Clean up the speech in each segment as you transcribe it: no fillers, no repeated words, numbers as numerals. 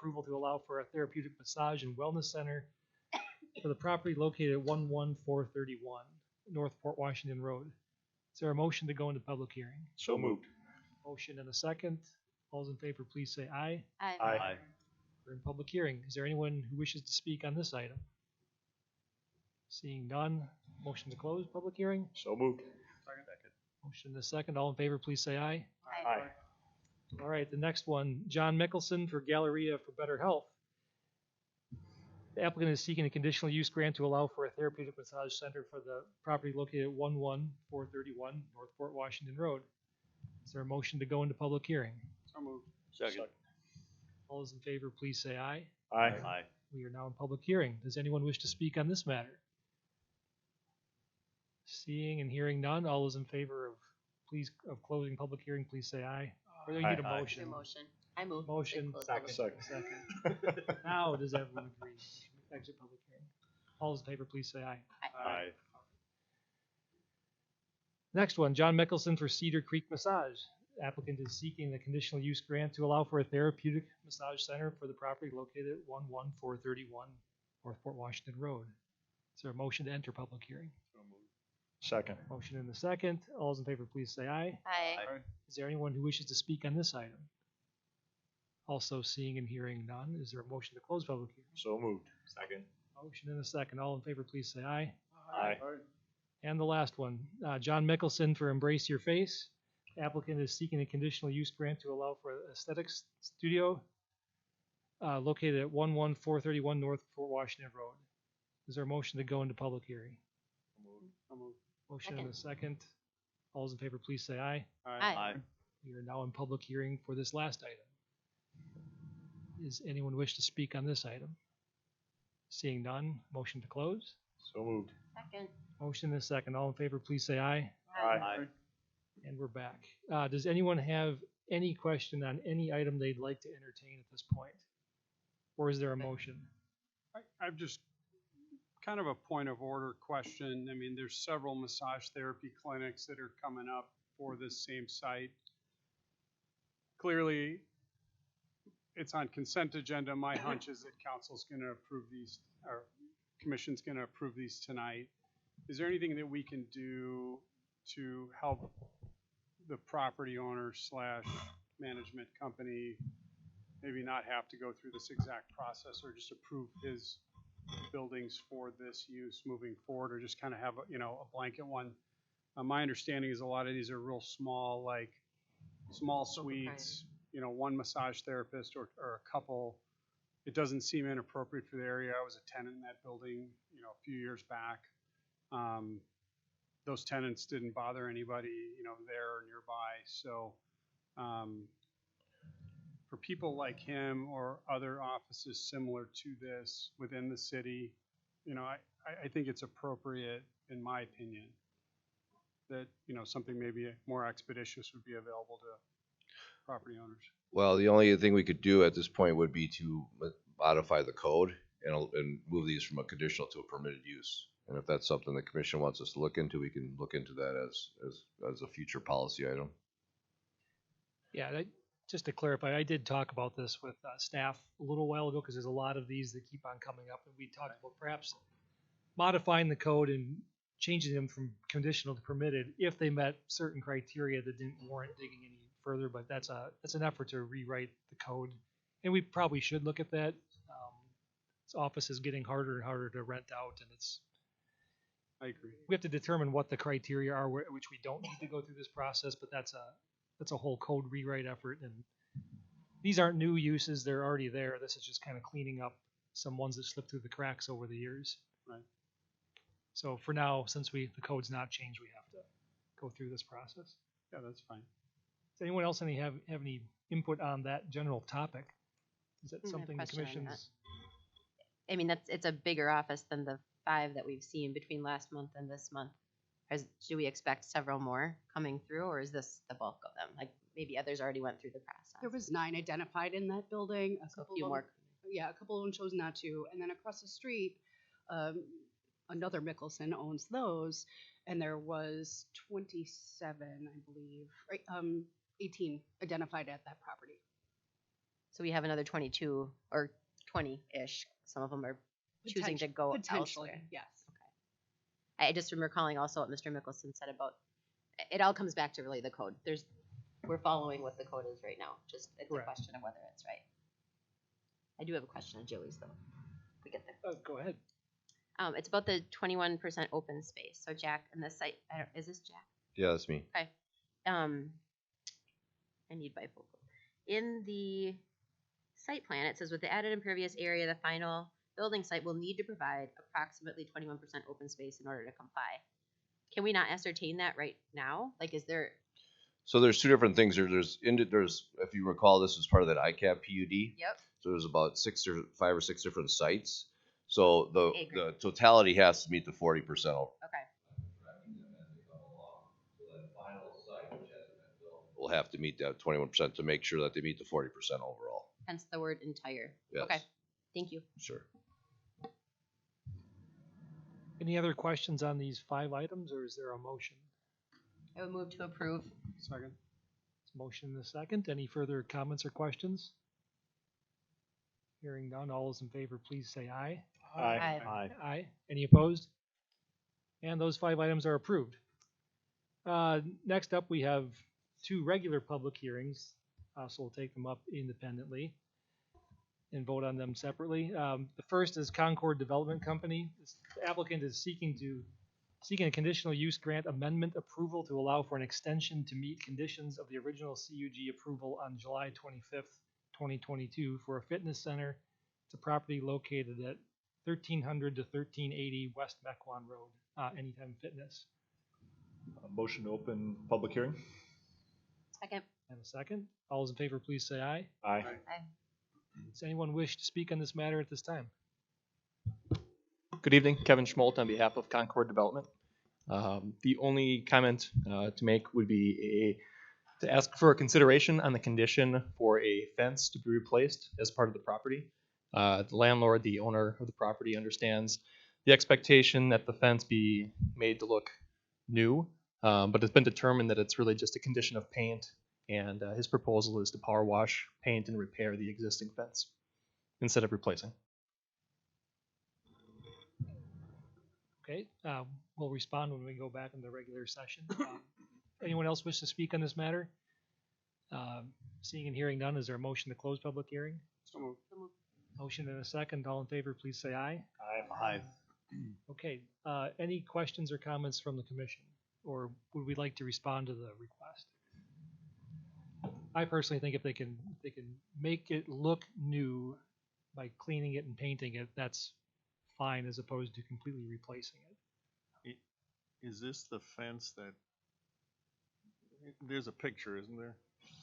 approval to allow for a therapeutic massage and wellness center for the property located at 11431 North Port Washington Road. Is there a motion to go into public hearing? So moved. Motion and a second. All those in favor, please say aye. Aye. Aye. We're in public hearing. Is there anyone who wishes to speak on this item? Seeing none, motion to close public hearing. So moved. Motion and a second. All in favor, please say aye. Aye. All right, the next one, John Mickelson for Galleria for Better Health. The applicant is seeking a conditional use grant to allow for a therapeutic massage center for the property located at 11431 North Port Washington Road. Is there a motion to go into public hearing? So moved. Second. All those in favor, please say aye. Aye. We are now in public hearing. Does anyone wish to speak on this matter? Seeing and hearing none, all those in favor of closing public hearing, please say aye. Or do you need a Aye. motion? Motion. I move. Motion, Close Second. public Now, does everyone agree? Exit public hearing. All those in favor, please say aye. Aye. Next one, John Mickelson for Cedar Creek Massage. Applicant is seeking a conditional use grant to allow for a therapeutic massage center for the property located at 11431 North Port Washington Road. Is there a motion to enter public hearing? Second. Motion in the second. All those in favor, please say aye. Aye. Is there anyone who wishes to speak on this item? Also seeing and hearing none, is there a motion to close public hearing? So moved. Second. Motion in a second. All in favor, please say aye. Aye. And the last one, John Mickelson for Embrace Your Face. Applicant is seeking a conditional use grant to allow for aesthetics studio located at 11431 North Fort Washington Road. Is there a motion to go into public hearing? Motion in a second. All those in favor, please say aye. Aye. We are now in public hearing for this last item. Does anyone wish to speak on this item? Seeing none, motion to close. So moved. Second. Motion in a second. All in favor, please say aye. Aye. And we're back. Does anyone have any question on any item they'd like to entertain at this point? Or is there a motion? I've just kind of a point of order question. I mean, there's several massage therapy clinics that are coming up for this same site. Clearly, it's on consent agenda. My hunch is that council's going to approve these, or commission's going to approve these tonight. Is there anything that we can do to help the property owner / management company maybe not have to go through this exact process, or just approve his buildings for this use moving forward, or just kind of have a blanket one? My understanding is a lot of these are real small, like small suites, one massage therapist or a couple. It doesn't seem inappropriate for the area. I was a tenant in that building, a few years back. Those tenants didn't bother anybody, there or nearby. So for people like him or other offices similar to this within the city, I think it's appropriate, in my opinion, that, something maybe more expeditious would be available to property owners. Well, the only thing we could do at this point would be to modify the code and move these from a conditional to a permitted use. And if that's something the commission wants us to look into, we can look into that as a future policy item. Yeah, just to clarify, I did talk about this with staff a little while ago, because there's a lot of these that keep on coming up, and we talked about perhaps modifying the code and changing them from conditional to permitted if they met certain criteria that didn't warrant digging any further. But that's an effort to rewrite the code, and we probably should look at that. This office is getting harder and harder to rent out, and I agree. we have to determine what the criteria are, which we don't need to go through this process, but that's a whole code rewrite effort. And these aren't new uses, they're already there. This is just kind of cleaning up some ones that slipped through the cracks over the years. Right. So for now, since the code's not changed, we have to go through this process. Yeah, that's fine. Does anyone else have any input on that general topic? Is that I have a something the question on commission's? I mean, it's a bigger office than the 5 that we've seen between last month and this month. Do we expect several more coming through, or is this the bulk of them? Like maybe others already went through the process. There was 9 identified in that building. So a few more. Yeah, a couple of them chose not to. And then across the street, another Mickelson owns those, and there was 27, I believe, right? 18 identified at that property. So we have another 22 or 20-ish. Some of them are choosing to go Potentially, elsewhere. yes. I just remember calling also what Mr. Mickelson said about, it all comes back to really the code. We're following what the code is right now. Just, it's Correct. a question of whether it's right. I do have a question on Joey's though. If we get there. Go ahead. It's about the 21% open space. So Jack, and the site, is this Jack? Yeah, that's me. Okay. I need bifocal. In the site plan, it says with the added impervious area, the final building site will need to provide approximately 21% open space in order to comply. Can we not ascertain that right now? Like, is there? So there's two different things. There's, if you recall, this was part of that ICAP PUD. Yep. So there's about 5 or 6 different sites. So the Acre. totality has to meet the 40%. Okay. Will have to meet that 21% to make sure that they meet the 40% overall. Hence the word entire. Yes. Okay. Thank you. Sure. Any other questions on these 5 items, or is there a motion? I would move to approve. Second. Motion and a second. Any further comments or questions? Hearing none, all those in favor, please say aye. Aye. Aye. Aye. Any opposed? And those 5 items are approved. Next up, we have 2 regular public hearings, so we'll take them up independently and vote on them separately. The first is Concord Development Company. The applicant is seeking a conditional use grant amendment approval to allow for an extension to meet conditions of the original CUG approval on July 25th, 2022 for a fitness center. It's a property located at 1300 to 1380 West Mequon Road, Anytime Fitness. Motion to open public hearing? Second. And a second. All those in favor, please say aye. Aye. Aye. Does anyone wish to speak on this matter at this time? Good evening, Kevin Schmolt on behalf of Concord Development. The only comment to make would be to ask for a consideration on the condition for a fence to be replaced as part of the property. The landlord, the owner of the property, understands the expectation that the fence be made to look new, but it's been determined that it's really just a condition of paint, and his proposal is to power wash, paint, and repair the existing fence instead of replacing. Okay, we'll respond when we go back in the regular session. Anyone else wish to speak on this matter? Seeing and hearing none, is there a motion to close public hearing? So moved. Motion and a second. All in favor, please say aye. Aye. Okay, any questions or comments from the commission? Or would we like to respond to the request? I personally think if they can make it look new by cleaning it and painting it, that's fine, as opposed to completely replacing it. Is this the fence that, there's a picture, isn't there?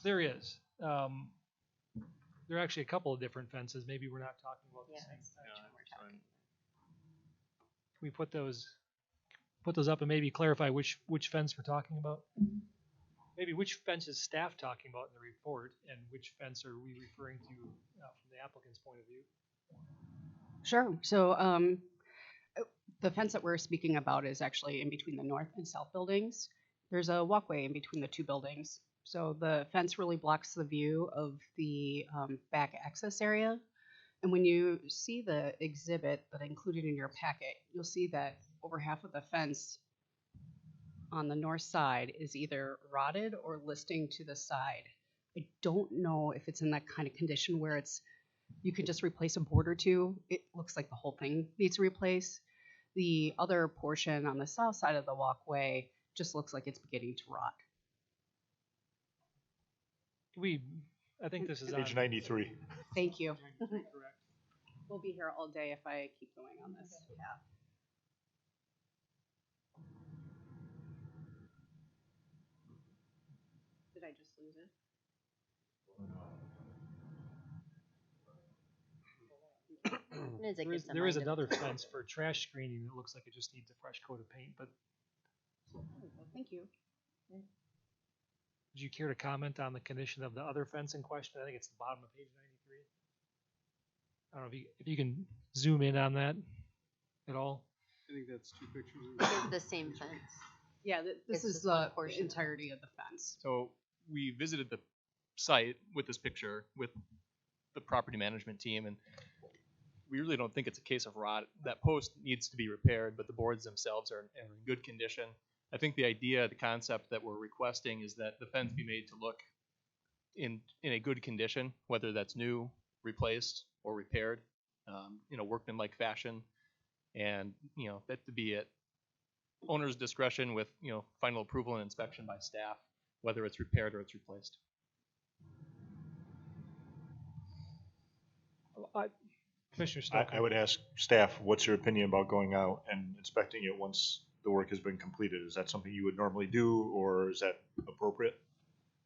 There is. There are actually a couple of different fences. Maybe we're not talking about the Yeah, same. that's the Yeah, one we're that's talking. Can we put those up and maybe clarify which fence we're talking about? Maybe which fence is staff talking about in the report, and which fence are we referring to from the applicant's point of view? Sure. So the fence that we're speaking about is actually in between the north and south buildings. There's a walkway in between the 2 buildings. So the fence really blocks the view of the back access area. And when you see the exhibit that I included in your packet, you'll see that over half of the fence on the north side is either rotted or listing to the side. I don't know if it's in that kind of condition where you can just replace a board or 2. It looks like the whole thing needs to replace. The other portion on the south side of the walkway just looks like it's beginning to rot. I think this is Page on. 93. Thank you. Correct. We'll be here all day if I keep going on this. Yeah. Did I just lose it? There is another fence for trash screening that looks like it just needs a fresh coat of paint, but Thank you. would you care to comment on the condition of the other fence in question? I think it's the bottom of page 93. I don't know if you can zoom in on that at all. I think that's 2 pictures. It's the same fence. Yeah, It's this is just one the portion. entirety of the fence. So we visited the site with this picture with the property management team, and we really don't think it's a case of rot. That post needs to be repaired, but the boards themselves are in good condition. I think the idea, the concept that we're requesting is that the fence be made to look in a good condition, whether that's new, replaced, or repaired, workmanlike fashion, and that to be at owner's discretion with final approval and inspection by staff, whether it's repaired or it's replaced. Commissioner Stoker. I would ask staff, what's your opinion about going out and inspecting it once the work has been completed? Is that something you would normally do, or is that appropriate?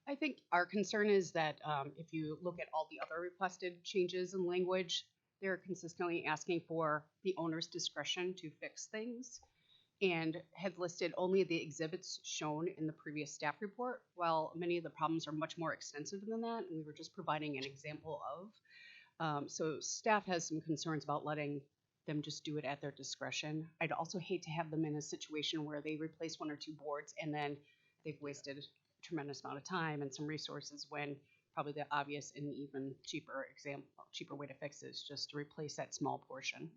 I think our concern is that if you look at all the other requested changes in language, they're consistently asking for the owner's discretion to fix things and had listed only the exhibits shown in the previous staff report, while many of the problems are much more extensive than that, and we were just providing an example of. So staff has some concerns about letting them just do it at their discretion. I'd also hate to have them in a situation where they replace 1 or 2 boards and then they've wasted a tremendous amount of time and some resources, when probably the obvious and even cheaper way to fix it is just to replace that small portion.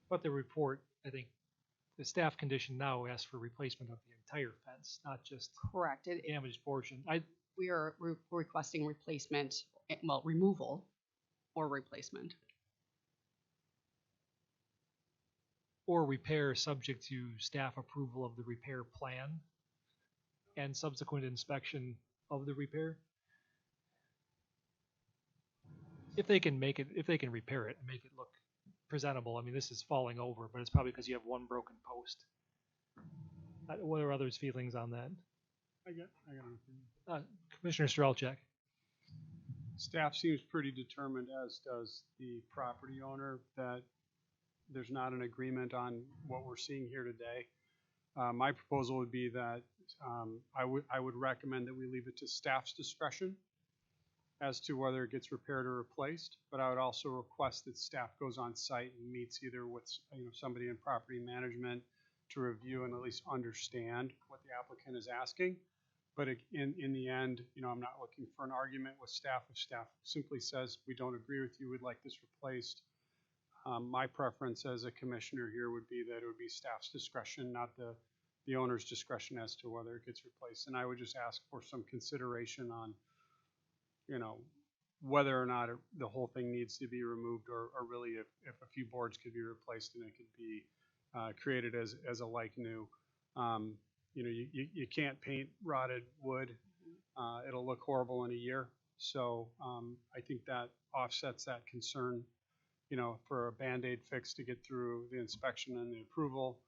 But the report, I think, the staff condition now asks for replacement of the entire fence, not just Correct. damaged portion. We are requesting replacement, removal or replacement. Or repair subject to staff approval of the repair plan and subsequent inspection of the repair. If they can repair it and make it look presentable. I mean, this is falling over, but it's probably because you have 1 broken post. What are others' feelings on that? I got an opinion. Commissioner Strelchak. Staff seems pretty determined, as does the property owner, that there's not an agreement on what we're seeing here today. My proposal would be that I would recommend that we leave it to staff's discretion as to whether it gets repaired or replaced, but I would also request that staff goes on site and meets either with somebody in property management to review and at least understand what the applicant is asking. But in the end, I'm not looking for an argument with staff. If staff simply says, we don't agree with you, we'd like this replaced, my preference as a commissioner here would be that it would be staff's discretion, not the owner's discretion as to whether it gets replaced. And I would just ask for some consideration on, whether or not the whole thing needs to be removed, or really if a few boards could be replaced and it could be created as a like new. You can't paint rotted wood. It'll look horrible in a year. So I think that offsets that concern, for a Band-Aid fix to get through the inspection and the approval,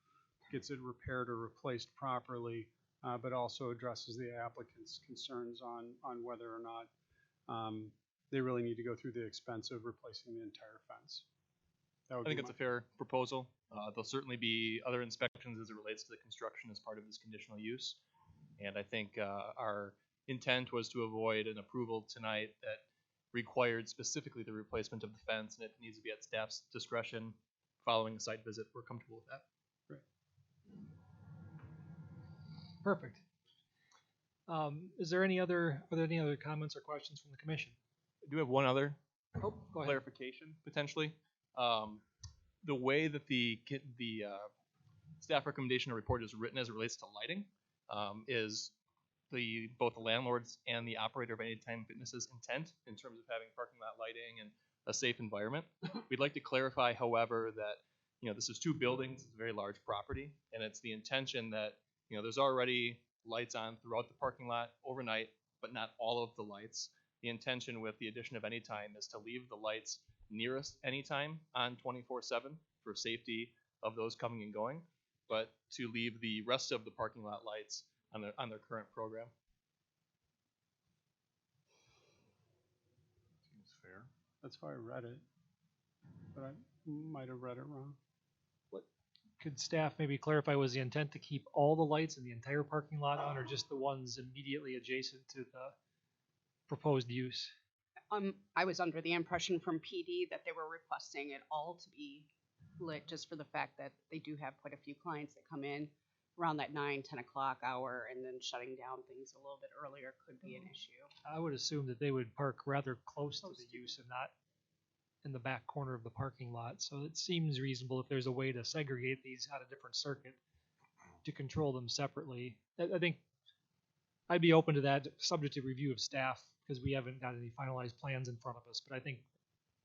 gets it repaired or replaced properly, but also addresses the applicant's concerns on whether or not they really need to go through the expense of replacing the entire fence. I think it's a fair proposal. There'll certainly be other inspections as it relates to the construction as part of this conditional use. And I think our intent was to avoid an approval tonight that required specifically the replacement of the fence, and it needs to be at staff's discretion following a site visit. We're comfortable with that. Great. Perfect. Are there any other comments or questions from the commission? I do have one other Go ahead. clarification, potentially. The way that the staff recommendation report is written as it relates to lighting is both the landlord's and the operator of Anytime Fitness's intent in terms of having parking lot lighting and a safe environment. We'd like to clarify, however, that this is 2 buildings, it's a very large property, and it's the intention that there's already lights on throughout the parking lot overnight, but not all of the lights. The intention with the addition of Anytime is to leave the lights nearest Anytime on 24/7 for safety of those coming and going, but to leave the rest of the parking lot lights on their current program. Seems fair. That's how I read it, but I might have read it wrong. Could staff maybe clarify, was the intent to keep all the lights in the entire parking lot on, or just the ones immediately adjacent to the proposed use? I was under the impression from PD that they were requesting it all to be lit, just for the fact that they do have quite a few clients that come in. around that 9, 10 o'clock hour, and then shutting down things a little bit earlier could be an issue. I would assume that they would park rather close to the use and not in the back corner of the parking lot. So it seems reasonable if there's a way to segregate these on a different circuit to control them separately. I think I'd be open to that, subject to review of staff, because we haven't got any finalized plans in front of us, but I think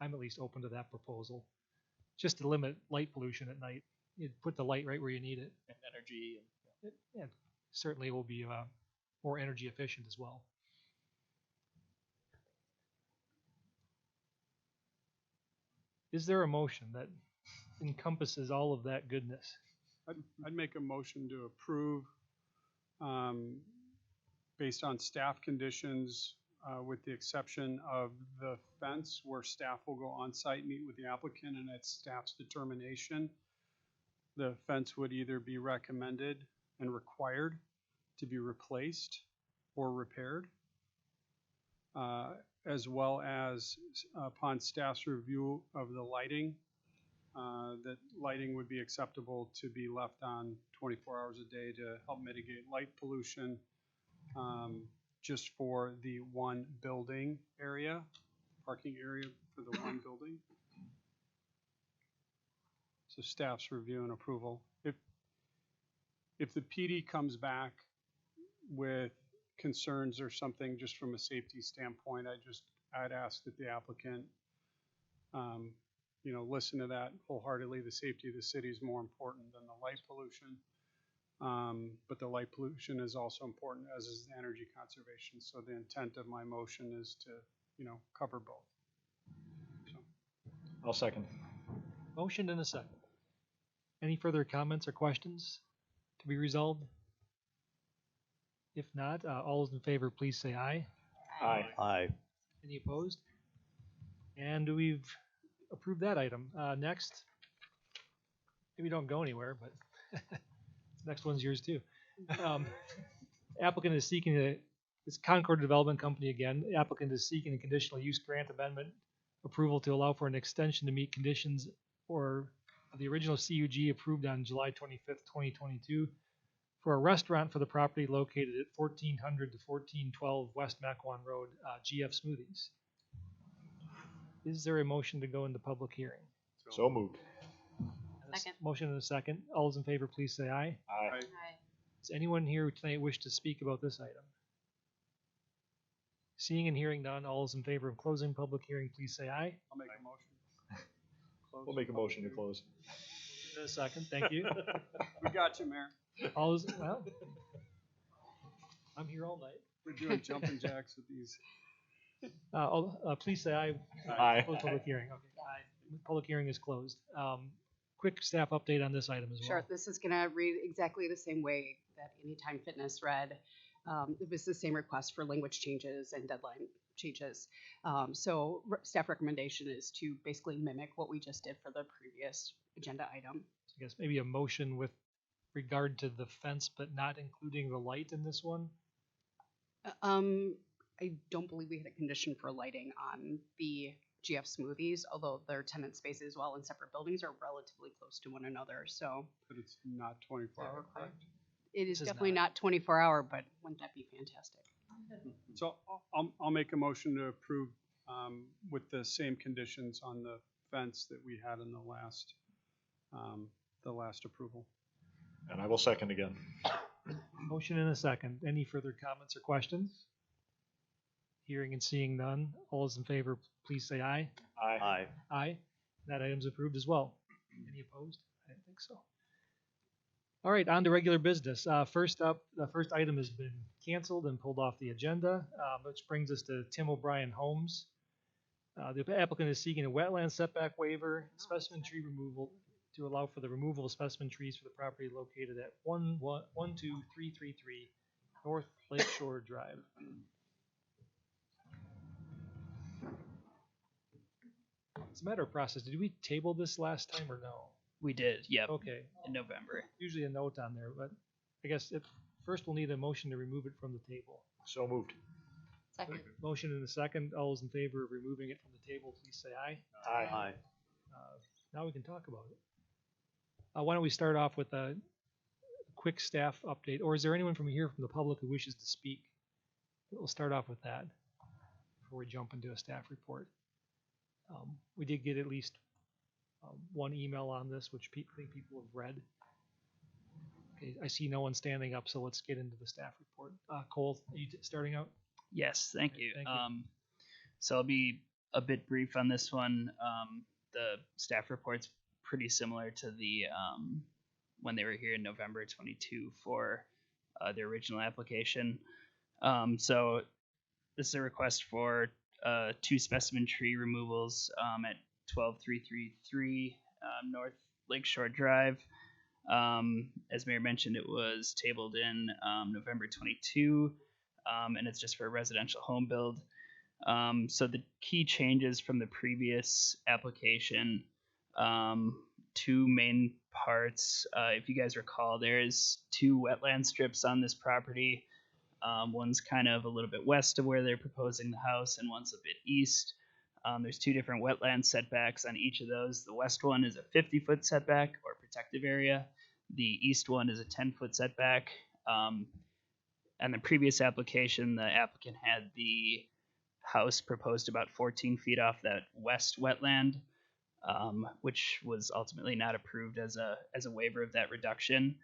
I'm at least open to that proposal. Just to limit light pollution at night. You'd put the light right where you need it. And energy and It certainly will be more energy efficient as well. Is there a motion that encompasses all of that goodness? I'd make a motion to approve, based on staff conditions, with the exception of the fence, where staff will go on site, meet with the applicant, and at staff's determination, the fence would either be recommended and required to be replaced or repaired, as well as upon staff's review of the lighting, that lighting would be acceptable to be left on 24 hours a day to help mitigate light pollution, just for the one building area, parking area for the one building. So staff's review and approval. If the PD comes back with concerns or something just from a safety standpoint, I'd ask that the applicant, listen to that wholeheartedly. The safety of the city is more important than the light pollution. But the light pollution is also important, as is the energy conservation. So the intent of my motion is to, cover both. So. I'll second. Motion and a second. Any further comments or questions to be resolved? If not, all those in favor, please say aye. Aye. Aye. Any opposed? And we've approved that item. Next, maybe don't go anywhere, but next one's yours too. Applicant is seeking it's Concord Development Company again. The applicant is seeking a conditional use grant amendment approval to allow for an extension to meet conditions or the original CUG approved on July 25th, 2022 for a restaurant for the property located at 1400 to 1412 West Mequon Road, GF Smoothies. Is there a motion to go into public hearing? So moved. Second. Motion and a second. All those in favor, please say aye. Aye. Aye. Does anyone here tonight wish to speak about this item? Seeing and hearing none, all those in favor of closing public hearing, please say aye. I'll make a motion. We'll make a motion to close. In a second, thank you. We got you, Mayor. All those, well, I'm here all night. We're doing jumping jacks with these. Please say aye. Aye. Close public hearing. Okay. Aye. Public hearing is closed. Quick staff update on this item as well. Sure, this is gonna read exactly the same way that Anytime Fitness read. It was the same request for language changes and deadline changes. So staff recommendation is to basically mimic what we just did for the previous agenda item. So I guess maybe a motion with regard to the fence, but not including the light in this one. I don't believe we had a condition for lighting on the GF Smoothies, although their tenant spaces, while in separate buildings, are relatively close to one another. So But it's not 24 hour, correct? it is This is definitely not. not 24 hour, but wouldn't that be fantastic? So I'll make a motion to approve, with the same conditions on the fence that we had in the last approval. And I will second again. Motion and a second. Any further comments or questions? Hearing and seeing none. All those in favor, please say aye. Aye. Aye. Aye. That item's approved as well. Any opposed? I don't think so. All right, on to regular business. First up, the first item has been canceled and pulled off the agenda, which brings us to Tim O'Brien Homes. The applicant is seeking a wetland setback waiver, specimen tree removal to allow for the removal of specimen trees for the property located at 12333 North Lake Shore Drive. It's a matter of process. Did we table this last time or no? We did, yep, Okay, in November. usually a note on there, but I guess first we'll need a motion to remove it from the table. So moved. Second. Motion in a second. All those in favor of removing it from the table, please say aye. Aye. Aye. Now we can talk about it. Why don't we start off with a quick staff update, or is there anyone from here from the public who wishes to speak? We'll start off with that before we jump into a staff report. We did get at least one email on this, which I think people have read. Okay, I see no one standing up, so let's get into the staff report. Cole, are you starting out? Yes, thank you. Thank you. So I'll be a bit brief on this one. The staff report's pretty similar to the when they were here in November 22 for the original application. So this is a request for 2 specimen tree removals at 12333 North Lakeshore Drive. As Mayor mentioned, it was tabled in November 22, and it's just for a residential home build. So the key changes from the previous application, 2 main parts. If you guys recall, there's 2 wetland strips on this property. One's kind of a little bit west of where they're proposing the house, and one's a bit east. There's 2 different wetland setbacks on each of those. The west one is a 50-foot setback or protective area. The east one is a 10-foot setback. And the previous application, the applicant had the house proposed about 14 feet off that west wetland, which was ultimately not approved as a waiver of that reduction.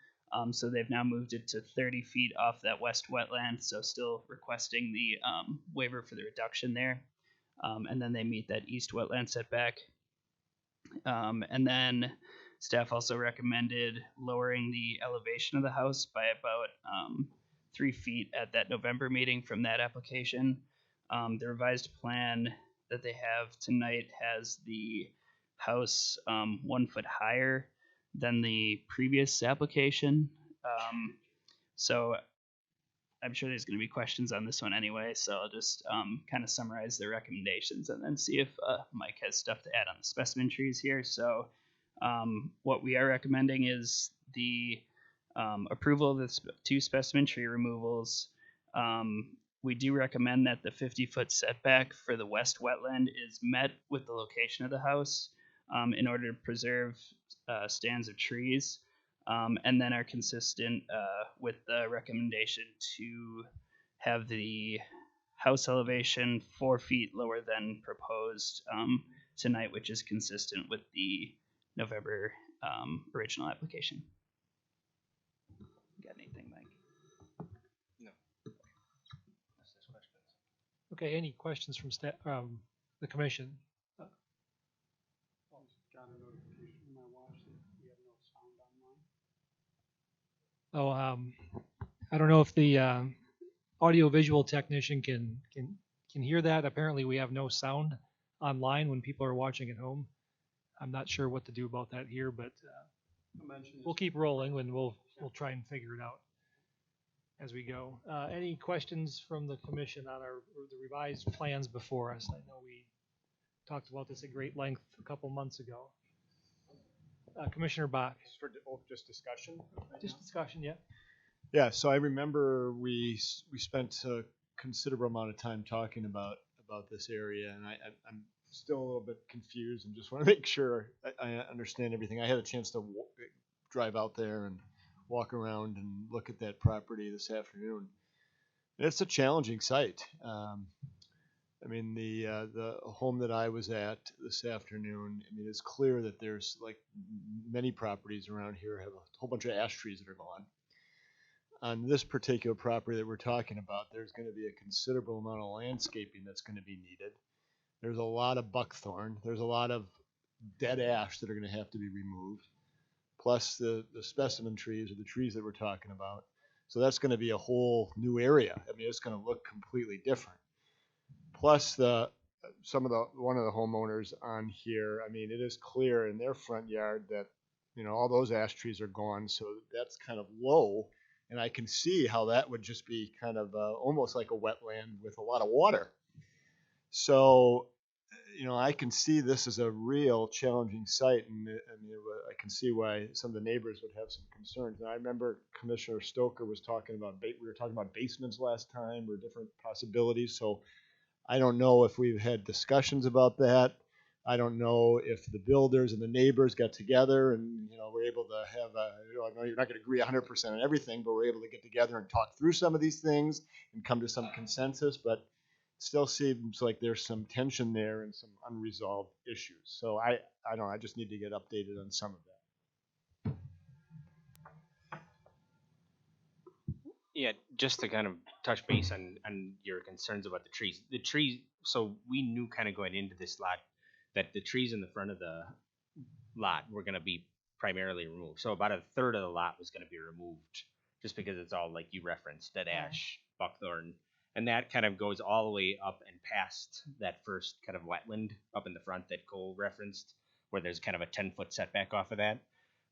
So they've now moved it to 30 feet off that west wetland, so still requesting the waiver for the reduction there. And then they meet that east wetland setback. And then staff also recommended lowering the elevation of the house by about 3 feet at that November meeting from that application. The revised plan that they have tonight has the house 1 foot higher than the previous application. So I'm sure there's going to be questions on this one anyway, so I'll just kind of summarize the recommendations and then see if Mike has stuff to add on the specimen trees here. So what we are recommending is the approval of the 2 specimen tree removals. We do recommend that the 50-foot setback for the west wetland is met with the location of the house in order to preserve stands of trees, and then are consistent with the recommendation to have the house elevation 4 feet lower than proposed tonight, which is consistent with the November original application. Got anything, Mike? Okay, any questions from staff, the commission? Got a notification when I watched it. We have no sound online. I don't know if the audio-visual technician can hear that. Apparently, we have no sound online when people are watching at home. I'm not sure what to do about that here, but we'll keep rolling and we'll try and figure it out as we go. Any questions from the commission on the revised plans before us? I know we talked about this at great length a couple months ago. Commissioner Bach. Just discussion? Just discussion, yeah. Yeah, so I remember we spent a considerable amount of time talking about this area, and I'm still a little bit confused and just want to make sure I understand everything. I had a chance to drive out there and walk around and look at that property this afternoon. It's a challenging site. I mean, the home that I was at this afternoon, I mean, it's clear that there's, like many properties around here, have a whole bunch of ash trees that are gone. On this particular property that we're talking about, there's going to be a considerable amount of landscaping that's going to be needed. There's a lot of buckthorn. There's a lot of dead ash that are going to have to be removed, plus the specimen trees or the trees that we're talking about. So that's going to be a whole new area. I mean, it's going to look completely different. Plus one of the homeowners on here, I mean, it is clear in their front yard that, you know, all those ash trees are gone. So that's kind of low. And I can see how that would just be kind of almost like a wetland with a lot of water. So, you know, I can see this as a real challenging site, and I can see why some of the neighbors would have some concerns. And I remember Commissioner Stoker was talking about, we were talking about basements last time, or different possibilities. So I don't know if we've had discussions about that. I don't know if the builders and the neighbors got together and, we're able to have I know you're not going to agree 100% on everything, but we're able to get together and talk through some of these things and come to some consensus, but still seems like there's some tension there and some unresolved issues. So I don't know, I just need to get updated on some of that. Yeah, just to kind of touch base on your concerns about the trees. The trees, so we knew kind of going into this lot that the trees in the front of the lot were going to be primarily removed. So about a third of the lot was going to be removed just because it's all like you referenced, dead ash, buckthorn. And that kind of goes all the way up and past that first kind of wetland up in the front that Cole referenced, where there's kind of a 10-foot setback off of that.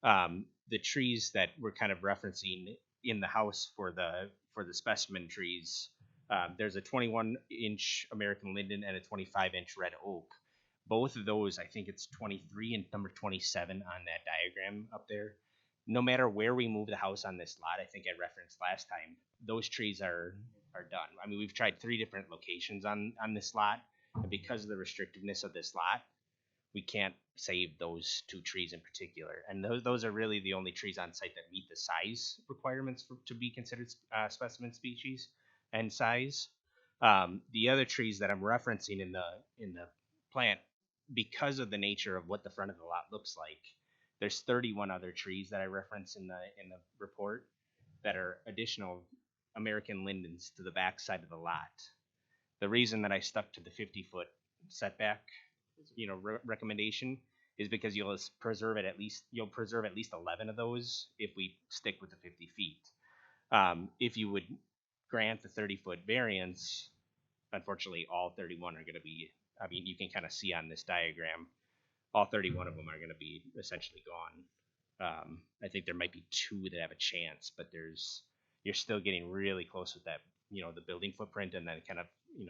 The trees that we're kind of referencing in the house for the specimen trees, there's a 21-inch American linden and a 25-inch red oak. Both of those, I think it's 23 and number 27 on that diagram up there. No matter where we move the house on this lot, I think I referenced last time, those trees are done. I mean, we've tried 3 different locations on this lot, and because of the restrictiveness of this lot, we can't save those 2 trees in particular. And those are really the only trees on site that meet the size requirements to be considered specimen species and size. The other trees that I'm referencing in the plant, because of the nature of what the front of the lot looks like, there's 31 other trees that I reference in the report that are additional American lindens to the back side of the lot. The reason that I stuck to the 50-foot setback, recommendation is because you'll preserve at least 11 of those if we stick with the 50 feet. If you would grant the 30-foot variance, unfortunately, all 31 are going to be. I mean, you can kind of see on this diagram, all 31 of them are going to be essentially gone. I think there might be 2 that have a chance, but you're still getting really close with that, the building footprint and then kind of,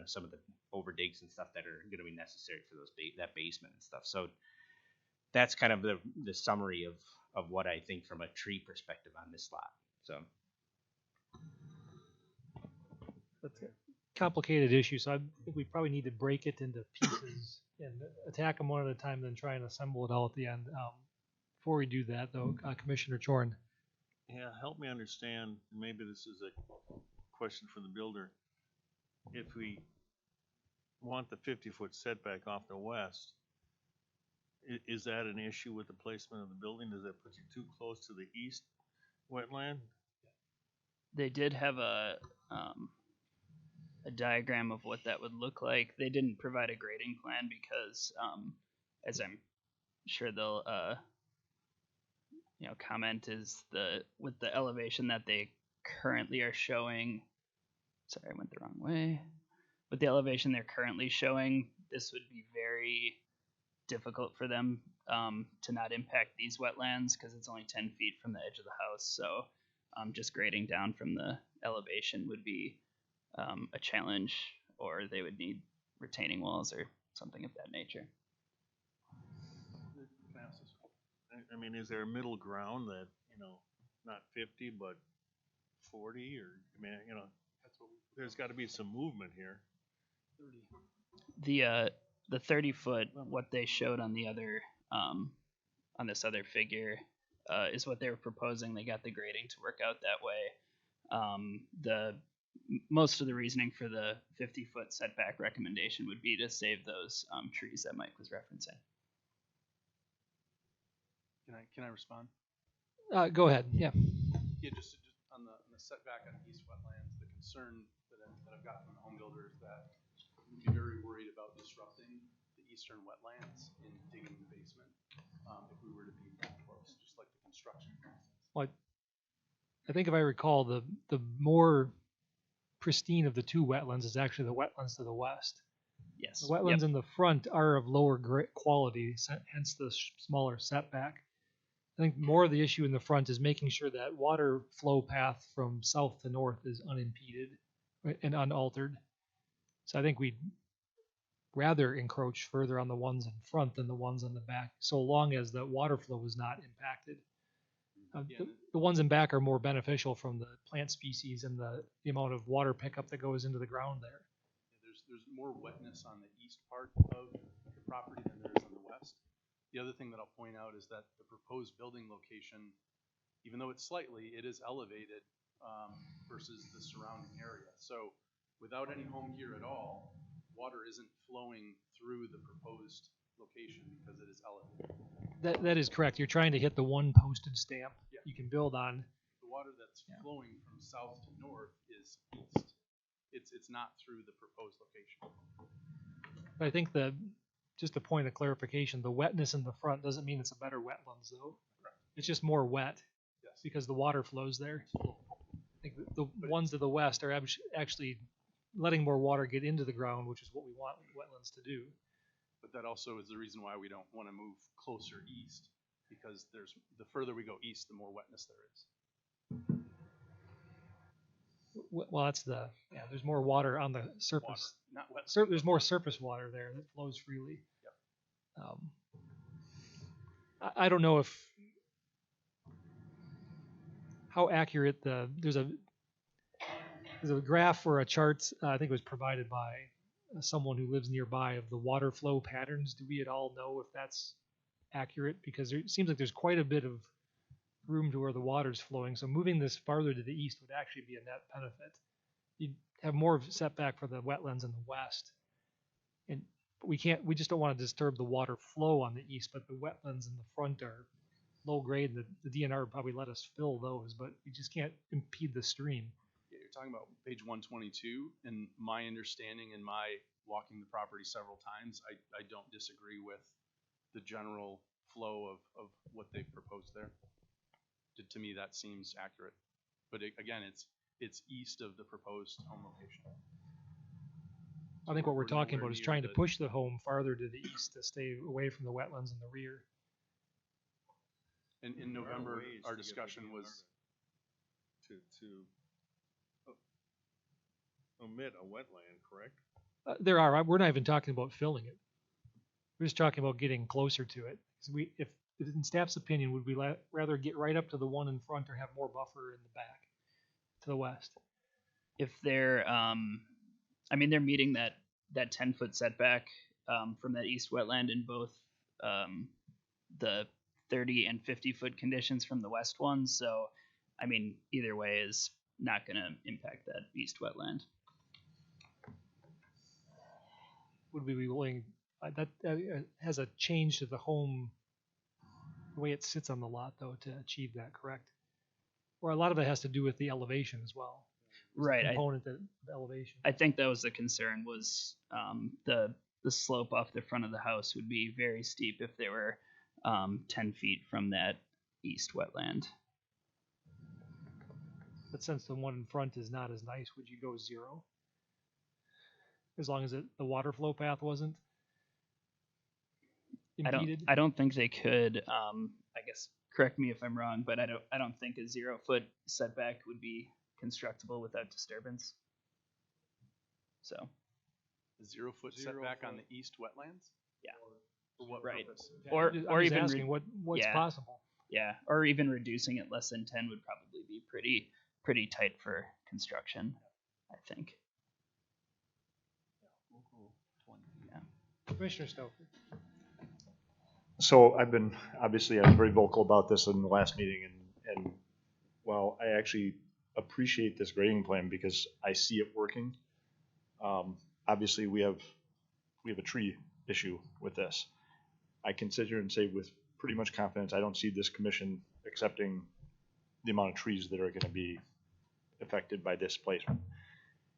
some of the overdigs and stuff that are going to be necessary for that basement and stuff. So that's kind of the summary of what I think from a tree perspective on this lot. So That's a complicated issue, so I think we probably need to break it into pieces and attack them one at a time, then try and assemble it all at the end. Before we do that, though, Commissioner Chorn. Yeah, help me understand, maybe this is a question for the builder. If we want the 50-foot setback off the west, is that an issue with the placement of the building? Does that put you too close to the east wetland? They did have a diagram of what that would look like. They didn't provide a grading plan because, as I'm sure they'll comment, is with the elevation that they currently are showing. Sorry, I went the wrong way. With the elevation they're currently showing, this would be very difficult for them to not impact these wetlands because it's only 10 feet from the edge of the house. So just grading down from the elevation would be a challenge, or they would need retaining walls or something of that nature. I mean, is there a middle ground that, not 50, but 40, or, I mean, there's got to be some movement here. 30. The 30-foot, what they showed on the other, on this other figure, is what they were proposing. They got the grading to work out that way. Most of the reasoning for the 50-foot setback recommendation would be to save those trees that Mike was referencing. Can I respond? Go ahead. Yeah. Yeah, just on the setback on east wetlands, the concern that I've got from the home builder is that we'd be very worried about disrupting the eastern wetlands in digging the basement if we were to be that close, just like the construction process. Well, I think if I recall, the more pristine of the 2 wetlands is actually the wetlands to the west. Yes. The wetlands in the front are of lower quality, hence the smaller setback. I think more of the issue in the front is making sure that water flow path from south to north is unimpeded and unaltered. So I think we'd rather encroach further on the ones in front than the ones on the back, so long as the water flow is not impacted. The ones in back are more beneficial from the plant species and the amount of water pickup that goes into the ground there. There's more wetness on the east part of the property than there is on the west. The other thing that I'll point out is that the proposed building location, even though it's slightly, it is elevated versus the surrounding area. So without any home gear at all, water isn't flowing through the proposed location because it is elevated. That is correct. You're trying to hit the one posted stamp Yeah. you can build on. The water that's Yeah. flowing from south to north is east. It's not through the proposed location. But I think just a point of clarification, the wetness in the front doesn't mean it's a better wetlands though. Correct. It's just more wet Yes. because the water flows there. I think the ones to the west are actually letting more water get into the ground, which is what we want wetlands to do. But that also is the reason why we don't want to move closer east, because the further we go east, the more wetness there is. Well, there's more water on the surface. Not wet. There's more surface water there that flows freely. Yep. I don't know how accurate there's a graph or a chart, I think it was provided by someone who lives nearby, of the water flow patterns. Do we at all know if that's accurate? Because it seems like there's quite a bit of room to where the water's flowing. So moving this farther to the east would actually be a net benefit. You'd have more of a setback for the wetlands in the west. And we just don't want to disturb the water flow on the east, but the wetlands in the front are low grade. The DNR would probably let us fill those, but we just can't impede the stream. Yeah, you're talking about page 122, and my understanding in my walking the property several times, I don't disagree with the general flow of what they've proposed there. To me, that seems accurate. But again, it's east of the proposed home location. I think what we're talking nowhere about is near trying to the- push the home farther to the east to stay away from the wetlands in the rear. In There are November, ways our to get the discussion DNR was, to omit a wetland, correct? There are. We're not even talking about filling it. We're just talking about getting closer to it. 'Cause if in staff's opinion, would we rather get right up to the one in front or have more buffer in the back to the west? If they're, they're meeting that 10-foot setback from that east wetland in both the 30 and 50-foot conditions from the west one. So, either way is not going to impact that east wetland. Would we be willing? That has a change to the home, the way it sits on the lot, though, to achieve that, correct? Or a lot of it has to do with the elevation as well. There's a Right. component of elevation. I think that was the concern, was the slope off the front of the house would be very steep if they were 10 feet from that east wetland. But since the one in front is not as nice, would you go 0? As long as the water flow path wasn't impeded? I don't think they could. I guess correct me if I'm wrong, but I don't think a 0-foot setback would be constructible without disturbance. So. the 0-foot setback on the east wetlands? Yeah. For what Right. purpose? Or I'm or just even asking what's yeah. possible. Yeah, or even reducing it less than 10 would probably be pretty tight for construction, I think. Commissioner Stoker. So I was very vocal about this in the last meeting, and while I actually appreciate this grading plan because I see it working, obviously we have a tree issue with this. I can sit here and say with pretty much confidence, I don't see this commission accepting the amount of trees that are going to be affected by this placement.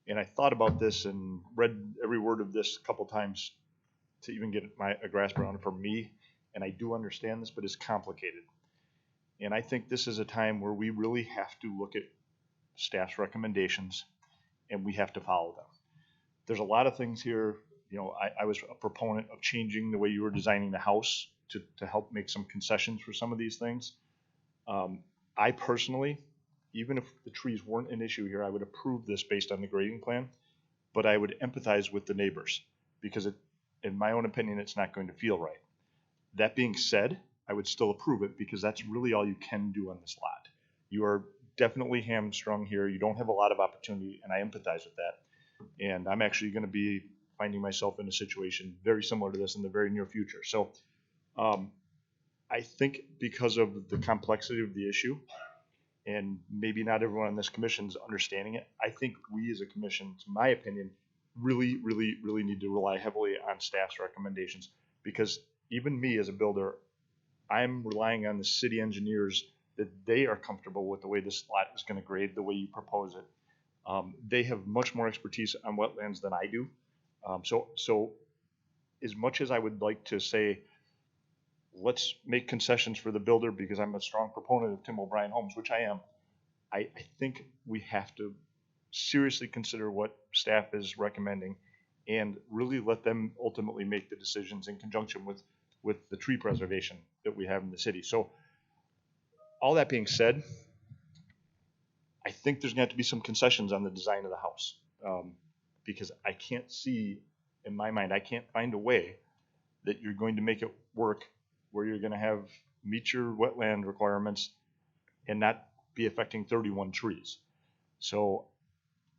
And I thought about this and read every word of this a couple times to even get a grasp around it for me. And I do understand this, but it's complicated. And I think this is a time where we really have to look at staff's recommendations and we have to follow them. There's a lot of things here. I was a proponent of changing the way you were designing the house to help make some concessions for some of these things. I personally, even if the trees weren't an issue here, I would approve this based on the grading plan, but I would empathize with the neighbors because in my own opinion, it's not going to feel right. That being said, I would still approve it because that's really all you can do on this lot. You are definitely hamstrung here. You don't have a lot of opportunity, and I empathize with that. And I'm actually going to be finding myself in a situation very similar to this in the very near future. So I think because of the complexity of the issue, and maybe not everyone on this commission is understanding it, I think we as a commission, to my opinion, really, really, really need to rely heavily on staff's recommendations, because even me as a builder, I'm relying on the city engineers that they are comfortable with the way this lot is going to grade, the way you propose it. They have much more expertise on wetlands than I do. So as much as I would like to say, let's make concessions for the builder because I'm a strong proponent of Tim O'Brien Homes, which I am, I think we have to seriously consider what staff is recommending and really let them ultimately make the decisions in conjunction with the tree preservation that we have in the city. So all that being said, I think there's going to have to be some concessions on the design of the house, because I can't see, in my mind, I can't find a way that you're going to make it work where you're going to meet your wetland requirements and not be affecting 31 trees. So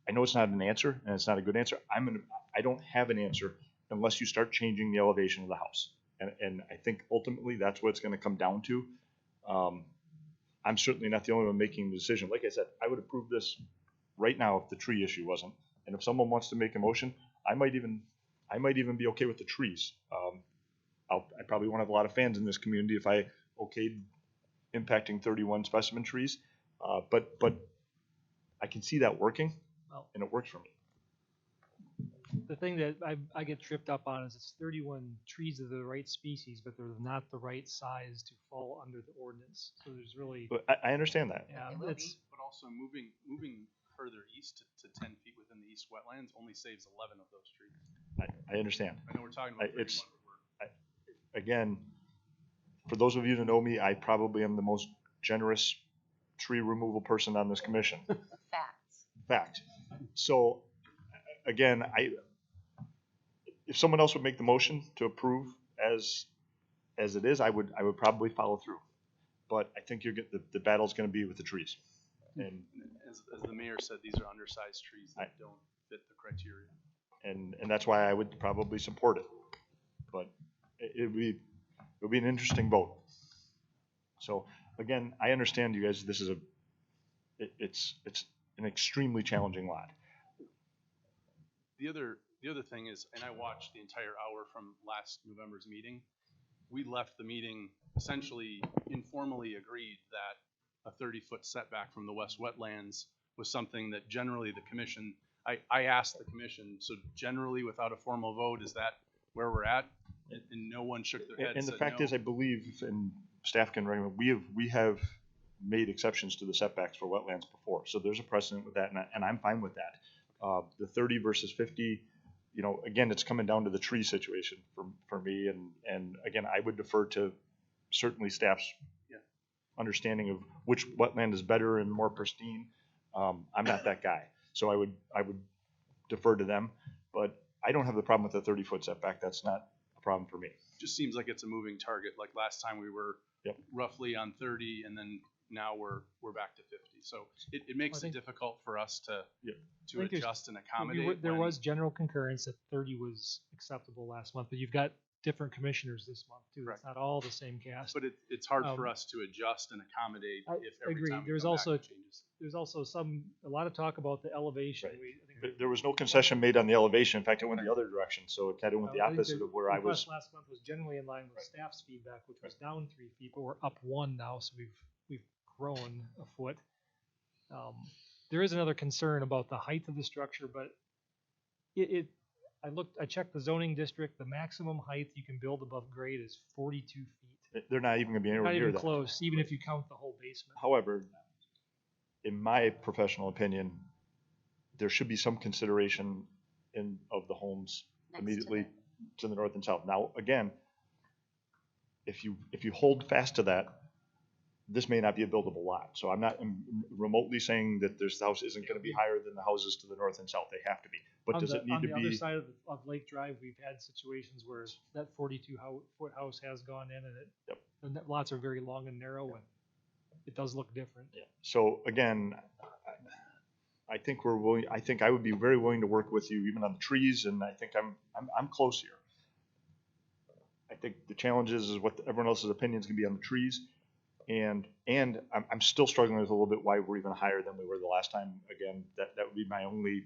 I know it's not an answer, and it's not a good answer. I don't have an answer unless you start changing the elevation of the house. And I think ultimately that's what it's going to come down to. I'm certainly not the only one making the decision. Like I said, I would approve this right now if the tree issue wasn't. And if someone wants to make a motion, I might even be okay with the trees. I probably won't have a lot of fans in this community if I okayed impacting 31 specimen trees. But I can see that working, and it works for me. The thing that I get tripped up on is it's 31 trees of the right species, but they're not the right size to fall under the ordinance. So there's really. But I understand that. Yeah, But also moving further east to 10 feet within the east wetlands only saves 11 of those trees. I understand. I know we're talking about 31, Again, for those of you who know me, I probably am the most generous tree removal person on this commission. Fact. So again, if someone else would make the motion to approve as it is, I would probably follow through. But I think the battle's going to be with the trees. And as the mayor said, these are undersized trees that don't fit the criteria. And that's why I would probably support it. But it would be an interesting vote. So again, I understand you guys. This is it's an extremely challenging lot. The other thing is, and I watched the entire hour from last November's meeting. We left the meeting essentially informally agreed that a 30-foot setback from the west wetlands was something that generally the commission. I asked the commission, so generally without a formal vote, is that where we're at? And no one shook their head. And the fact is, I believe, and staff can recommend, we have made exceptions to the setbacks for wetlands before. So there's a precedent with that, and I'm fine with that. The 30 versus 50, again, it's coming down to the tree situation for me. And again, I would defer to certainly staff's understanding of which wetland is better and more pristine. I'm not that guy. So I would defer to them. But I don't have the problem with the 30-foot setback. That's not a problem for me. Just seems like it's a moving target. Like last time we were roughly on 30, and then now we're back to 50. So it makes it difficult for us to adjust and accommodate. There was general concurrence that 30 was acceptable last month, but you've got different commissioners this month too. It's not all the same cast. But it's hard for us to adjust and accommodate if every agree. time we There's come also back it changes. There's also a lot of talk about the elevation. Right. There was no concession made on the elevation. In fact, it went the other direction. So it kind of went the opposite of where I was. Last month was generally in line with staff's feedback, which was down 3 feet, but we're up 1 now, so we've grown a foot. There is another concern about the height of the structure, but I checked the zoning district. The maximum height you can build above grade is 42 feet. They're not even going to be anywhere near near that. that. Close, even if you count the whole basement. However, in my professional opinion, there should be some consideration of the homes immediately to the north and south. Now, again, if you hold fast to that, this may not be a buildable lot. So I'm not remotely saying that this house isn't going to be higher than the houses to the north and south. They have to be. But does it need to be? On the other side of Lake Drive, we've had situations where that 42-foot house has gone in, and the lots are very long and narrow, and it does look different. Yeah. So again, I think we're willing. I think I would be very willing to work with you even on the trees, and I think I'm close here. I think the challenge is what everyone else's opinions can be on the trees, and I'm still struggling with a little bit why we're even higher than we were the last time. Again, that would be my only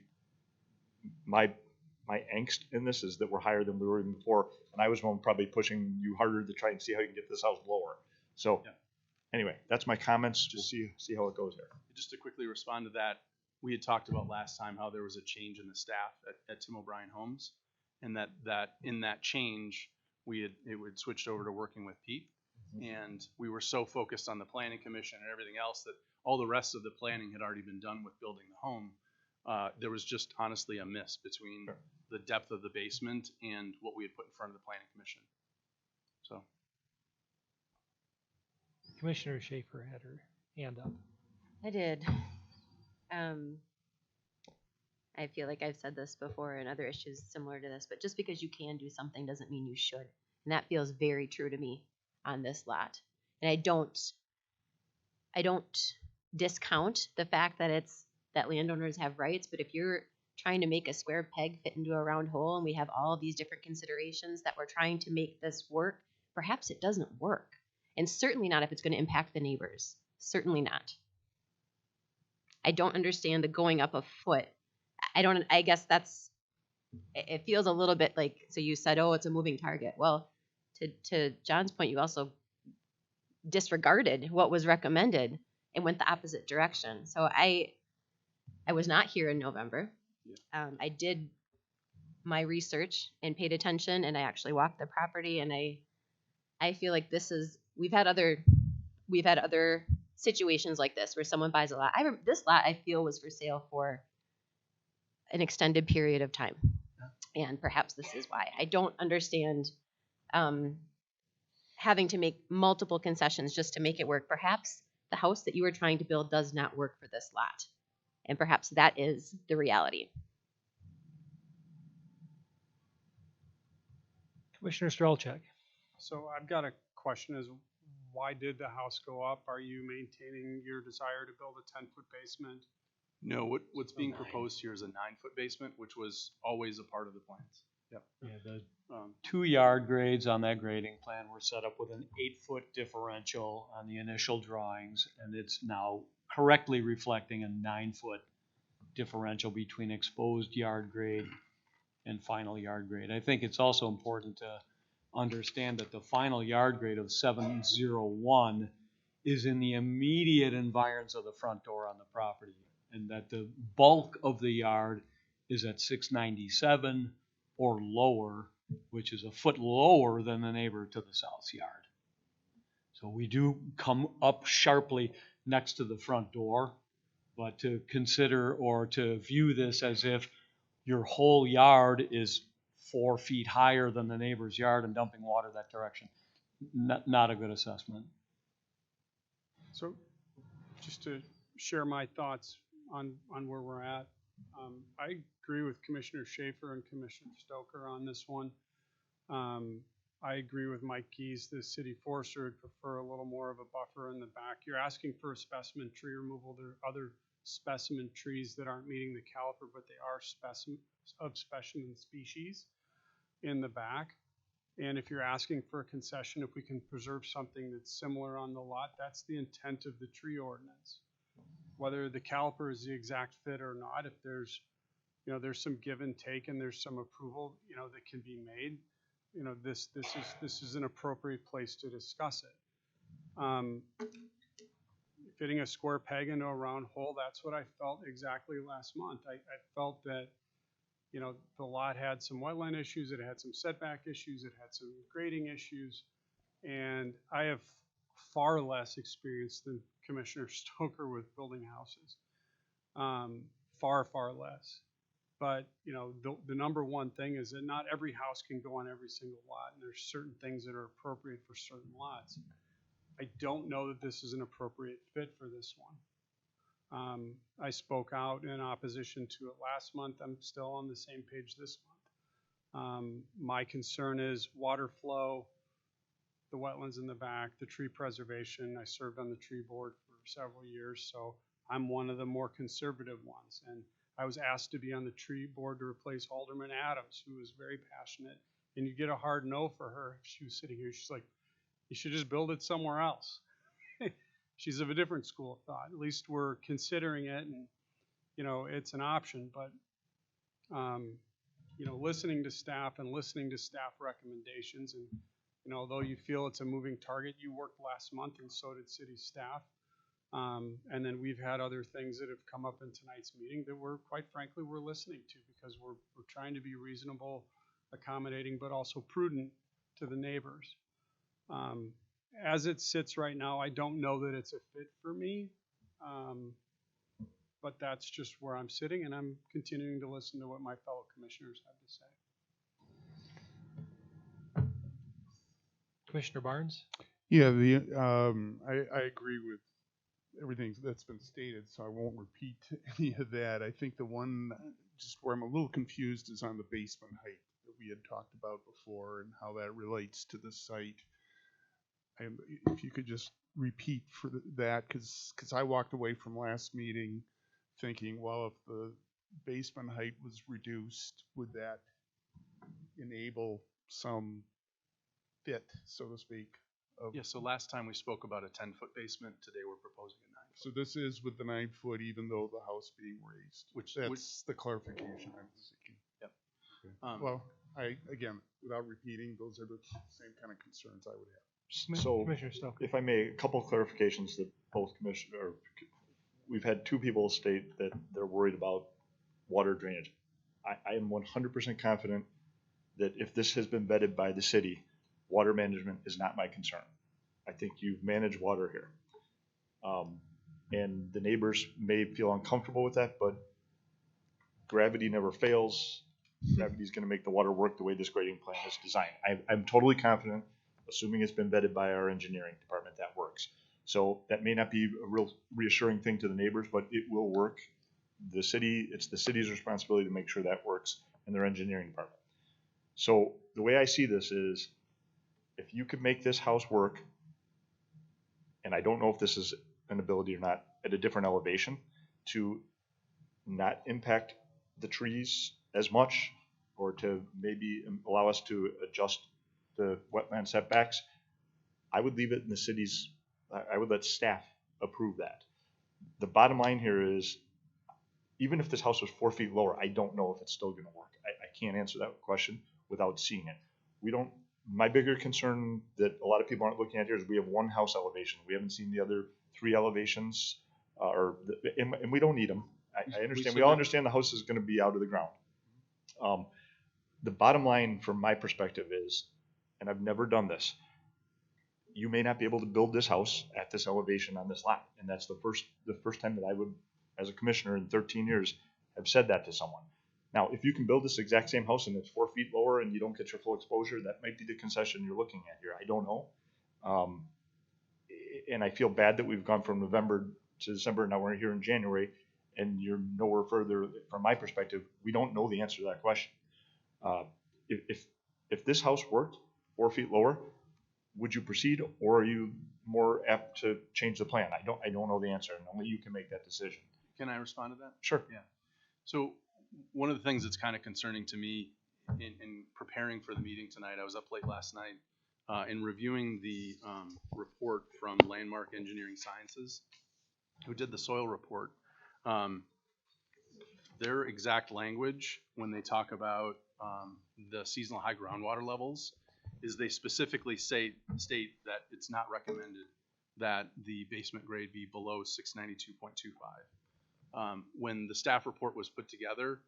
my angst in this is that we're higher than we were even before, and I was one probably pushing you harder to try and see how you can get this house lower. So Yeah. anyway, that's my comments. Just see how it goes there. Just to quickly respond to that, we had talked about last time how there was a change in the staff at Tim O'Brien Homes, and that in that change, it would switched over to working with Pete, and we were so focused on the planning commission and everything else that all the rest of the planning had already been done with building the home. There was just honestly a miss between the depth of the basement and what we had put in front of the planning commission. So. Commissioner Schaefer had her hand up. I did. I feel like I've said this before in other issues similar to this, but just because you can do something doesn't mean you should. And that feels very true to me on this lot. And I don't discount the fact that that landowners have rights, but if you're trying to make a square peg fit into a round hole and we have all of these different considerations that we're trying to make this work, perhaps it doesn't work. And certainly not if it's going to impact the neighbors. Certainly not. I don't understand the going up a foot. I guess it feels a little bit like, so you said, oh, it's a moving target. Well, to John's point, you also disregarded what was recommended and went the opposite direction. So I was not here in November. I did my research and paid attention, and I actually walked the property, and I feel like we've had other situations like this where someone buys a lot. This lot I feel was for sale for an extended period of time, and perhaps this is why. I don't understand having to make multiple concessions just to make it work. Perhaps the house that you were trying to build does not work for this lot, and perhaps that is the reality. Commissioner Strelchak. So I've got a question is, why did the house go up? Are you maintaining your desire to build a 10-foot basement? No, what's being proposed here is a 9-foot basement, which was always a part of the plans. Yep. Yeah, the 2 yard grades on that grading plan were set up with an 8-foot differential on the initial drawings, and it's now correctly reflecting a 9-foot differential between exposed yard grade and final yard grade. I think it's also important to understand that the final yard grade of 701 is in the immediate environs of the front door on the property, and that the bulk of the yard is at 697 or lower, which is a foot lower than the neighbor to the south yard. So we do come up sharply next to the front door, but to consider or to view this as if your whole yard is 4 feet higher than the neighbor's yard and dumping water that direction, not a good assessment. So just to share my thoughts on where we're at, I agree with Commissioner Schaefer and Commissioner Stoker on this one. I agree with Mike Keys, the city forester would prefer a little more of a buffer in the back. You're asking for a specimen tree removal. There are other specimen trees that aren't meeting the caliper, but they are specimen species in the back. And if you're asking for a concession, if we can preserve something that's similar on the lot, that's the intent of the tree ordinance. Whether the caliper is the exact fit or not, if there's some give and take and there's some approval, that can be made, this is an appropriate place to discuss it. Fitting a square peg into a round hole, that's what I felt exactly last month. I felt that, the lot had some wetland issues, it had some setback issues, it had some grading issues, and I have far less experience than Commissioner Stoker with building houses. Far, far less. But, the number one thing is that not every house can go on every single lot, and there's certain things that are appropriate for certain lots. I don't know that this is an appropriate fit for this one. I spoke out in opposition to it last month. I'm still on the same page this month. My concern is water flow, the wetlands in the back, the tree preservation. I served on the tree board for several years, so I'm one of the more conservative ones. And I was asked to be on the tree board to replace Alderman Adams, who was very passionate. And you get a hard no for her. She was sitting here. She's like, you should just build it somewhere else. She's of a different school of thought. At least we're considering it, and it's an option. But listening to staff and listening to staff recommendations, and although you feel it's a moving target, you worked last month, and so did city staff. And then we've had other things that have come up in tonight's meeting that quite frankly, we're listening to, because we're trying to be reasonable, accommodating, but also prudent to the neighbors. As it sits right now, I don't know that it's a fit for me, but that's just where I'm sitting, and I'm continuing to listen to what my fellow commissioners have to say. Commissioner Barnes? Yeah, I agree with everything that's been stated, so I won't repeat any of that. I think the one just where I'm a little confused is on the basement height that we had talked about before and how that relates to the site. And if you could just repeat for that, because I walked away from last meeting thinking, well, if the basement height was reduced, would that enable some fit, so to speak? Yeah, so last time we spoke about a 10-foot basement. Today we're proposing a 9-foot. So this is with the 9 foot, even though the house being raised. That's the clarification I was seeking. Yep. Okay. Well, again, without repeating, those are the same kind of concerns I would have. So, Commissioner Stoker. if I may, a couple of clarifications that both commissioners, we've had two people state that they're worried about water drainage. I am 100% confident that if this has been vetted by the city, water management is not my concern. I think you've managed water here. And the neighbors may feel uncomfortable with that, but gravity never fails. Gravity is going to make the water work the way this grading plan is designed. I'm totally confident, assuming it's been vetted by our engineering department, that works. So that may not be a real reassuring thing to the neighbors, but it will work. It's the city's responsibility to make sure that works, and their engineering department. So the way I see this is, if you could make this house work, and I don't know if this is an ability or not, at a different elevation, to not impact the trees as much, or to maybe allow us to adjust the wetland setbacks, I would leave it in the city's, I would let staff approve that. The bottom line here is, even if this house was 4 feet lower, I don't know if it's still going to work. I can't answer that question without seeing it. My bigger concern that a lot of people aren't looking at here is we have one house elevation. We haven't seen the other 3 elevations, and we don't need them. I understand. We all understand the house is going to be out of the ground. The bottom line from my perspective is, and I've never done this, you may not be able to build this house at this elevation on this lot. And that's the first time that I would, as a commissioner in 13 years, have said that to someone. Now, if you can build this exact same house and it's 4 feet lower and you don't get your full exposure, that might be the concession you're looking at here. I don't know. And I feel bad that we've gone from November to December, now we're here in January, and you're nowhere further. From my perspective, we don't know the answer to that question. If this house worked 4 feet lower, would you proceed, or are you more apt to change the plan? I don't know the answer, and only you can make that decision. Can I respond to that? Sure. Yeah. So one of the things that's kind of concerning to me in preparing for the meeting tonight, I was up late last night in reviewing the report from Landmark Engineering Sciences, who did the soil report. Their exact language when they talk about the seasonal high groundwater levels is they specifically state that it's not recommended that the basement grade be below 692.25. When the staff report was put together,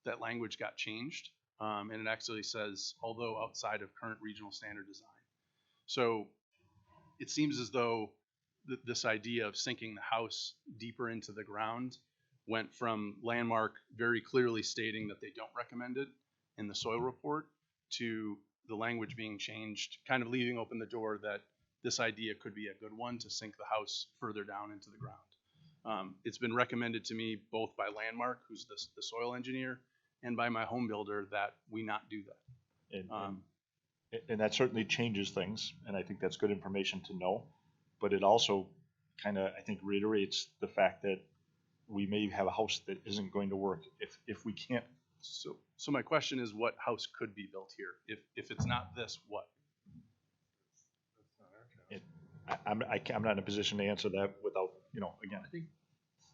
that language got changed, and it actually says, although outside of current regional standard design. So it seems as though this idea of sinking the house deeper into the ground went from Landmark very clearly stating that they don't recommend it in the soil report to the language being changed, kind of leaving open the door that this idea could be a good one to sink the house further down into the ground. It's been recommended to me both by Landmark, who's the soil engineer, and by my home builder that we not do that. And that certainly changes things, and I think that's good information to know. But it also kind of, I think, reiterates the fact that we may have a house that isn't going to work if we can't. So my question is, what house could be built here? If it's not this, what? I'm not in a position to answer that without, again. I think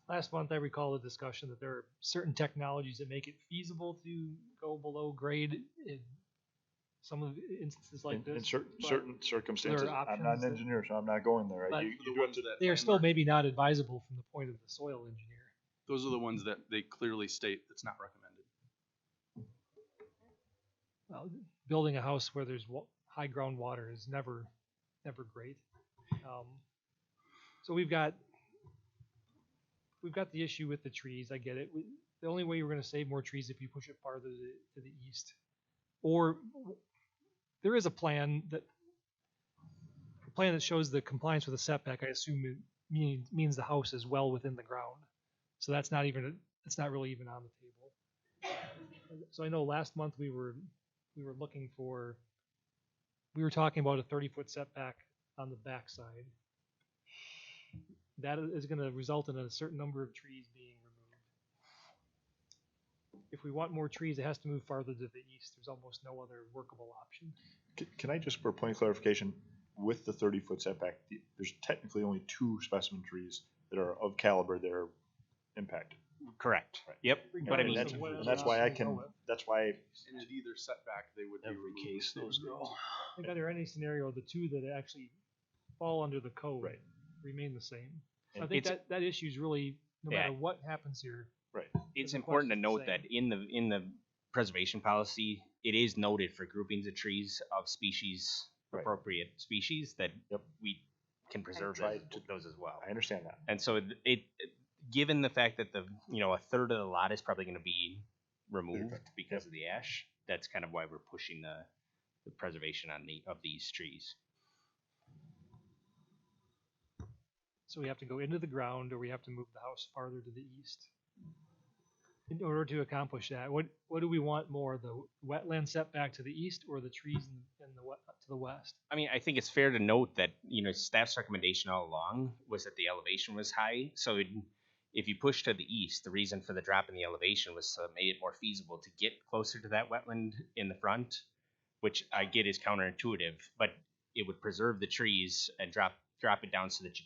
last month I recall the discussion that there are certain technologies that make it feasible to go below grade in some of the instances like In this. certain circumstances, I'm not options an that- engineer, so I'm not going there. But You do have to, They are still maybe not advisable from the point of the soil engineer. Those are the ones that they clearly state that's not recommended. Well, building a house where there's high groundwater is never great. So we've got the issue with the trees. I get it. The only way we're going to save more trees if you push it farther to the east, or there is a plan that shows the compliance with the setback. I assume it means the house is well within the ground. So that's not really even on the table. So I know last month we were talking about a 30-foot setback on the backside. That is going to result in a certain number of trees being removed. If we want more trees, it has to move farther to the east. There's almost no other workable option. can I just, for point of clarification, with the 30-foot setback, there's technically only 2 specimen trees that are of caliber that are impacted. Correct. Right. Yep. But I mean, That's why And at either setback, they would be Every removed. case those go. I think under any scenario, the two that actually fall under the code Right. remain the same. So I And think it's- that issue is really, no Yeah. matter what happens here, Right. it's the important to question's note the that in the preservation policy, it is noted for groupings of trees of species, Right. appropriate species, that Yep. we can preserve Try those as well. I understand that. And so given the fact that a third of the lot is probably going to be removed because of the ash, that's kind of why we're pushing the preservation of these trees. so we have to go into the ground or we have to move the house farther to the east. In order to accomplish that, what do we want more, the wetland setback to the east or the trees to the west? I mean, I think it's fair to note that, staff's recommendation all along was that the elevation was high. So if you push to the east, the reason for the drop in the elevation was to make it more feasible to get closer to that wetland in the front, which I get is counterintuitive, but it would preserve the trees and drop it down so that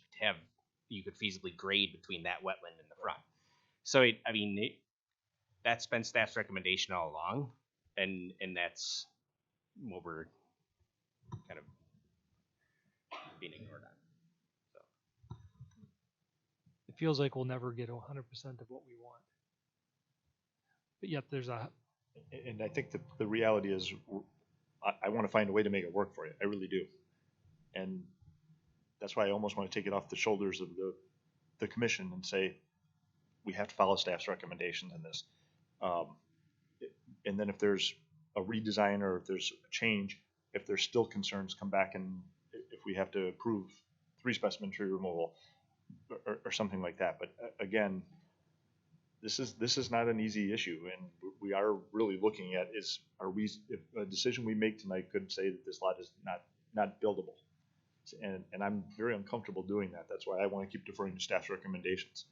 you could feasibly grade between that wetland and the front. So that's been staff's recommendation all along, and that's what we're kind of being ignored on. So. It feels like we'll never get 100% of what we want. But yet And I think the reality is I want to find a way to make it work for you. I really do. And that's why I almost want to take it off the shoulders of the commission and say, we have to follow staff's recommendations in this. And then if there's a redesign or if there's a change, if there's still concerns, come back, and if we have to approve 3 specimen tree removal or something like that. But again, this is not an easy issue, and we are really looking at if a decision we make tonight could say that this lot is not buildable. And I'm very uncomfortable doing that. That's why I want to keep deferring to staff's recommendations.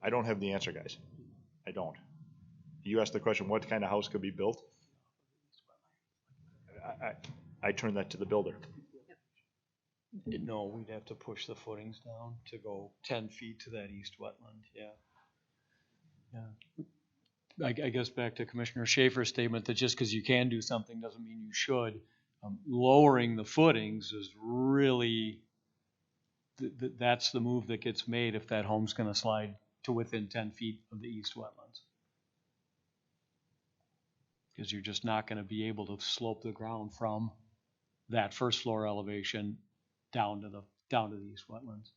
I don't have the answer, guys. I don't. You asked the question, what kind of house could be built? I turn that to the builder. No, we'd have to push the footings down to go 10 feet to that east wetland, yeah. I guess back to Commissioner Schaefer's statement that just because you can do something doesn't mean you should. Lowering the footings is really, that's the move that gets made if that home's going to slide to within 10 feet of the east wetlands. Because you're just not going to be able to slope the ground from that first floor elevation down to the east wetlands.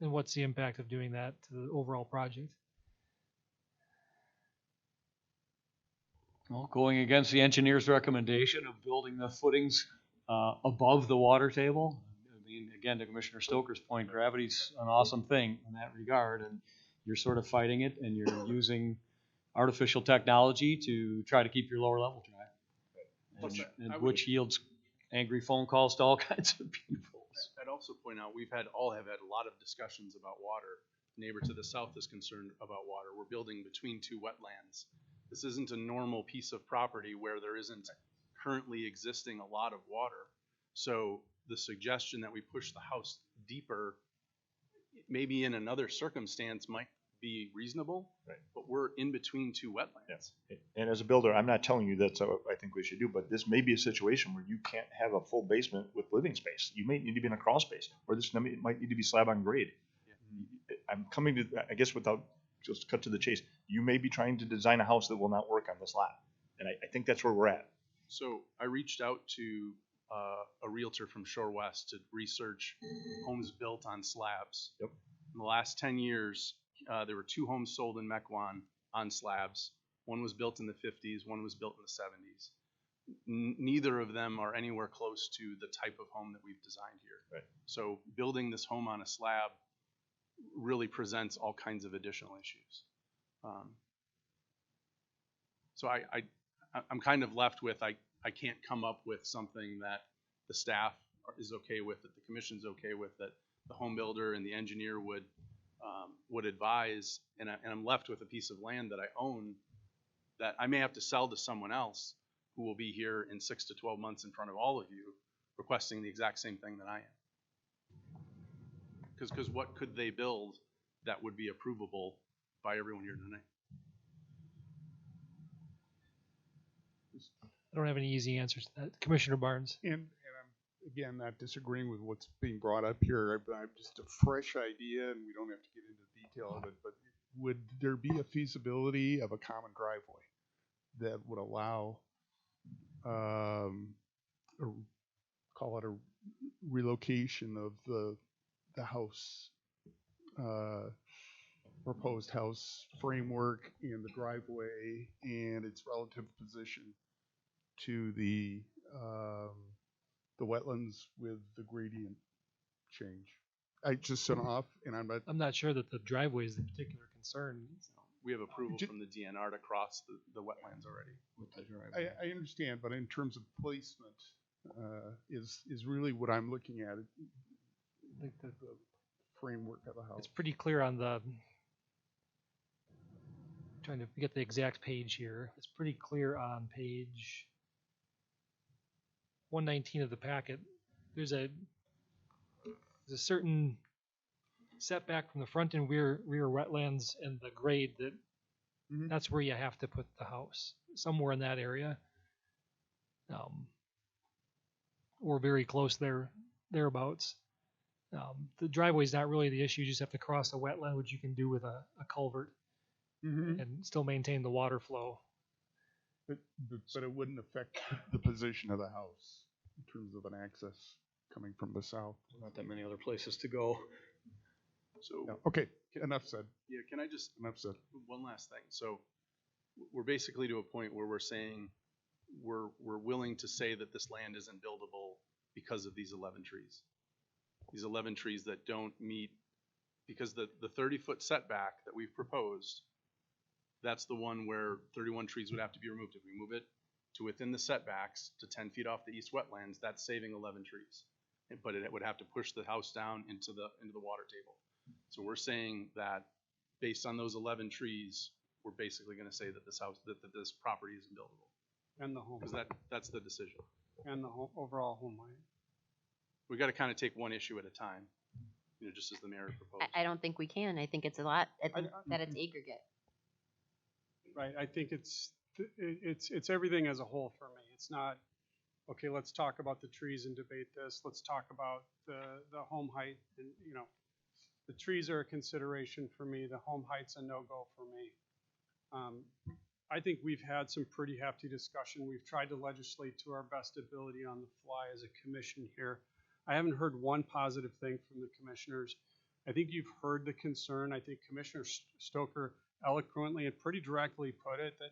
And what's the impact of doing that to the overall project? Well, going against the engineer's recommendation of building the footings above the water table. I mean, again, to Commissioner Stoker's point, gravity's an awesome thing in that regard, and you're sort of fighting it, and you're using artificial technology to try to keep your lower level dry, which yields angry phone calls to all kinds of people. I'd also point out, we've all have had a lot of discussions about water. Neighbor to the south is concerned about water. We're building between two wetlands. This isn't a normal piece of property where there isn't currently existing a lot of water. So the suggestion that we push the house deeper, maybe in another circumstance might be reasonable, Right. but we're in between two wetlands. Yes. And as a builder, I'm not telling you that's what I think we should do, but this may be a situation where you can't have a full basement with living space. You may need to be in a crawl space, or this might need to be slab on grade. I'm coming to, I guess, without just cut to the chase, you may be trying to design a house that will not work on this lot. And I think that's where we're at. So I reached out to a realtor from Shore West to research homes built on slabs. Yep. In the last 10 years, there were 2 homes sold in Mequon on slabs. One was built in the 50s, one was built in the 70s. Neither of them are anywhere close to the type of home that we've designed here. Right. So building this home on a slab really presents all kinds of additional issues. So I'm kind of left with, I can't come up with something that the staff is okay with, that the commission's okay with, that the home builder and the engineer would advise, and I'm left with a piece of land that I own that I may have to sell to someone else who will be here in 6 to 12 months in front of all of you requesting the exact same thing that I am. Because what could they build that would be approvable by everyone here tonight? I don't have any easy answers to that. Commissioner Barnes. And I'm, again, not disagreeing with what's being brought up here. I'm just a fresh idea, and we don't have to get into detail of it, but would there be a feasibility of a common driveway that would allow, call it a relocation of the house, proposed house framework and the driveway and its relative position to the wetlands with the gradient change? I just sent off, and I'm not sure that the driveway is the particular concern. We have approval from the DNR to cross the wetlands already. With the driveway. I understand, but in terms of placement, is really what I'm looking at. I think that the framework of the house. It's pretty clear on the, trying to get the exact page here. It's pretty clear on page 119 of the packet. There's a certain setback from the front and rear wetlands and the grade that that's where you have to put the house, somewhere in that area, or very close thereabouts. The driveway is not really the issue. You just have to cross a wetland, which you can do with a culvert and still maintain the water flow. But it wouldn't affect the position of the house in terms of an access coming from the south. Not that many other places to go. So Yeah. Okay, enough said. yeah, can I just Enough said. one last thing? So we're basically to a point where we're saying we're willing to say that this land isn't buildable because of these 11 trees. These 11 trees that don't meet, because the 30-foot setback that we've proposed, that's the one where 31 trees would have to be removed. If we move it to within the setbacks to 10 feet off the east wetlands, that's saving 11 trees. But it would have to push the house down into the water table. So we're saying that based on those 11 trees, we're basically going to say that this this property isn't buildable. And the home, Because that's the decision. and the overall home height. We got to kind of take one issue at a time, just as the mayor proposed. I don't think we can. I think it's a lot, that it's aggregate. Right, I think it's everything as a whole for me. It's not, okay, let's talk about the trees and debate this. Let's talk about the home height, and, the trees are a consideration for me. The home height's a no-go for me. I think we've had some pretty hefty discussion. We've tried to legislate to our best ability on the fly as a commission here. I haven't heard one positive thing from the commissioners. I think you've heard the concern. I think Commissioner Stoker eloquently and pretty directly put it that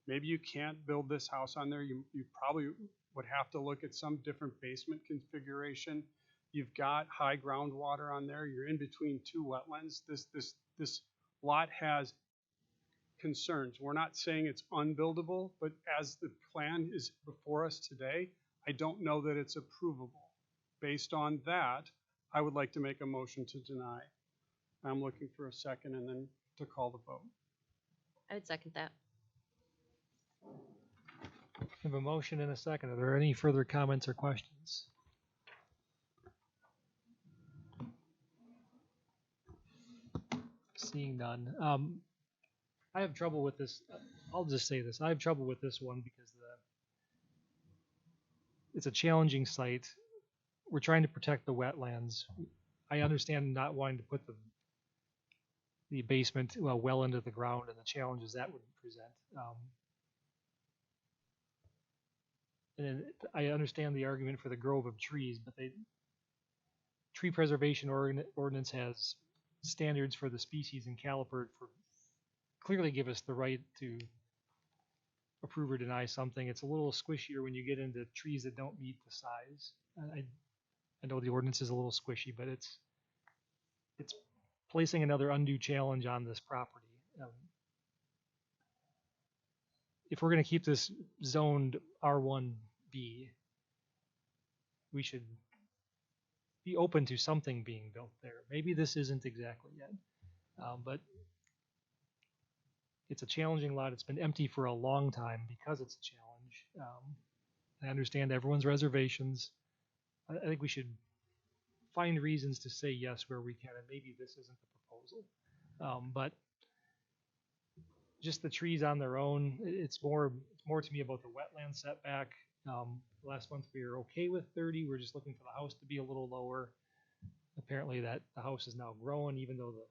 maybe you can't build this house on there. You probably would have to look at some different basement configuration. You've got high groundwater on there. You're in between two wetlands. This lot has concerns. We're not saying it's unbuildable, but as the plan is before us today, I don't know that it's approvable. Based on that, I would like to make a motion to deny. I'm looking for a second and then to call the vote. I would second that. We have a motion and a second. Are there any further comments or questions? Seeing none. I have trouble with this. I'll just say this. I have trouble with this one because it's a challenging site. We're trying to protect the wetlands. I understand not wanting to put the basement well into the ground and the challenges that would present. And I understand the argument for the grove of trees, but tree preservation ordinance has standards for the species and caliper for clearly give us the right to approve or deny something. It's a little squishier when you get into trees that don't meet the size. I know the ordinance is a little squishy, but it's placing another undue challenge on this property. If we're going to keep this zoned R1B, we should be open to something being built there. Maybe this isn't exactly yet, but it's a challenging lot. It's been empty for a long time because it's a challenge. I understand everyone's reservations. I think we should find reasons to say yes where we can, and maybe this isn't the proposal. But just the trees on their own, it's more to me about the wetland setback. Last month we were okay with 30. We're just looking for the house to be a little lower. Apparently that the house is now growing, even though the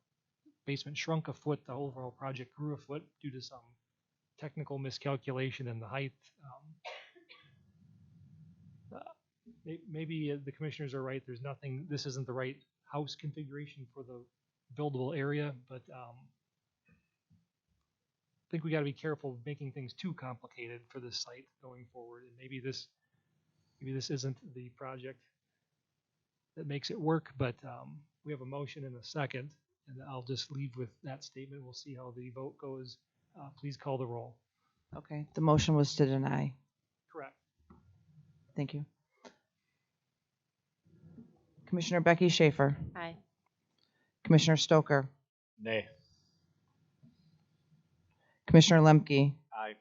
basement shrunk a foot, the overall project grew a foot due to some technical miscalculation in the height. Maybe the commissioners are right. There's nothing, this isn't the right house configuration for the buildable area, but I think we got to be careful of making things too complicated for this site going forward. And maybe this isn't the project that makes it work, but we have a motion and a second, and I'll just leave with that statement. We'll see how the vote goes. Please call the roll. Okay, the motion was to deny. Correct. Thank you. Commissioner Becky Schaefer. Aye. Commissioner Stoker. Nay. Commissioner Lemke. Aye.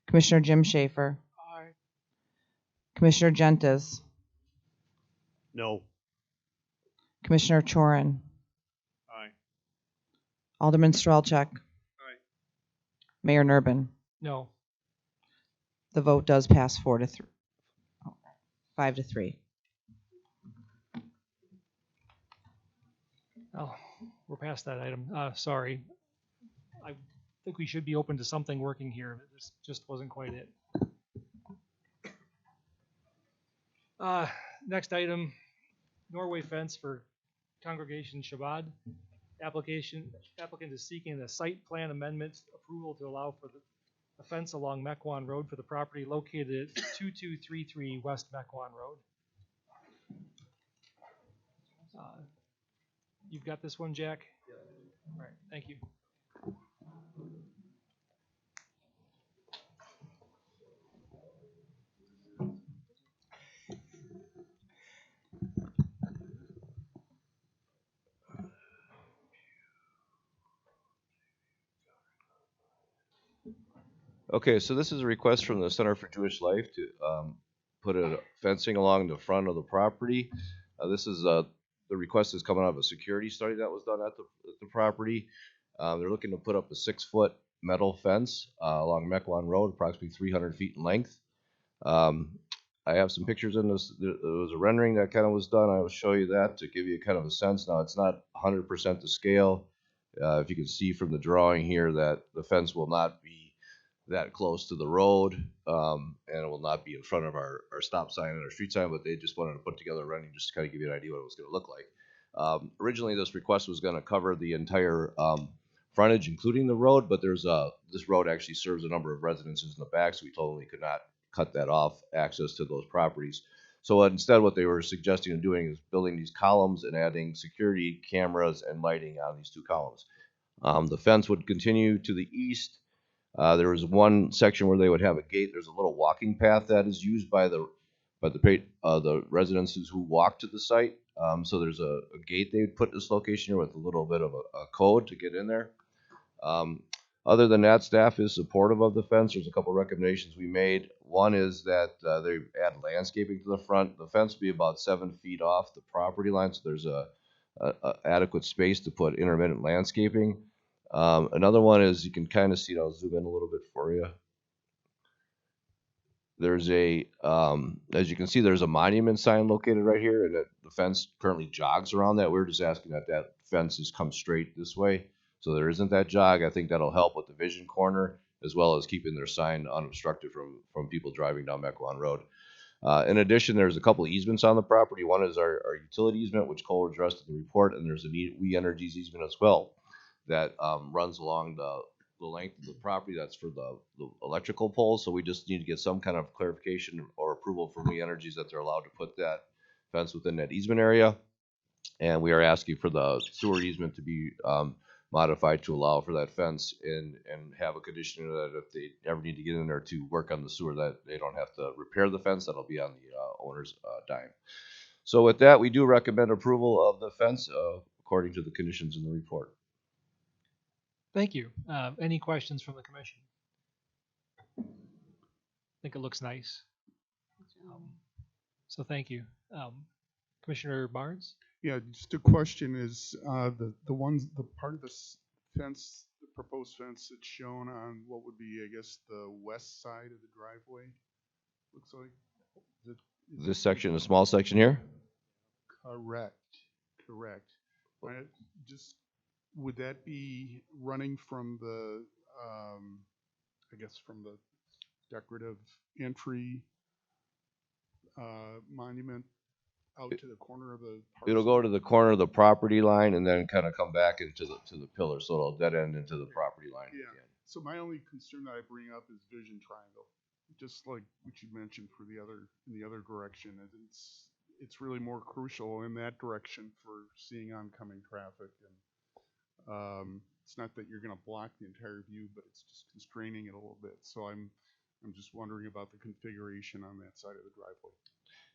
Commissioner Jim Schaefer. Aye. Commissioner Gentes. No. Commissioner Chorin. Aye. Alderman Strelchak. Aye. Mayor Nurbin. No. The vote does pass 5 to 3. Oh, we're past that item. Sorry. I think we should be open to something working here, but this just wasn't quite it. Next item, Norway fence for Congregation Shabbat. Applicant is seeking a site plan amendment approval to allow for the fence along Mequon Road for the property located at 2233 West Mequon Road. You've got this one, Jack? Yeah. All right, thank you. Okay, so this is a request from the Center for Jewish Life to put a fencing along the front of the property. This is the request is coming out of a security study that was done at the property. They're looking to put up a 6-foot metal fence along Mequon Road, approximately 300 feet in length. I have some pictures in this. There was a rendering that kind of was done. I will show you that to give you kind of a sense. Now, it's not 100% to scale. If you can see from the drawing here that the fence will not be that close to the road, and it will not be in front of our stop sign and our street sign, but they just wanted to put together a rendering just to kind of give you an idea what it was going to look like. Originally, this request was going to cover the entire frontage, including the road, but this road actually serves a number of residences in the back, so we told them we could not cut that off access to those properties. So instead, what they were suggesting and doing is building these columns and adding security cameras and lighting on these 2 columns. The fence would continue to the east. There was one section where they would have a gate. There's a little walking path that is used by the but the residents who walk to the site. So there's a gate they would put at this location here with a little bit of a code to get in there. Other than that, staff is supportive of the fence. There's a couple recommendations we made. One is that they add landscaping to the front. The fence will be about 7 feet off the property line, so there's a adequate space to put intermittent landscaping. Another one is you can kind of see it. I'll zoom in a little bit for you. There's as you can see, there's a monument sign located right here, and the fence currently jogs around that. We're just asking that fence is come straight this way, so there isn't that jog. I think that'll help with the vision corner, as well as keeping their sign unobstructed from people driving down Mequon Road. In addition, there's a couple of easements on the property. One is our utility easement, which Cole addressed in the report, and there's a We Energies easement as well that runs along the length of the property. That's for the electrical poles. So we just need to get some kind of clarification or approval from We Energies that they're allowed to put that fence within that easement area. And we are asking for the sewer easement to be modified to allow for that fence and have a condition that if they ever need to get in there to work on the sewer, that they don't have to repair the fence. That'll be on the owner's dime. So with that, we do recommend approval of the fence according to the conditions in the report. Thank you. Any questions from the commission? I think it looks nice. So thank you. Commissioner Barnes? Yeah, just a question is, the part of the fence, the proposed fence that's shown on what would be, I guess, the west side of the driveway, looks like. This section, a small section here? Correct. Would that be running from the, I guess from the decorative entry monument out to the corner of the parcel? It'll go to the corner of the property line and then kind of come back into the pillar, so it'll dead end into the property line. Yeah. So my only concern that I bring up is vision triangle, just like what you mentioned for in the other direction. It's really more crucial in that direction for seeing oncoming traffic. And it's not that you're going to block the entire view, but it's just constraining it a little bit. So I'm just wondering about the configuration on that side of the driveway.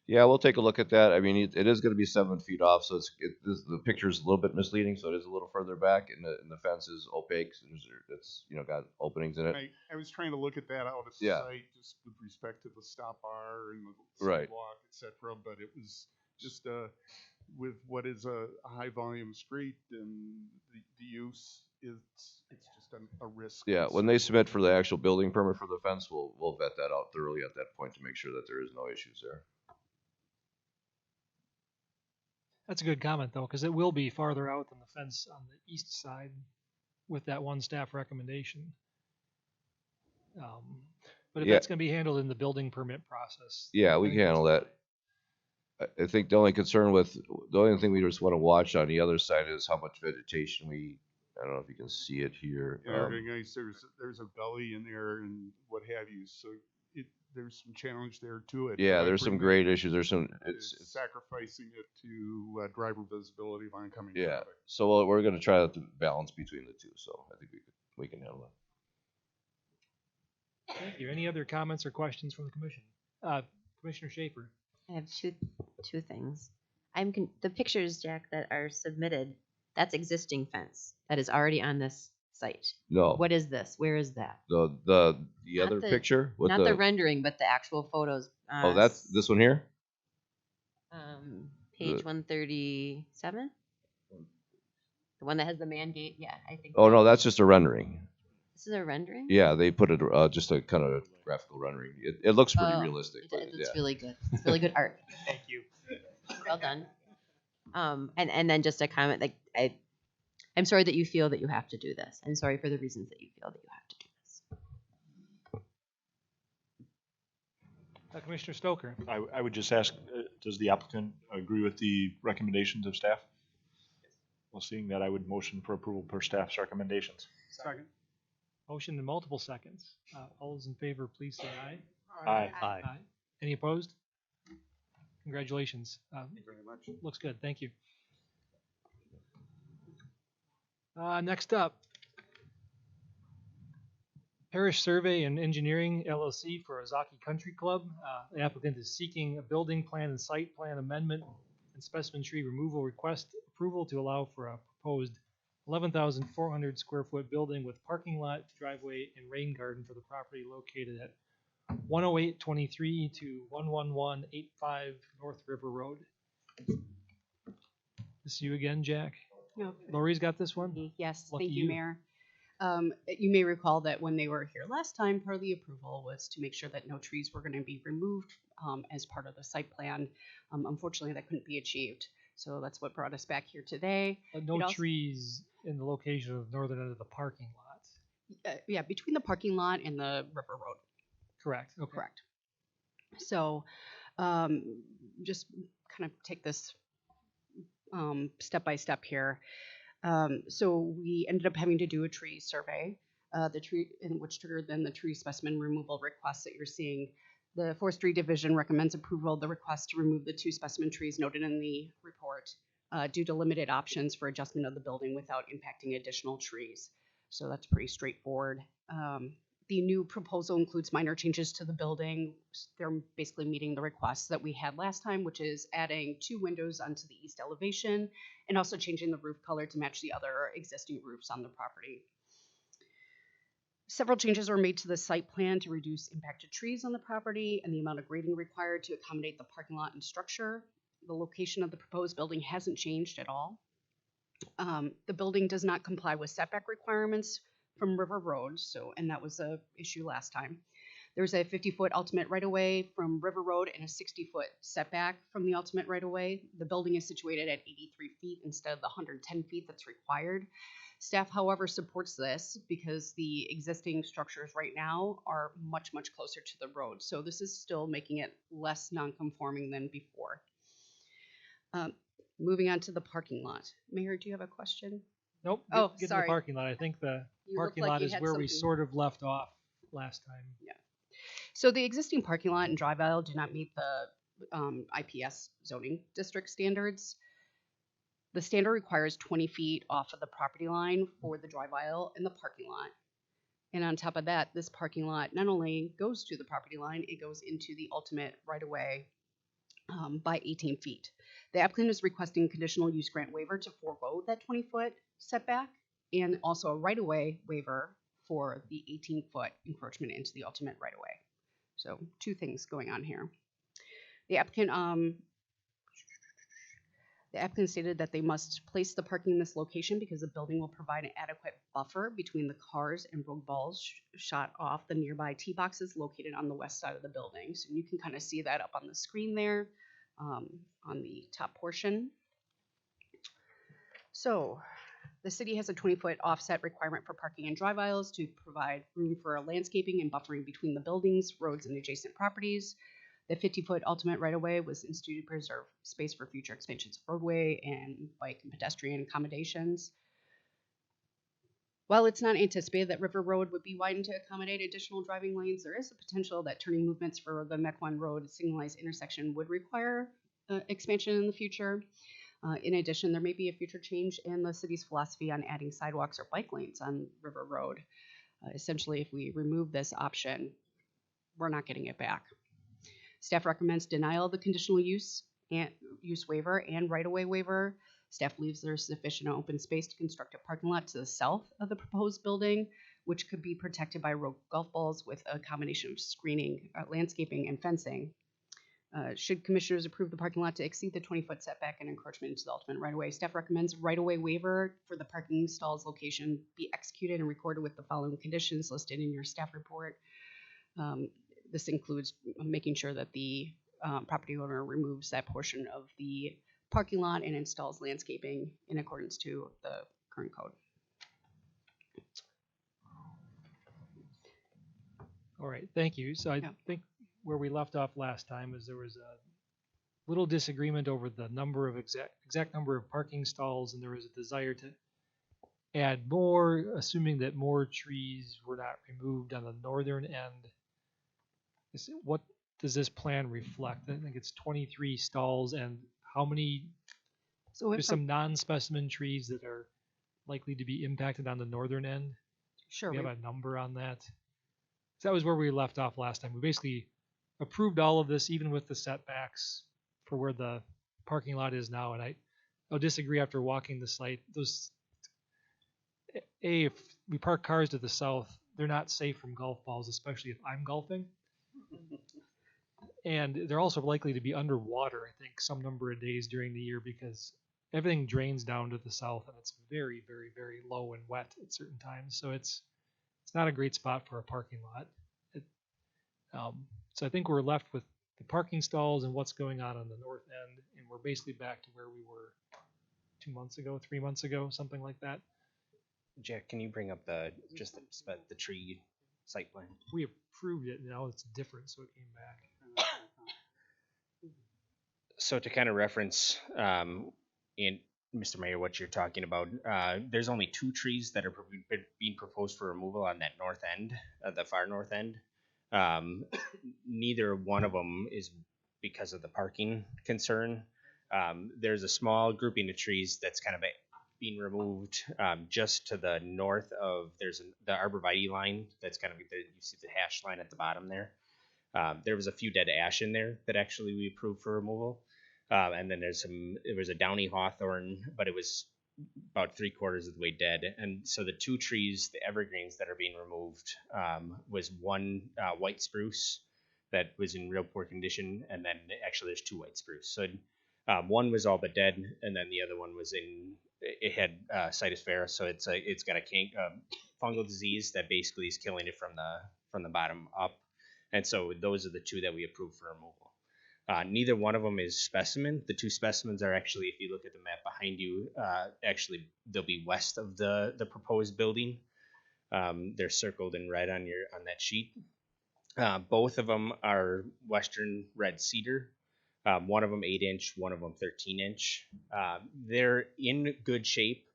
Yeah, we'll take a look at that. I mean, it is going to be 7 feet off, so the picture is a little bit misleading. So it is a little further back, and the fence is opaque. So it's got openings in it. I was trying to look at that out of Yeah. sight, just with respect to the stop bar and the Right. sidewalk, etc. But it was just with what is a high volume street and the use, it's just a risk. Yeah, when they submit for the actual building permit for the fence, we'll vet that out thoroughly at that point to make sure that there is no issues there. That's a good comment, though, because it will be farther out than the fence on the east side with that one staff recommendation. But if Yeah. that's going to be handled in the building permit process. Yeah, I we think can handle that's that. I think the only thing we just want to watch on the other side is how much vegetation I don't know if you can see it here. Yeah, very nice. There's a gully in there and what have you. So there's some challenge there to it. Yeah, But I there's some bring grade that issues. There's some. is sacrificing it to driver visibility of oncoming Yeah. traffic. So we're going to try to balance between the two. So I think we can handle that. Thank you. Any other comments or questions from the commission? Commissioner Schaefer. I have two things. The pictures, Jack, that are submitted, that's existing fence that is already on this site. No. What is this? Where is that? The Not other the- picture with Not the rendering, but the actual photos. Oh, that's this one here. Page 137. The one that has the man gate. Yeah, I think. Oh no, that's just a rendering. This is a rendering. Yeah, they put it just a kind of graphical rendering. It looks pretty Oh, realistic. but It's yeah. really good. It's really good art. Thank you. Well done. And then just a comment, like I'm sorry that you feel that you have to do this. I'm sorry for the reasons that you feel that you have to do this. Commissioner Stoker. I would just ask, does the applicant agree with the recommendations of staff? Well, seeing that, I would motion for approval per staff's recommendations. Second. Motion in multiple seconds. All those in favor, please say aye. Aye. Aye. Any opposed? Congratulations. Thank you very much. Looks good. Thank you. Next up, Parish Survey and Engineering LLC for Ozaki Country Club. The applicant is seeking a building plan and site plan amendment and specimen tree removal request approval to allow for a proposed 11,400 square foot building with parking lot, driveway, and rain garden for the property located at 10823 to 11185 North River Road. This is you again, Jack? No. Lori's got this one? Yes, Lucky thank you, you. Mayor. You may recall that when they were here last time, part of the approval was to make sure that no trees were going to be removed as part of the site plan. Unfortunately, that couldn't be achieved. So that's what brought us back here today. No trees in the location of the northern end of the parking lot. Yeah, between the parking lot and the river road. Correct. Okay. Correct. So just kind of take this step by step here. So we ended up having to do a tree survey, the tree in which triggered then the tree specimen removal request that you're seeing. The Forestry Division recommends approval of the request to remove the 2 specimen trees noted in the report due to limited options for adjustment of the building without impacting additional trees. So that's pretty straightforward. The new proposal includes minor changes to the building. They're basically meeting the requests that we had last time, which is adding 2 windows onto the east elevation and also changing the roof color to match the other existing roofs on the property. Several changes were made to the site plan to reduce impacted trees on the property and the amount of grading required to accommodate the parking lot and structure. The location of the proposed building hasn't changed at all. The building does not comply with setback requirements from River Road, and that was an issue last time. There's a 50-foot ultimate right-of-way from River Road and a 60-foot setback from the ultimate right-of-way. The building is situated at 83 feet instead of the 110 feet that's required. Staff, however, supports this because the existing structures right now are much, much closer to the road. So this is still making it less non-conforming than before. Moving on to the parking lot. Mayor, do you have a question? Nope. Oh, get sorry. to the parking lot. I think the You looked parking like lot you is had where we something. sort of left off last time. Yeah. So the existing parking lot and drive aisle do not meet the IPS zoning district standards. The standard requires 20 feet off of the property line for the drive aisle and the parking lot. And on top of that, this parking lot not only goes to the property line, it goes into the ultimate right-of-way by 18 feet. The applicant is requesting conditional use grant waiver to forego that 20-foot setback and also a right-of-way waiver for the 18-foot encroachment into the ultimate right-of-way. So 2 things going on here. The applicant stated that they must place the parking in this location because the building will provide an adequate buffer between the cars and road balls shot off the nearby tee boxes located on the west side of the building. So you can kind of see that up on the screen there on the top portion. So the city has a 20-foot offset requirement for parking and drive aisles to provide room for landscaping and buffering between the buildings, roads, and adjacent properties. The 50-foot ultimate right-of-way was instituted to preserve space for future expansions of roadway and bike and pedestrian accommodations. While it's not anticipated that River Road would be widened to accommodate additional driving lanes, there is a potential that turning movements for the Mequon Road signalized intersection would require expansion in the future. In addition, there may be a future change in the city's philosophy on adding sidewalks or bike lanes on River Road. Essentially, if we remove this option, we're not getting it back. Staff recommends denial of the conditional use waiver and right-of-way waiver. Staff believes there's sufficient open space to construct a parking lot to the south of the proposed building, which could be protected by road golf balls with a combination of screening, landscaping, and fencing. Should commissioners approve the parking lot to exceed the 20-foot setback and encroachment into the ultimate right-of-way, staff recommends right-of-way waiver for the parking stalls location be executed and recorded with the following conditions listed in your staff report. This includes making sure that the property owner removes that portion of the parking lot and installs landscaping in accordance to the current code. All right, thank you. So I think where we left off last time is there was a little disagreement over the number of exact number of parking stalls, and there was a desire to add more, assuming that more trees were not removed on the northern end. What does this plan reflect? I think it's 23 stalls, and how many? So there's some non-specimen trees that are likely to be impacted on the northern end. Sure. Do we have a number on that? So that was where we left off last time. We basically approved all of this, even with the setbacks for where the parking lot is now. And I'll disagree after walking the site. If we park cars to the south, they're not safe from golf balls, especially if I'm golfing. And they're also likely to be underwater, I think, some number of days during the year because everything drains down to the south and it's very, very, very low and wet at certain times. So it's not a great spot for a parking lot. So I think we're left with the parking stalls and what's going on the north end, and we're basically back to where we were 2 months ago, 3 months ago, something like that. Jack, can you bring up the tree site plan? We approved it, and now it's different, so it came back. So to kind of reference, in Mr. Mayor, what you're talking about, there's only 2 trees that are being proposed for removal on that north end, the far north end. Neither one of them is because of the parking concern. There's a small grouping of trees that's kind of being removed just to the north of, the arborvitae line that's kind of, you see the hash line at the bottom there. There was a few dead ash in there that actually we approved for removal. And then there was a downy hawthorn, but it was about 3/4 of the way dead. And so the 2 trees, the evergreens that are being removed, was one white spruce that was in real poor condition, and then actually there's 2 white spruce. So one was all but dead, and then the other one was it had Citus vera, so it's got a fungal disease that basically is killing it from the bottom up. And so those are the 2 that we approved for removal. Neither one of them is specimen. The 2 specimens are actually, if you look at the map behind you, actually they'll be west of the proposed building. They're circled in red on that sheet. Both of them are western red cedar. One of them 8-inch, one of them 13-inch. They're in good shape,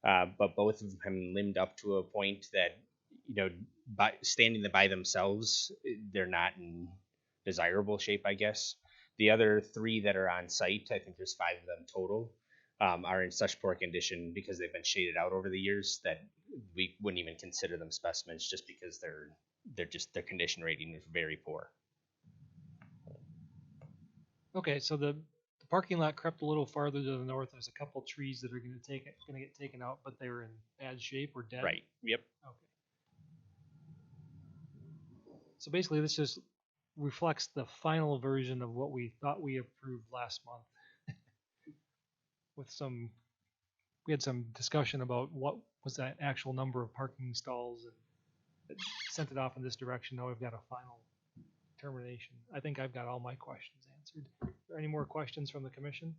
but both of them have been limbed up to a point that, standing by themselves, they're not in desirable shape, I guess. The other 3 that are on site, I think there's 5 of them total, are in such poor condition because they've been shaded out over the years that we wouldn't even consider them specimens just because their condition rating is very poor. Okay, so the parking lot crept a little farther to the north. There's a couple trees that are going to get taken out, but they were in bad shape or dead. Right. Yep. Okay. So basically, this just reflects the final version of what we thought we approved last month. We had some discussion about what was that actual number of parking stalls, and it sent it off in this direction. Now we've got a final determination. I think I've got all my questions answered. Are there any more questions from the commission?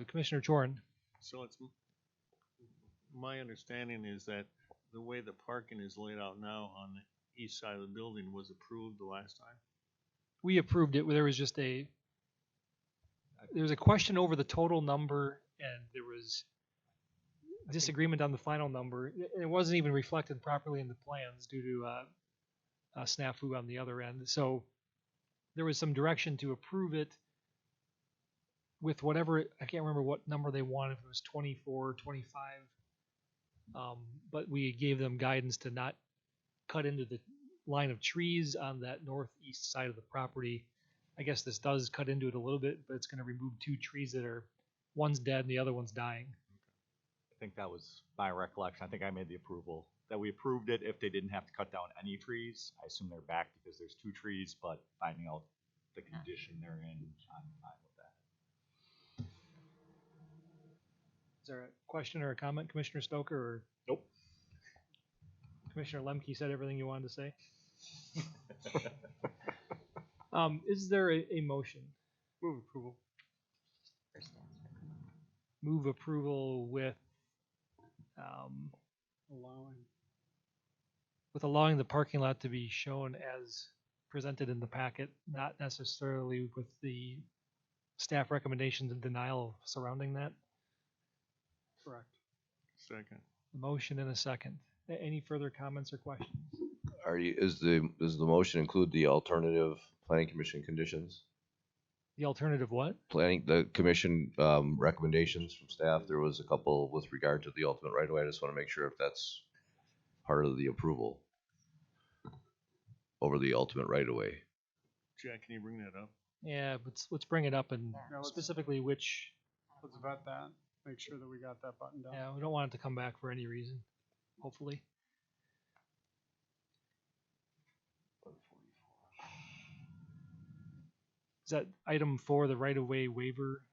Commissioner Chorin. So my understanding is that the way the parking is laid out now on the east side of the building was approved the last time? We approved it. There was a question over the total number, and there was disagreement on the final number. It wasn't even reflected properly in the plans due to a snafu on the other end. So there was some direction to approve it with whatever, I can't remember what number they wanted, if it was 24, 25. But we gave them guidance to not cut into the line of trees on that northeast side of the property. I guess this does cut into it a little bit, but it's going to remove 2 trees that one's dead and the other one's dying. I think that was my recollection. I think I made the approval that we approved it if they didn't have to cut down any trees. I assume they're back because there's 2 trees, but finding out the condition they're in, I'm fine with that. Is there a question or a comment, Commissioner Stoker? Or nope. Commissioner Lemke said everything you wanted to say. Is there a motion? Move approval. Move approval with allowing the parking lot to be shown as presented in the packet, not necessarily with the staff recommendations and denial surrounding that. Correct. Second. Motion and a second. Any further comments or questions? Does the motion include the alternative planning commission conditions? The alternative what? The commission recommendations from staff. There was a couple with regard to the ultimate right of way. I just want to make sure if that's part of the approval over the ultimate right of way. Jack, can you bring that up? Yeah, let's bring it up and Yeah, let's- specifically which. Let's vet that, make sure that we got that buttoned down. Yeah, we don't want it to come back for any reason. Hopefully. Is that item 4, the right-of-way waiver?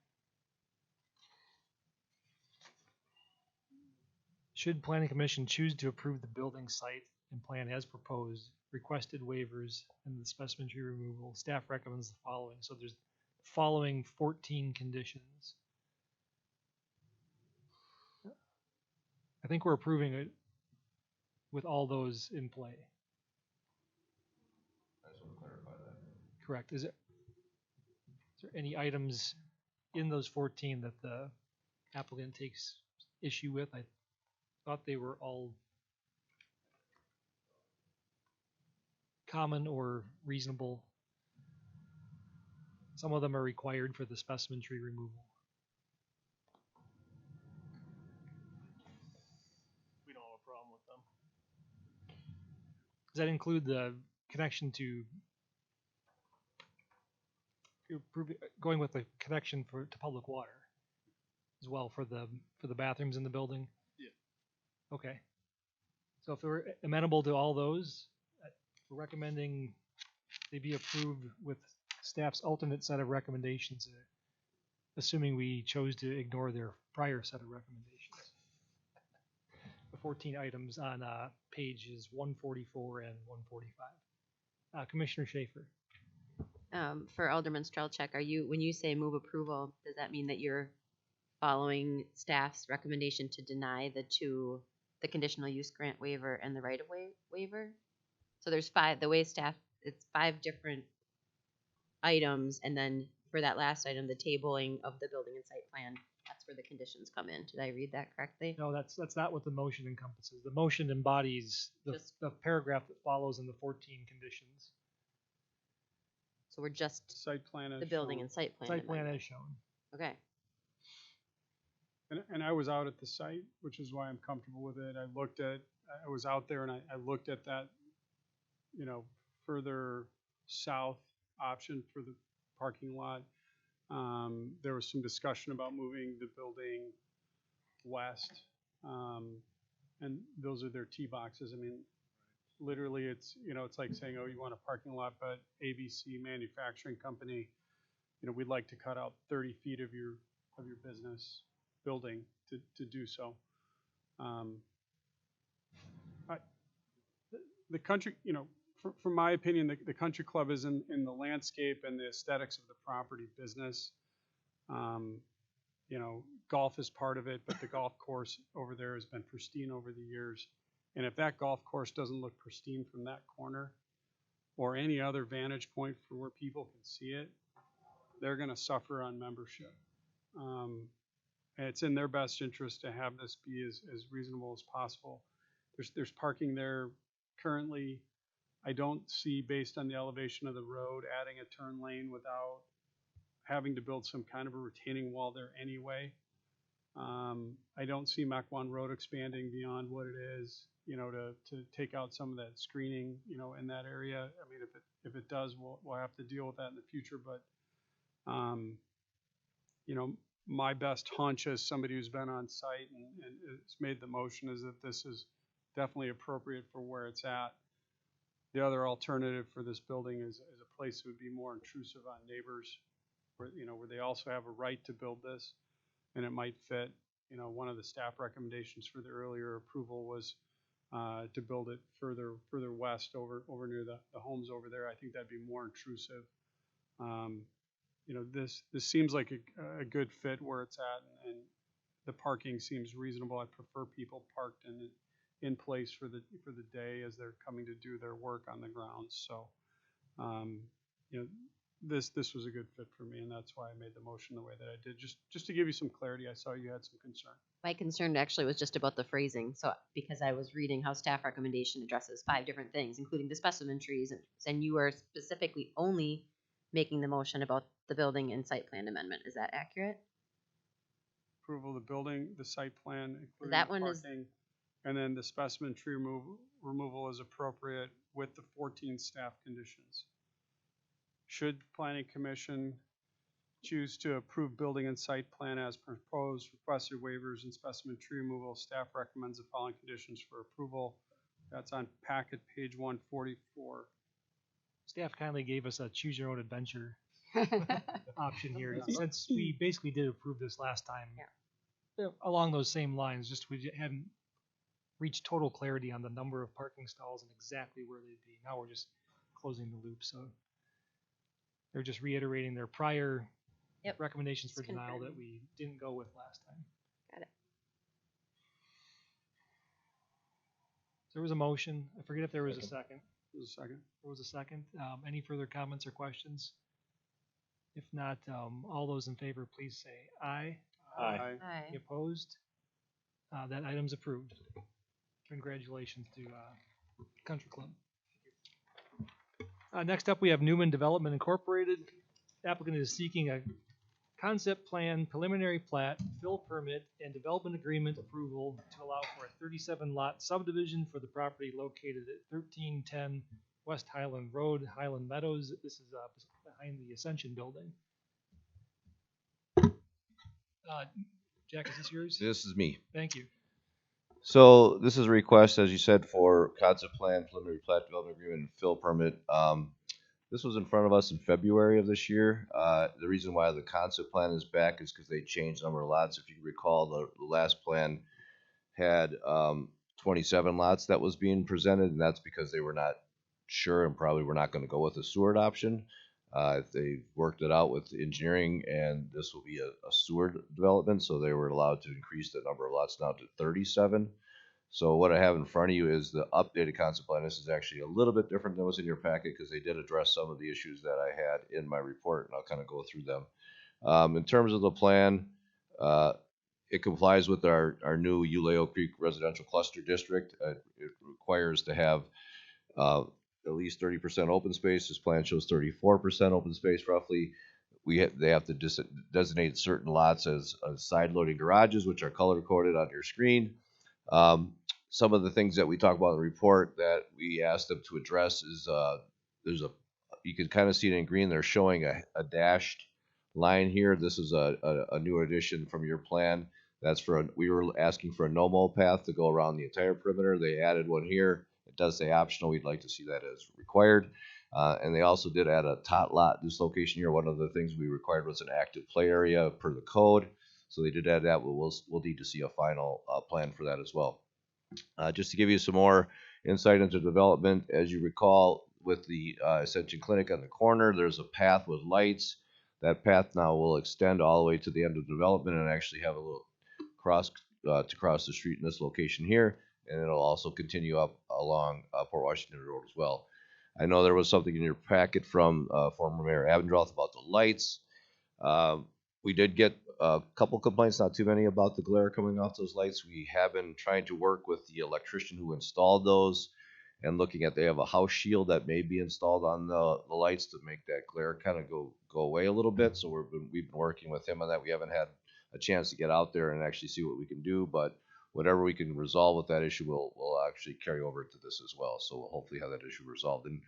Should planning commission choose to approve the building site and plan as proposed, requested waivers and the specimen tree removal, staff recommends the following. So there's the following 14 conditions. I think we're approving it with all those in play. I just want to clarify that. Correct. Is there any items in those 14 that the applicant takes issue with? I thought they were all common or reasonable. Some of them are required for the specimen tree removal. We don't have a problem with them. Does that include the connection to going with the connection to public water as well for the bathrooms in the building? Yeah. Okay. So if we're amenable to all those, we're recommending they be approved with staff's alternate set of recommendations, assuming we chose to ignore their prior set of recommendations. The 14 items on pages 144 and 145. Commissioner Schaefer. For Alderman Strelchek, when you say move approval, does that mean that you're following staff's recommendation to deny the conditional use grant waiver and the right-of-way waiver? So there's 5, the way staff, it's 5 different items, and then for that last item, the tabling of the building and site plan, that's where the conditions come in. Did I read that correctly? No, that's not what the motion encompasses. The motion embodies the paragraph that follows in the 14 conditions. So we're just Site plan as the building shown. and site plan. Site plan amendment. as shown. Okay. And I was out at the site, which is why I'm comfortable with it. I was out there and I looked at that, further south option for the parking lot. There was some discussion about moving the building west. And those are their tee boxes. I mean, literally it's like saying, oh, you want a parking lot, but ABC Manufacturing Company, we'd like to cut out 30 feet of your business building to do so. The country, from my opinion, the country club is in the landscape and the aesthetics of the property business. Golf is part of it, but the golf course over there has been pristine over the years. And if that golf course doesn't look pristine from that corner or any other vantage point for where people can see it, they're going to suffer on membership. And it's in their best interest to have this be as reasonable as possible. There's parking there currently. I don't see, based on the elevation of the road, adding a turn lane without having to build some kind of a retaining wall there anyway. I don't see Mequon Road expanding beyond what it is, to take out some of that screening, in that area. I mean, if it does, we'll have to deal with that in the future. But, my best hunch as somebody who's been on site and has made the motion is that this is definitely appropriate for where it's at. The other alternative for this building is a place that would be more intrusive on neighbors, where they also have a right to build this, and it might fit. One of the staff recommendations for the earlier approval was to build it further west over near the homes over there. I think that'd be more intrusive. This seems like a good fit where it's at, and the parking seems reasonable. I prefer people parked in place for the day as they're coming to do their work on the grounds. So, this was a good fit for me, and that's why I made the motion the way that I did. Just to give you some clarity, I saw you had some concern. My concern actually was just about the phrasing. So because I was reading how staff recommendation addresses 5 different things, including the specimen trees, and you are specifically only making the motion about the building and site plan amendment. Is that accurate? Approval of the building, the site plan, including That one is- parking, And then the specimen tree removal is appropriate with the 14 staff conditions. Should Planning Commission choose to approve building and site plan as proposed, requested waivers and specimen tree removal, staff recommends the following conditions for approval. That's on packet page 144. Staff kindly gave us a choose your own adventure option here, since we basically did approve this last time. Along those same lines, just we hadn't reached total clarity on the number of parking stalls and exactly where they'd be. Now we're just closing the loop, so they're just reiterating their prior recommendations for denial that we didn't go with last time. Got it. There was a motion. I forget if there was a second. There was a second. There was a second. Any further comments or questions? If not, all those in favor, please say aye. Aye. Any opposed? That item's approved. Congratulations to Country Club. Next up, we have Newman Development Incorporated. Applicant is seeking a concept plan, preliminary plat, fill permit, and development agreement approval to allow for a 37-lot subdivision for the property located at 1310 West Highland Road, Highland Meadows. This is behind the Ascension Building. Jack, is this yours? This is me. Thank you. So this is a request, as you said, for concept plan, preliminary plat, development agreement, and fill permit. This was in front of us in February of this year. The reason why the concept plan is back is because they changed the number of lots. If you recall, the last plan had 27 lots that was being presented, and that's because they were not sure and probably were not going to go with the Seward option. They worked it out with engineering, and this will be a Seward development, so they were allowed to increase the number of lots now to 37. So what I have in front of you is the updated concept plan. This is actually a little bit different than what's in your packet because they did address some of the issues that I had in my report, and I'll kind of go through them. In terms of the plan, it complies with our new Uleo Creek Residential Cluster District. It requires to have at least 30% open space. This plan shows 34% open space roughly. They have to designate certain lots as side loading garages, which are color coded on your screen. Some of the things that we talk about in the report that we asked them to address is you can kind of see it in green. They're showing a dashed line here. This is a new addition from your plan. That's we were asking for a no-mow path to go around the entire perimeter. They added one here. It does say optional. We'd like to see that as required. And they also did add a tot lot. This location here, one of the things we required was an active play area per the code. So they did add that. We'll need to see a final plan for that as well. Just to give you some more insight into development, as you recall, with the Ascension Clinic on the corner, there's a path with lights. That path now will extend all the way to the end of development and actually have a little cross to cross the street in this location here, and it'll also continue up along Port Washington Road as well. I know there was something in your packet from former Mayor Abendroth about the lights. We did get a couple complaints, not too many, about the glare coming off those lights. We have been trying to work with the electrician who installed those and looking at, they have a house shield that may be installed on the lights to make that glare kind of go away a little bit. So we've been working with him on that. We haven't had a chance to get out there and actually see what we can do, but whatever we can resolve with that issue, we'll actually carry over to this as well. So we'll hopefully have that issue resolved. And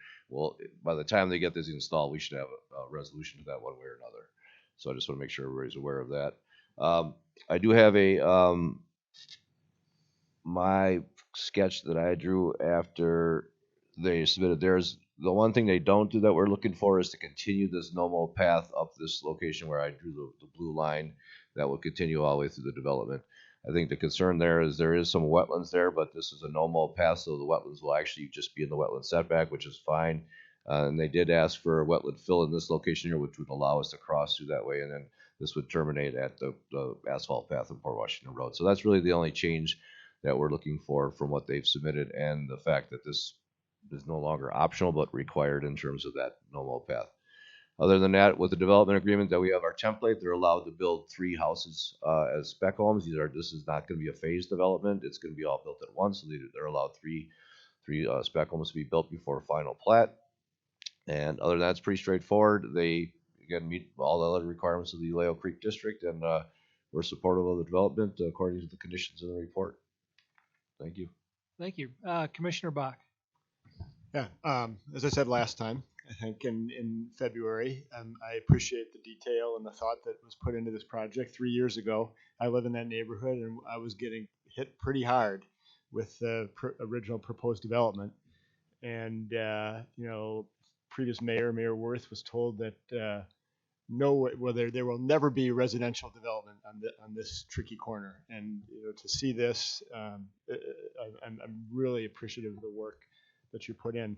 by the time they get this installed, we should have a resolution to that one way or another. So I just want to make sure everybody's aware of that. I do have my sketch that I drew after they submitted theirs. The one thing they don't do that we're looking for is to continue this no-mow path up this location where I drew the blue line that will continue all the way through the development. I think the concern there is some wetlands there, but this is a no-mow path, so the wetlands will actually just be in the wetland setback, which is fine. And they did ask for a wetland fill in this location here, which would allow us to cross through that way, and then this would terminate at the asphalt path in Port Washington Road. So that's really the only change that we're looking for from what they've submitted, and the fact that this is no longer optional but required in terms of that no-mow path. Other than that, with the development agreement that we have our template, they're allowed to build 3 houses as spec homes. This is not going to be a phased development. It's going to be all built at once. So they're allowed three spec homes to be built before final plat. And other than that, it's pretty straightforward. They, again, meet all the other requirements of the Uleo Creek District, and we're supportive of the development according to the conditions in the report. Thank you. Thank you. Commissioner Bach. Yeah, as I said last time, I think in February, I appreciate the detail and the thought that was put into this project. 3 years ago, I live in that neighborhood, and I was getting hit pretty hard with the original proposed development. And previous Mayor Worth was told that there will never be residential development on this tricky corner. And to see this, I'm really appreciative of the work that you put in,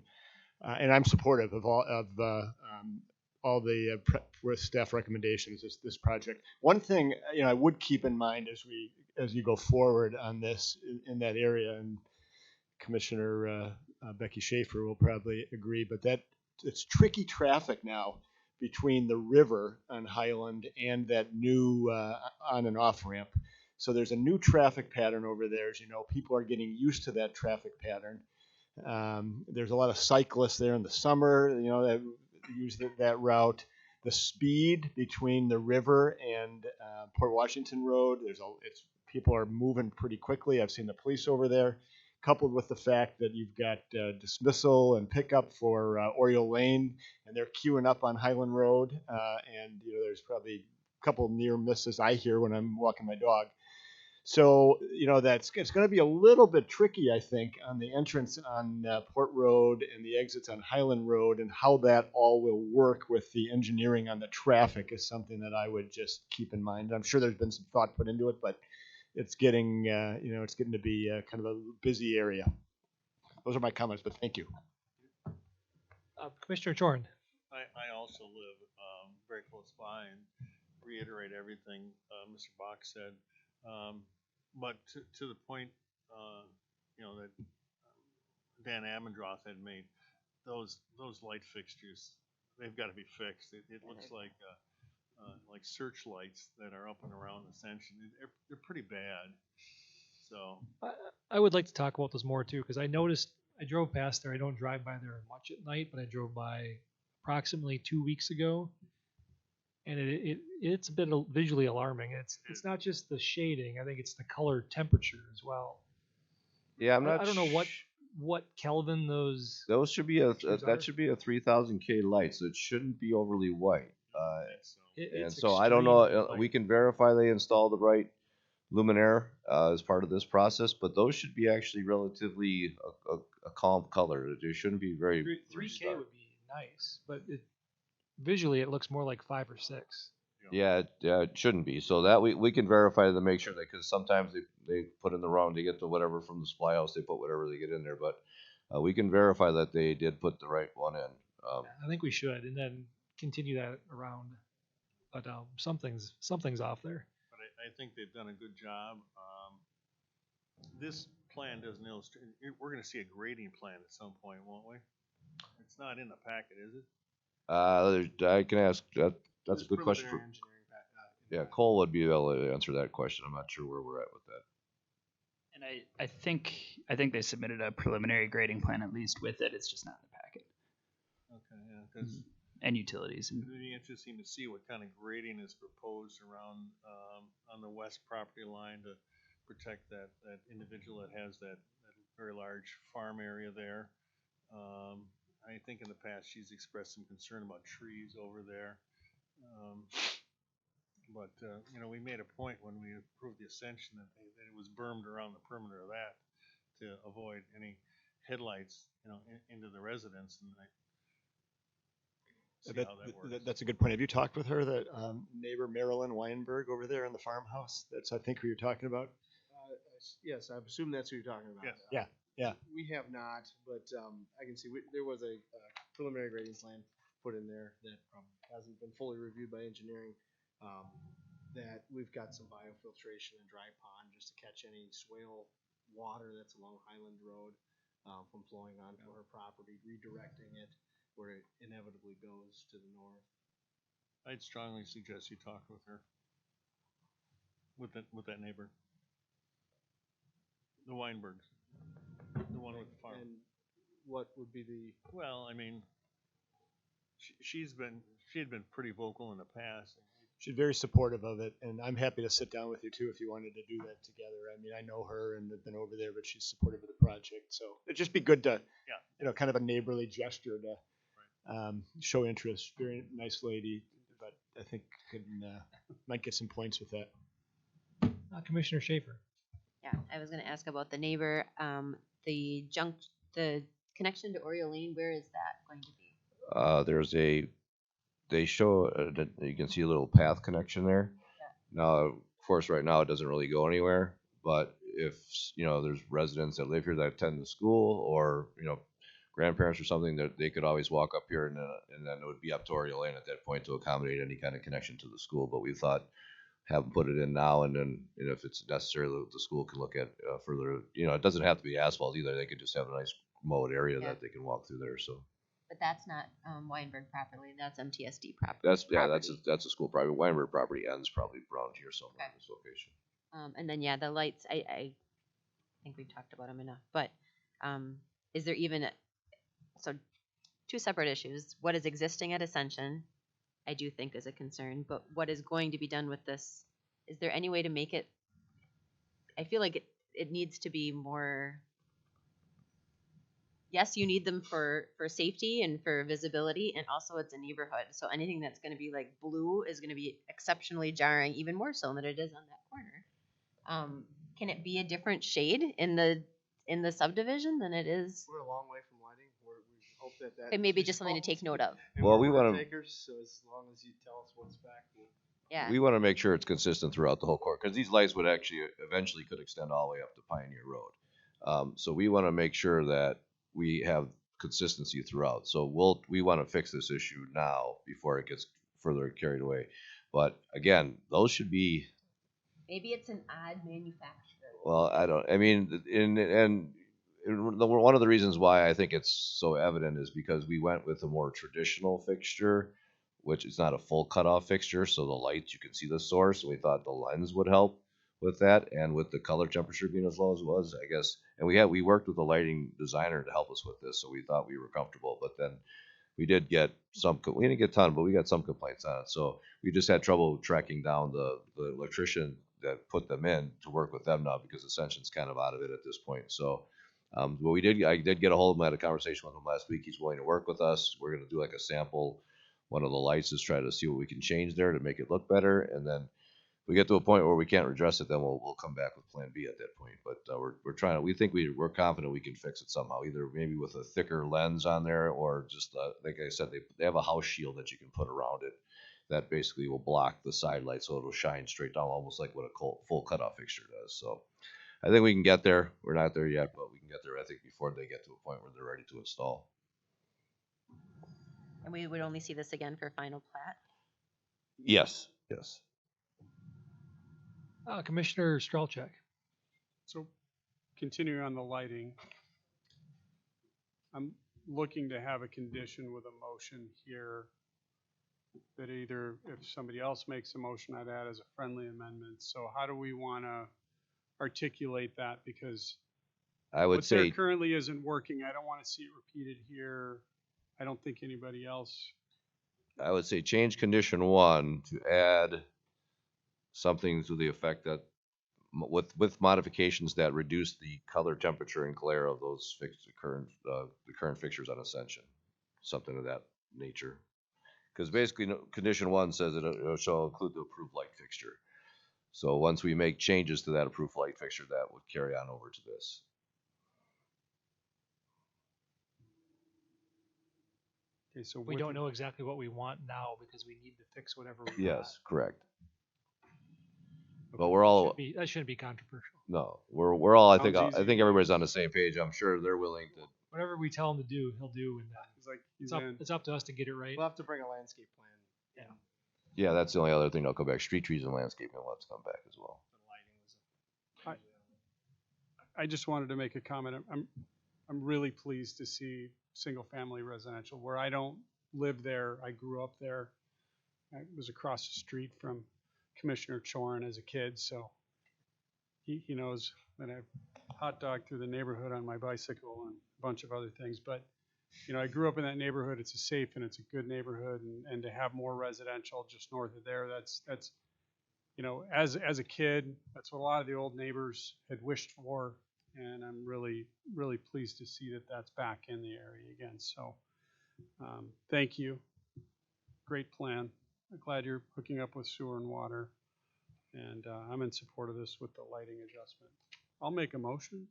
and I'm supportive of all the with staff recommendations. This project. One thing I would keep in mind as you go forward on this in that area, and Commissioner Becky Schaefer will probably agree, but that it's tricky traffic now between the river on Highland and that new on and off ramp. So there's a new traffic pattern over there. As you know, people are getting used to that traffic pattern. There's a lot of cyclists there in the summer, that use that route. The speed between the river and Port Washington Road, people are moving pretty quickly. I've seen the police over there, coupled with the fact that you've got dismissal and pickup for Oriole Lane, and they're queuing up on Highland Road. And there's probably a couple near misses I hear when I'm walking my dog. So, it's going to be a little bit tricky, I think, on the entrance on Port Road and the exits on Highland Road, and how that all will work with the engineering on the traffic is something that I would just keep in mind. I'm sure there's been some thought put into it, but it's getting, it's getting to be kind of a busy area. Those are my comments, but thank you. Commissioner Chorin. I also live very close by and reiterate everything Mr. Bach said. But to the point, that Dan Amendroth had made, those light fixtures, they've got to be fixed. It looks like searchlights that are up and around Ascension. They're pretty bad. So I would like to talk about this more too, because I drove past there. I don't drive by there much at night, but I drove by approximately 2 weeks ago, and it's a bit visually alarming. It's not just the shading. I think it's the color temperature as well. Yeah, I don't know what Kelvin those should be that should be a 3000 K light, so it shouldn't be overly white. And so I don't know. We can verify they installed the right luminaire as part of this process, but those should be actually relatively a calm color. They shouldn't be very 3K would be nice, but visually it looks more like 5 or 6. Yeah, it shouldn't be. So that we can verify to make sure that, because sometimes they put in the wrong to get to whatever from the supply house, they put whatever they get in there, but we can verify that they did put the right one in. I think we should, and then continue that around. But something's off there. But I think they've done a good job. This plan doesn't illustrate. We're going to see a grading plan at some point, won't we? It's not in the packet, is it? I can ask that. That's a good question. Yeah, Cole would be able to answer that question. I'm not sure where we're at with that. And I think they submitted a preliminary grading plan at least with it. It's just not in the packet. Okay, yeah, because and utilities. It'd be interesting to see what kind of grading is proposed around on the west property line to protect that individual that has that very large farm area there. I think in the past she's expressed some concern about trees over there. But we made a point when we approved the Ascension that it was bermed around the perimeter of that to avoid any headlights, into the residence. And how that works. That's a good point. Have you talked with her, that neighbor Marilyn Weinberg over there in the farmhouse? That's, I think, who you're talking about. Yes, I assume that's who you're talking about. Yes. Yeah. We have not, but I can see there was a preliminary grading plan put in there that hasn't been fully reviewed by engineering. That we've got some biofiltration and dry pond just to catch any swale water that's along Highland Road from flowing onto our property, redirecting it where it inevitably goes to the north. I'd strongly suggest you talk with her, with that neighbor, the Weinbergs, the one with the farm. And what would be the? Well, I mean, she had been pretty vocal in the past. she's very supportive of it, and I'm happy to sit down with you too if you wanted to do that together. I mean, I know her and have been over there, but she's supportive of the project, so it'd just be good to, kind of a neighborly gesture to show interest. Very nice lady, but I think might get some points with that. Commissioner Schaefer. Yeah, I was gonna ask about the neighbor, the connection to Oriole Lane, where is that going to be? They show, that you can see a little path connection there. Now, of course, right now it doesn't really go anywhere, but if, there's residents that live here that attend the school or, grandparents or something, that they could always walk up here and then it would be up to Oriole Lane at that point to accommodate any kind of connection to the school. But we thought, have them put it in now, and then, if it's necessary, the school can look at further. It doesn't have to be asphalt either. They could just have a nice mowed area that they can walk through there. So But that's not Weinberg property, that's MTSD property. that's a school property. Weinberg property ends probably around here somewhere in this location. And then, the lights, I think we've talked about them enough, but is there even, so two separate issues. What is existing at Ascension, I do think is a concern, but what is going to be done with this? Is there any way to make it, I feel like it needs to be more, yes, you need them for safety and for visibility, and also it's a neighborhood. So anything that's going to be like blue is going to be exceptionally jarring, even more so than it is on that corner. Can it be a different shade in the subdivision than it is? We're a long way from lighting. We hope that. It may be just something to take note of. Well, we want to. So as long as you tell us what's back, Yeah. We want to make sure it's consistent throughout the whole court, because these lights would actually eventually could extend all the way up to Pioneer Road. So we want to make sure that we have consistency throughout. So we want to fix this issue now before it gets further carried away. But again, those should be. Maybe it's an odd manufacturer. Well, I mean, one of the reasons why I think it's so evident is because we went with a more traditional fixture, which is not a full cutoff fixture, so the lights, you can see the source, and we thought the lens would help with that, and with the color temperature being as low as it was, I guess. And we worked with a lighting designer to help us with this, so we thought we were comfortable. But then we did get we didn't get a ton, but we got some complaints on it. So we just had trouble tracking down the electrician that put them in to work with them now, because Ascension's kind of out of it at this point. So but I did get a hold of him. I had a conversation with him last week. He's willing to work with us. We're going to do like a sample. One of the lights is try to see what we can change there to make it look better. And then if we get to a point where we can't redress it, then we'll come back with plan B at that point. But we're trying to, we're confident we can fix it somehow, either maybe with a thicker lens on there, or just, like I said, they have a house shield that you can put around it that basically will block the side light, so it'll shine straight down, almost like what a full cutoff fixture does. So I think we can get there. We're not there yet, but we can get there, I think, before they get to a point where they're ready to install. And we would only see this again for final plat? Yes. Commissioner Strelchek. So continuing on the lighting, I'm looking to have a condition with a motion here that either, if somebody else makes a motion, I'd add as a friendly amendment. So how do we want to articulate that? Because I would what say there currently isn't working. I don't want to see it repeated here. I don't think anybody else. I would say change condition 1 to add something to the effect that with modifications that reduce the color, temperature, and glare of those the current fixtures on Ascension, something of that nature. Because basically, condition 1 says it shall include the approved light fixture. So once we make changes to that approved light fixture, that would carry on over to this. Okay, so We don't know exactly what we want now because we need to fix whatever we Yes, correct. Okay. But we're all that shouldn't be controversial. no, we're all. I think Sounds easy. everybody's on the same page. I'm sure they're willing to. Whatever we tell him to do, he'll do, and It's like it's up to us to get it right. we'll have to bring a landscape plan. Yeah, that's the only other thing that'll come back. Street trees and landscaping will have to come back as well. I just wanted to make a comment. I'm really pleased to see single family residential where I don't live there. I grew up there. I was across the street from Commissioner Chorin as a kid, so he knows that I hot dog through the neighborhood on my bicycle and a bunch of other things. But you know, I grew up in that neighborhood. It's a safe and it's a good neighborhood, and to have more residential just north of there, that's you know, as a kid, that's what a lot of the old neighbors had wished for, and I'm really pleased to see that that's back in the area again. So, thank you. Great plan. I'm glad you're hooking up with sewer and water, and I'm in support of this with the lighting adjustment. I'll make a motion.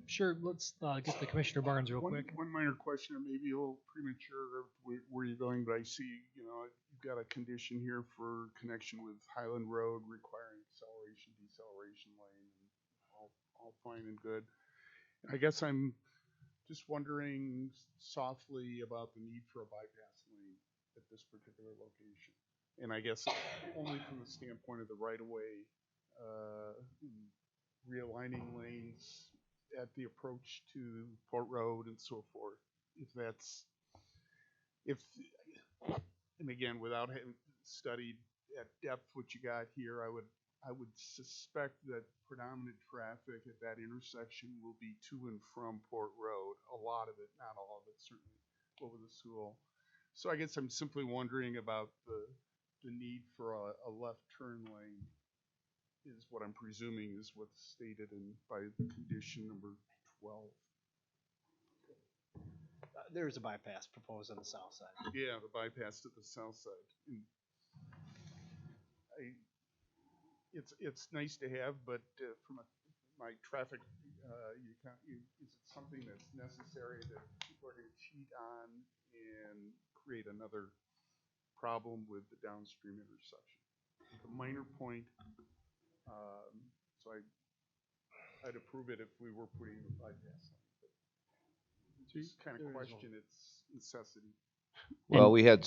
Sure, let's get the Commissioner Barnes real quick. One minor question, and maybe a little premature of where you're going, but I see, you know, you've got a condition here for connection with Highland Road requiring acceleration, deceleration lane, and all fine and good. I guess I'm just wondering softly about the need for a bypass lane at this particular location. And I guess only from the standpoint of the right-of-way, realigning lanes at the approach to Port Road and so forth. And again, without having studied at depth what you got here, I would suspect that predominant traffic at that intersection will be to and from Port Road. A lot of it, not all of it, certainly over the school. So I guess I'm simply wondering about the need for a left turn lane is what I'm presuming is what's stated by the condition number 12. There's a bypass proposed on the south side. Yeah, the bypass to the south side. It's nice to have, but from my traffic, is it something that's necessary that people are going to cheat on and create another problem with the downstream intersection? It's a minor point, so I'd approve it if we were putting the bypass on. Just kind of question its necessity. Well, we had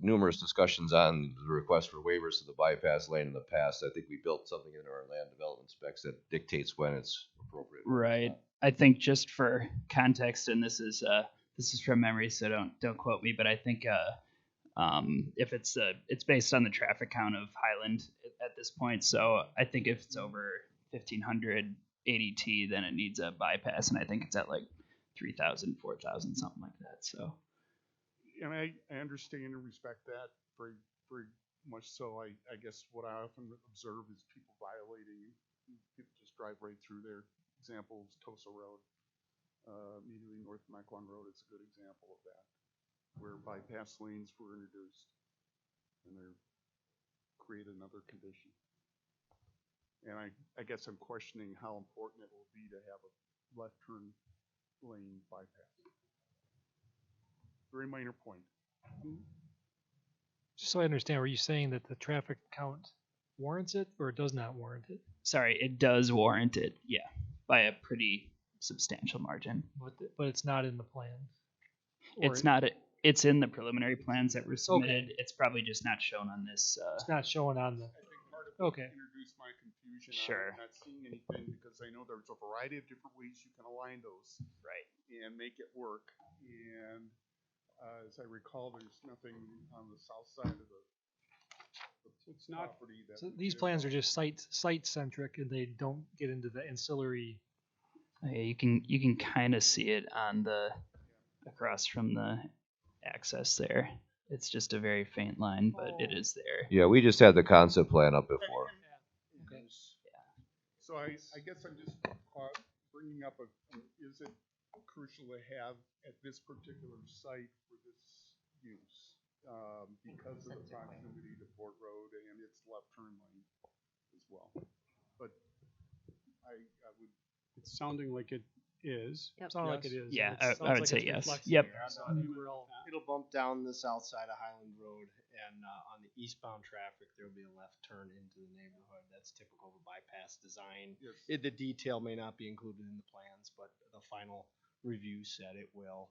numerous discussions on the request for waivers to the bypass lane in the past. I think we built something into our land development specs that dictates when it's appropriate. Right. I think just for context, and this is from memory, so don't quote me, but I think if it's based on the traffic count of Highland at this point. So I think if it's over 1,500 ADT, then it needs a bypass, and I think it's at like 3,000, 4,000, something like that. So. And I understand and respect that very, very much so. I guess what I often observe is people violating, people just drive right through there. Example is Tosa Road, immediately north of Mequon Road. It's a good example of that, where bypass lanes were introduced and they create another condition. And I guess I'm questioning how important it will be to have a left turn lane bypass. Very minor point. Just so I understand, were you saying that the traffic count warrants it, or it does not warrant it? Sorry, it does warrant it, yeah, by a pretty substantial margin. But it's not in the plan. It's in the preliminary plans that were submitted. Okay. It's probably just not shown on this. It's not showing on the. I think part of it introduced my confusion. Sure. I'm not seeing anything because I know there's a variety of different ways you can align those. Right. And make it work. And as I recall, there's nothing on the south side of the property. So these plans are just site centric, and they don't get into the ancillary. Yeah, you can kind of see it on the across from the access there. It's just a very faint line, but it is there. Yeah, we just had the concept plan up before. Okay. Yeah. So I guess I'm just bringing up is it crucial to have at this particular site for this use because of the proximity to Port Road and its left turn lane as well. But I would. It's sounding like it is. Yep. Sounds like it is. Yeah, I would say yes. Yep. It'll bump down the south side of Highland Road, and on the eastbound traffic, there will be a left turn into the neighborhood. That's typical of a bypass design. Yes. The detail may not be included in the plans, but the final review said it will.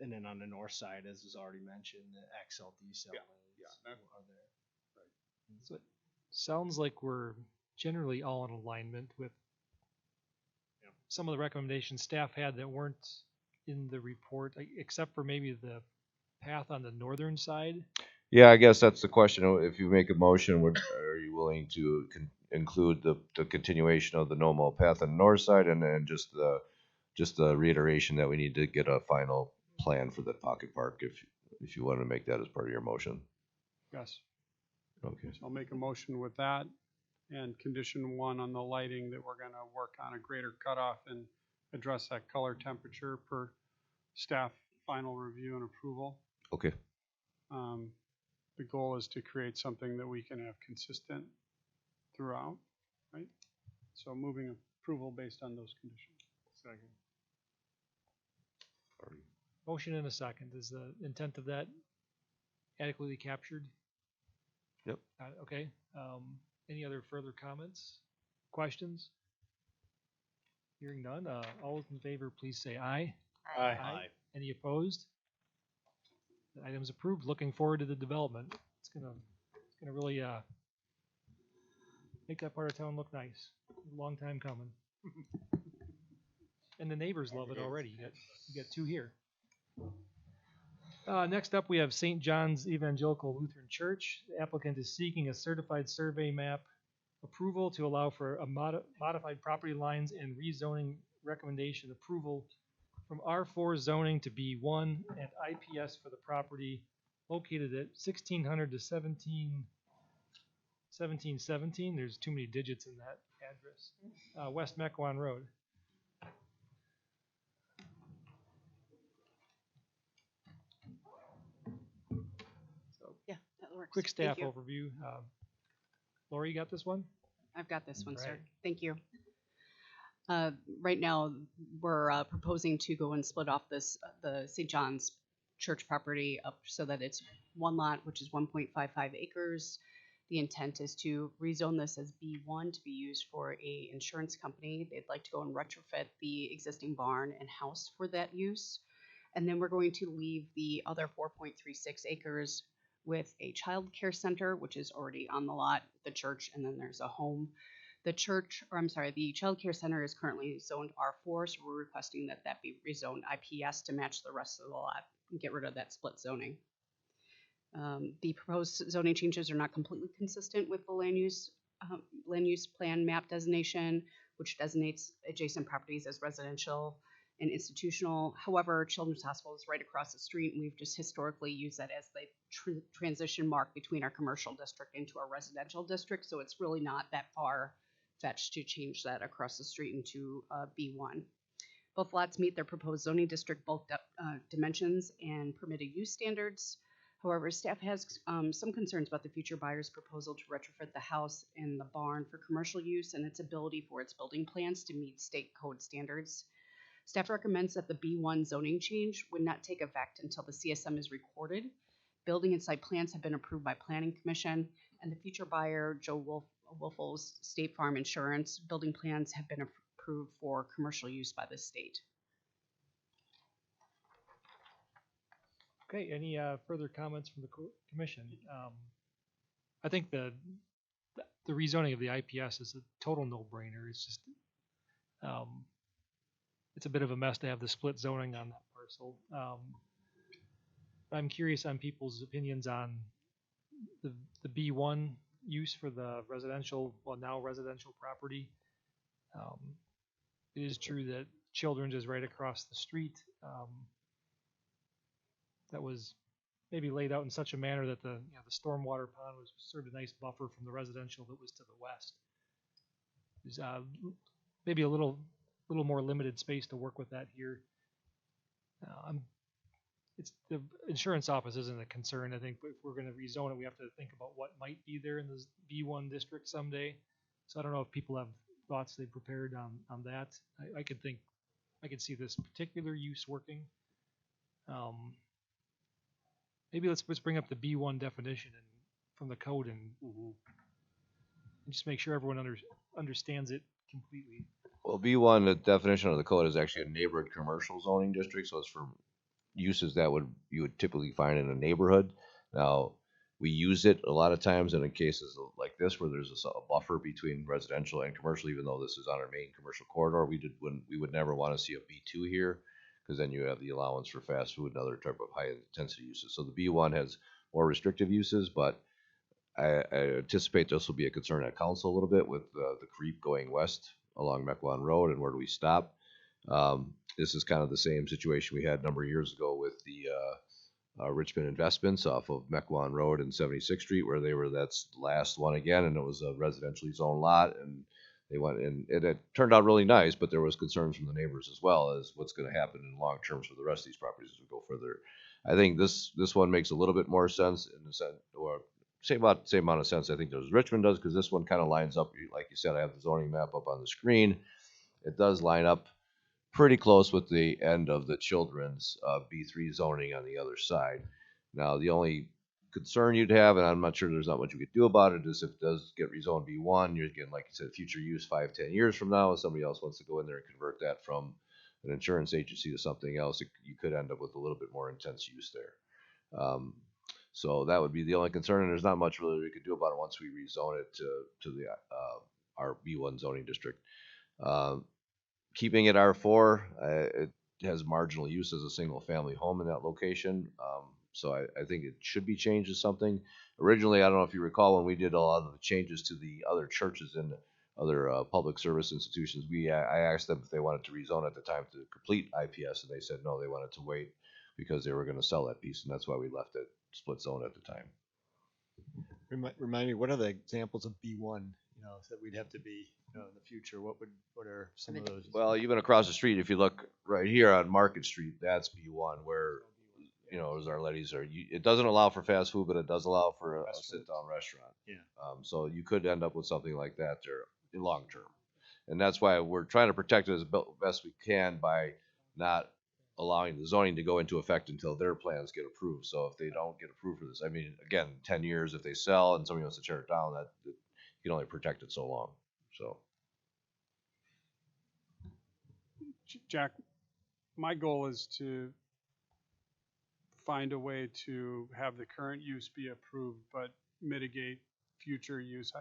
And then on the north side, as was already mentioned, the XL decel lanes are there. Right. So it sounds like we're generally all in alignment with some of the recommendations staff had that weren't in the report, except for maybe the path on the northern side. Yeah, I guess that's the question. If you make a motion, are you willing to include the continuation of the normal path on the north side and then just the just a reiteration that we need to get a final plan for the pocket park if you want to make that as part of your motion. Yes. Okay. So I'll make a motion with that, and condition 1 on the lighting, that we're gonna work on a greater cutoff and address that color temperature per staff final review and approval. Okay. The goal is to create something that we can have consistent throughout, right? So moving approval based on those conditions. Second. Motion and a second. Is the intent of that adequately captured? Yep. Okay. Any other further comments, questions? Hearing none. All those in favor, please say aye. Aye. Any opposed? The item's approved. Looking forward to the development. It's gonna really make that part of town look nice. A long time coming. And the neighbors love it already. You got 2 here. Next up, we have St. John's Evangelical Lutheran Church. The applicant is seeking a certified survey map approval to allow for a modified property lines and rezoning recommendation approval from R4 zoning to B1 and IPS for the property located at 1600 to 1717. There's too many digits in that address. West Mequon Road. Yeah, that works. Quick staff Thank you. overview. Lori, you got this one? I've got this one, sir. Right. Thank you. Right now, we're proposing to go and split off the St. John's Church property up so that it's one lot, which is 1.55 acres. The intent is to rezone this as B1 to be used for a insurance company. They'd like to go and retrofit the existing barn and house for that use. And then we're going to leave the other 4.36 acres with a child care center, which is already on the lot, the church, and then there's a home. The child care center is currently zoned R4, so we're requesting that that be rezoned IPS to match the rest of the lot and get rid of that split zoning. The proposed zoning changes are not completely consistent with the land use plan map designation, which designates adjacent properties as residential and institutional. However, Children's Hospital is right across the street, and we've just historically used that as the transition mark between our commercial district into our residential district, so it's really not that far fetched to change that across the street into B1. Both lots meet their proposed zoning district bulk dimensions and permitted use standards. However, staff has some concerns about the future buyer's proposal to retrofit the house and the barn for commercial use and its ability for its building plans to meet state code standards. Staff recommends that the B1 zoning change would not take effect until the CSM is recorded. Building and site plans have been approved by Planning Commission, and the future buyer, Joe Wolfel's State Farm Insurance, building plans have been approved for commercial use by the state. Okay, any further comments from the commission? I think the rezoning of the IPS is a total no-brainer. It's just, it's a bit of a mess to have the split zoning on that parcel. I'm curious on people's opinions on the B1 use for the residential, well, now residential property. It is true that Children's is right across the street. That was maybe laid out in such a manner that the stormwater pond was served a nice buffer from the residential that was to the west. There's maybe a little more limited space to work with that here. It's the insurance office isn't a concern. I think if we're going to rezone it, we have to think about what might be there in the B1 district someday. So I don't know if people have thoughts they prepared on that. I could see this particular use working. Maybe let's bring up the B1 definition from the code and just make sure everyone understands it completely. Well, B1, the definition of the code is actually a neighborhood commercial zoning district, so it's for uses that you would typically find in a neighborhood. Now, we use it a lot of times in cases like this where there's a buffer between residential and commercial, even though this is on our main commercial corridor. We would never want to see a B2 here, because then you have the allowance for fast food and other type of high intensity uses. So the B1 has more restrictive uses, but I anticipate this will be a concern at council a little bit with the creep going west along Mequon Road and where do we stop. This is kind of the same situation we had a number of years ago with the Richmond Investments off of Mequon Road and 76th Street, where that's the last one again, and it was a residentially zoned lot, and they went in, it turned out really nice, but there was concerns from the neighbors as well as what's going to happen in long terms for the rest of these properties as we go further. I think this one makes a little bit more sense in the sense, or same amount of sense I think as Richmond does, because this one kind of lines up, like you said, I have the zoning map up on the screen. It does line up pretty close with the end of the children's B3 zoning on the other side. Now, the only concern you'd have, and I'm not sure there's not much you could do about it, is if it does get rezoned B1, you're getting, like you said, future use 5-10 years from now, and somebody else wants to go in there and convert that from an insurance agency to something else, you could end up with a little bit more intense use there. So that would be the only concern, and there's not much really we could do about it once we rezone it to the our B1 zoning district. Keeping it R4, it has marginal use as a single family home in that location. So I think it should be changed to something. Originally, I don't know if you recall when we did a lot of the changes to the other churches and other public service institutions, I asked them if they wanted to rezone at the time to complete IPS, and they said no, they wanted to wait because they were going to sell that piece, and that's why we left it split zone at the time. Remind me, what are the examples of B1? That we'd have to be in the future. What are some of those? Well, even across the street, if you look right here on Market Street, that's B1, where as our ladies are. It doesn't allow for fast food, but it does allow for a sit-down restaurant. Yeah. So you could end up with something like that there in long term, and that's why we're trying to protect it as best we can by not allowing the zoning to go into effect until their plans get approved. So if they don't get approved for this, I mean, again, 10 years if they sell and somebody wants to tear it down, that you can only protect it so long. So. Jack, my goal is to find a way to have the current use be approved, but mitigate future use.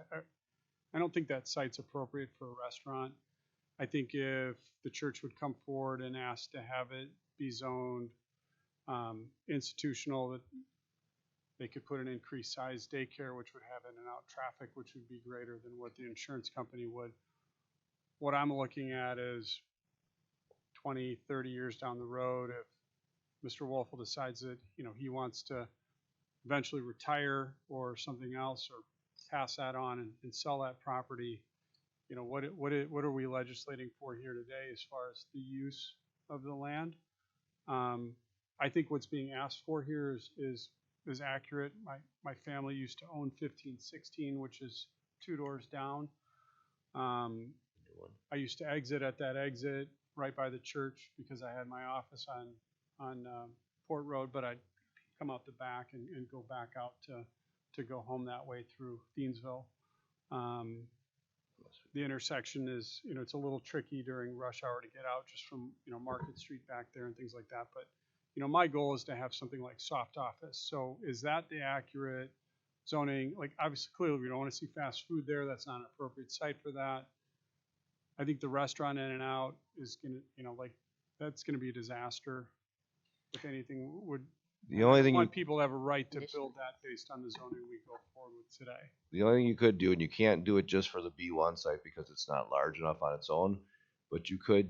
I don't think that site's appropriate for a restaurant. I think if the church would come forward and ask to have it be zoned institutional, that they could put an increased size daycare, which would have in and out traffic, which would be greater than what the insurance company would. What I'm looking at is 20, 30 years down the road, if Mr. Wolfel decides that he wants to eventually retire or something else, or pass that on and sell that property, what are we legislating for here today as far as the use of the land? I think what's being asked for here is accurate. My family used to own 1516, which is 2 doors down. I used to exit at that exit right by the church because I had my office on Port Road, but I'd come out the back and go back out to go home that way through Thiensville. The intersection is, it's a little tricky during rush hour to get out just from, Market Street back there and things like that. But, my goal is to have something like soft office. So is that the accurate zoning? Like, obviously, clearly, we don't want to see fast food there. That's not an appropriate site for that. I think the restaurant in and out is going to, that's going to be a disaster. If anything, The only thing want people to have a right to build that based on the zoning we go forward with today. The only thing you could do, and you can't do it just for the B1 site because it's not large enough on its own, but you could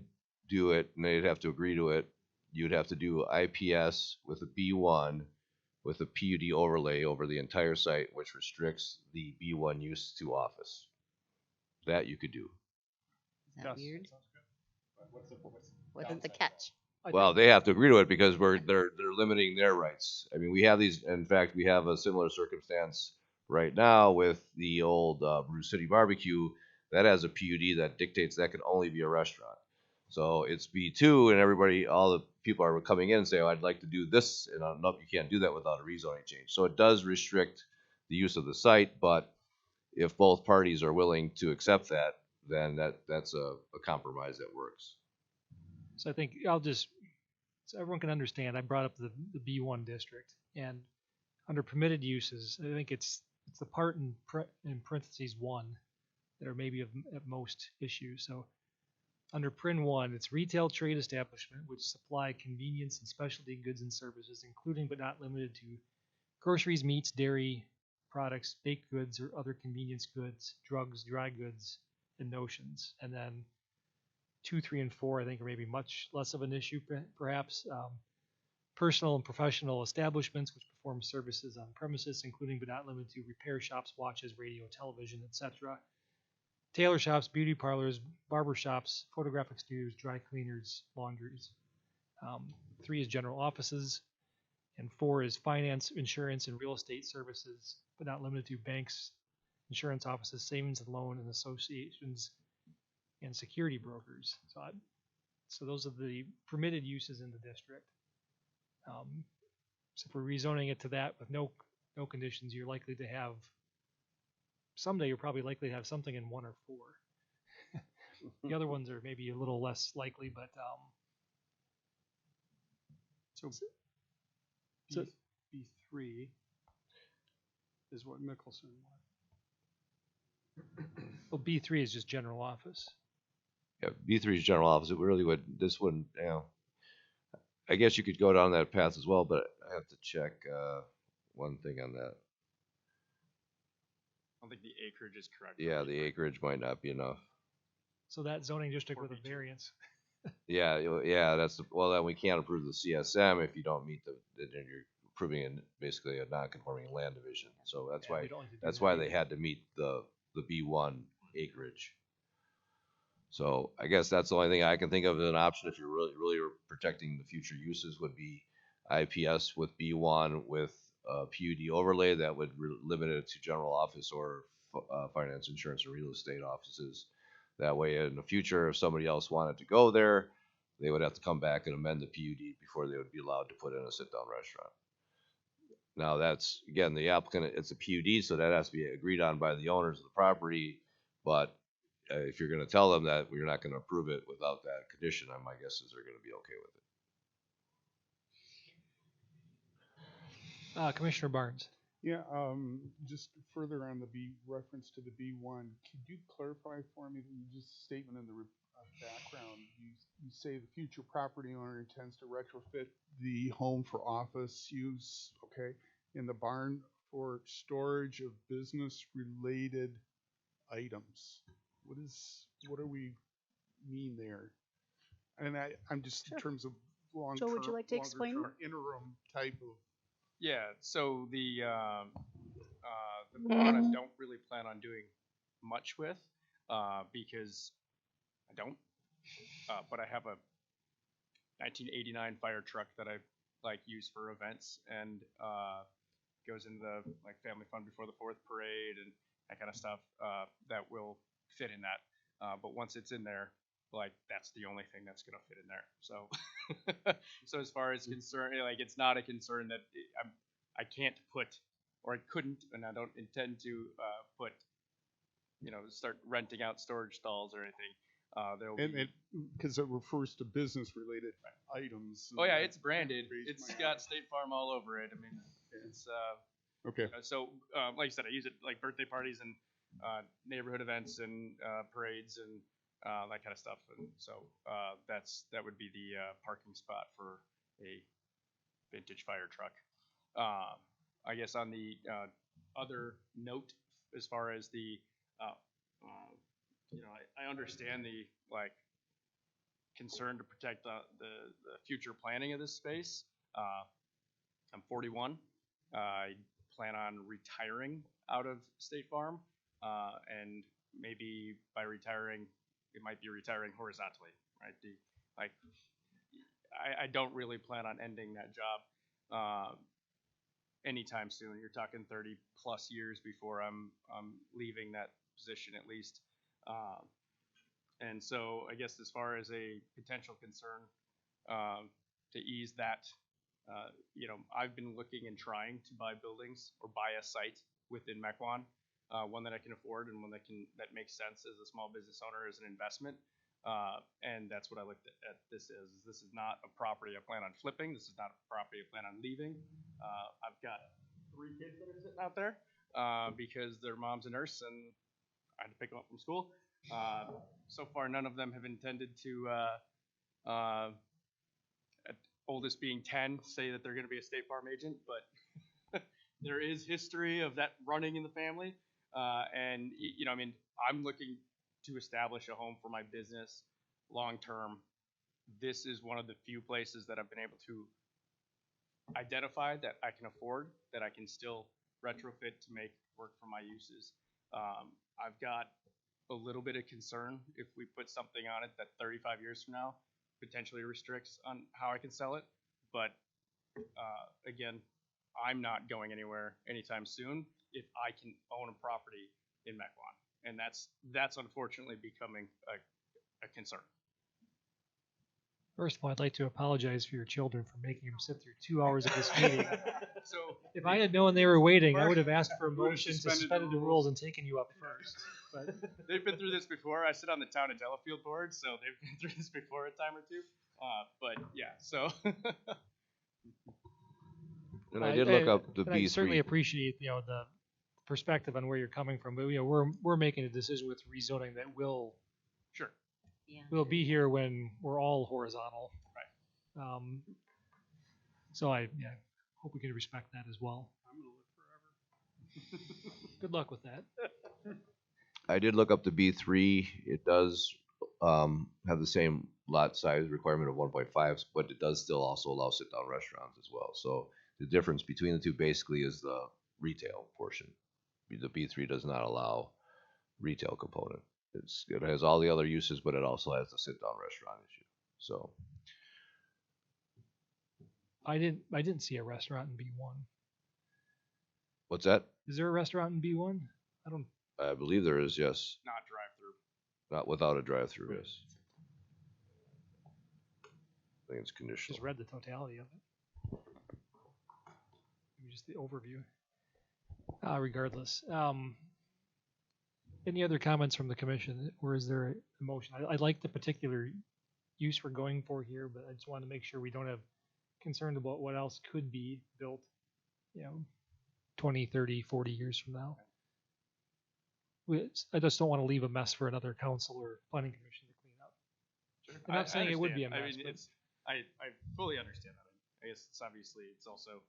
do it, and they'd have to agree to it. You'd have to do IPS with a B1 with a PUD overlay over the entire site, which restricts the B1 use to office. That you could do. Is that weird? What's the catch? Well, they have to agree to it because they're limiting their rights. I mean, we have these. In fact, we have a similar circumstance right now with the old Bruce City Barbecue that has a PUD that dictates that can only be a restaurant. So it's B2, and all the people are coming in and say, "Oh, I'd like to do this," and nope, you can't do that without a rezoning change. So it does restrict the use of the site, but if both parties are willing to accept that, then that's a compromise that works. So I think so everyone can understand, I brought up the B1 district, and under permitted uses, I think it's the part in parentheses 1 that are maybe at most issues. So under Prin 1, it's retail trade establishment which supply convenience and specialty goods and services, including but not limited to groceries, meats, dairy products, baked goods or other convenience goods, drugs, dry goods, and notions. And then 2, 3, and 4, I think, are maybe much less of an issue, perhaps. Personal and professional establishments which perform services on premises, including but not limited to repair shops, watches, radio, television, etc. Tailor shops, beauty parlors, barber shops, photographic studios, dry cleaners, laundries. 3 is general offices, and 4 is finance, insurance, and real estate services, but not limited to banks, insurance offices, savings and loan, and associations, and security brokers. So those are the permitted uses in the district. So if we're rezoning it to that with no conditions, you're likely to have, someday you're probably likely to have something in 1 or 4. The other ones are maybe a little less likely, but So B3 is what Mickelson wanted. well, B3 is just general office. Yeah, B3 is general office. It really this wouldn't, I guess you could go down that path as well, but I have to check one thing on that. I don't think the acreage is correct. Yeah, the acreage might not be enough. So that zoning district with a variance. Yeah, well, then we can't approve the CSM if you don't meet then you're approving basically a non-conforming land division. So that's why they had to meet the B1 acreage. So I guess that's the only thing I can think of as an option if you're really protecting the future uses would be IPS with B1 with a PUD overlay that would limit it to general office or finance, insurance, and real estate offices. That way in the future, if somebody else wanted to go there, they would have to come back and amend the PUD before they would be allowed to put in a sit-down restaurant. Now that's, again, the applicant, it's a PUD, so that has to be agreed on by the owners of the property, but if you're going to tell them that we're not going to approve it without that condition, my guess is they're going to be okay with it. Commissioner Barnes. Yeah, just further on the reference to the B1, could you clarify for me just statement in the background? You say the future property owner intends to retrofit the home for office use, okay, in the barn for storage of business-related items. What do we mean there? And I'm just in terms of long-term, Joe, would you like to explain? Interim type of. Yeah, so the barn I don't really plan on doing much with because I don't. But I have a 1989 fire truck that I use for events and goes into the family fun before the 4th parade and that kind of stuff that will fit in that. But once it's in there, that's the only thing that's gonna fit in there. So, so as far as concern, it's not a concern that I can't put, or I couldn't, and I don't intend to put, start renting out storage stalls or anything. Because it refers to business-related items. Oh yeah, it's branded. It's got State Farm all over it. I mean, it's okay. So, like I said, I use it like birthday parties and neighborhood events and parades and that kind of stuff. And so that would be the parking spot for a vintage fire truck. I guess on the other note, as far as the I understand the concern to protect the future planning of this space. I'm 41. I plan on retiring out of State Farm, and maybe by retiring, it might be retiring horizontally, right? I don't really plan on ending that job anytime soon. You're talking 30 plus years before I'm leaving that position at least. And so I guess as far as a potential concern to ease that, I've been looking and trying to buy buildings or buy a site within Mequon, one that I can afford and one that makes sense as a small business owner as an investment. And that's what I looked at this is. This is not a property I plan on flipping. This is not a property I plan on leaving. I've got 3 kids that are sitting out there because their mom's a nurse and I had to pick them up from school. So far, none of them have intended to, at oldest being 10, say that they're going to be a State Farm agent, but there is history of that running in the family. And, I'm looking to establish a home for my business long term, this is one of the few places that I've been able to identify that I can afford, that I can still retrofit to make work for my uses. I've got a little bit of concern if we put something on it that 35 years from now potentially restricts on how I can sell it. But again, I'm not going anywhere anytime soon if I can own a property in Mequon. And that's unfortunately becoming a concern. First of all, I'd like to apologize for your children for making them sit through 2 hours of this meeting. So If I had known they were waiting, I would have asked for a We would have motion to suspended suspend the rules and taken you up first. But They've been through this before. I sit on the town of Delafield board, so they've been through this before a time or two. But yeah, so. And I did look up the and I certainly B3. appreciate, the perspective on where you're coming from, but, we're making a decision with rezoning that will Sure. will be here when we're all horizontal. Right. So I hope we can respect that as well. I'm gonna live forever. Good luck with that. I did look up the B3. It does have the same lot size requirement of 1.5, but it does still also allow sit-down restaurants as well. So the difference between the two basically is the retail portion. The B3 does not allow retail component. It has all the other uses, but it also has the sit-down restaurant issue. So I didn't see a restaurant in B1. what's that? Is there a restaurant in B1? I believe there is, yes. Not drive-through. Not without a drive-through, yes. I think it's conditional. Just read the totality of it. Maybe just the overview. Regardless. Any other comments from the commission, or is there a motion? I like the particular use we're going for here, but I just want to make sure we don't have concerned about what else could be built, 20, 30, 40 years from now. I just don't want to leave a mess for another council or planning commission to clean up. Sure. I'm not saying it would be a understand. mess. I mean, I fully understand that. I guess it's obviously it's also.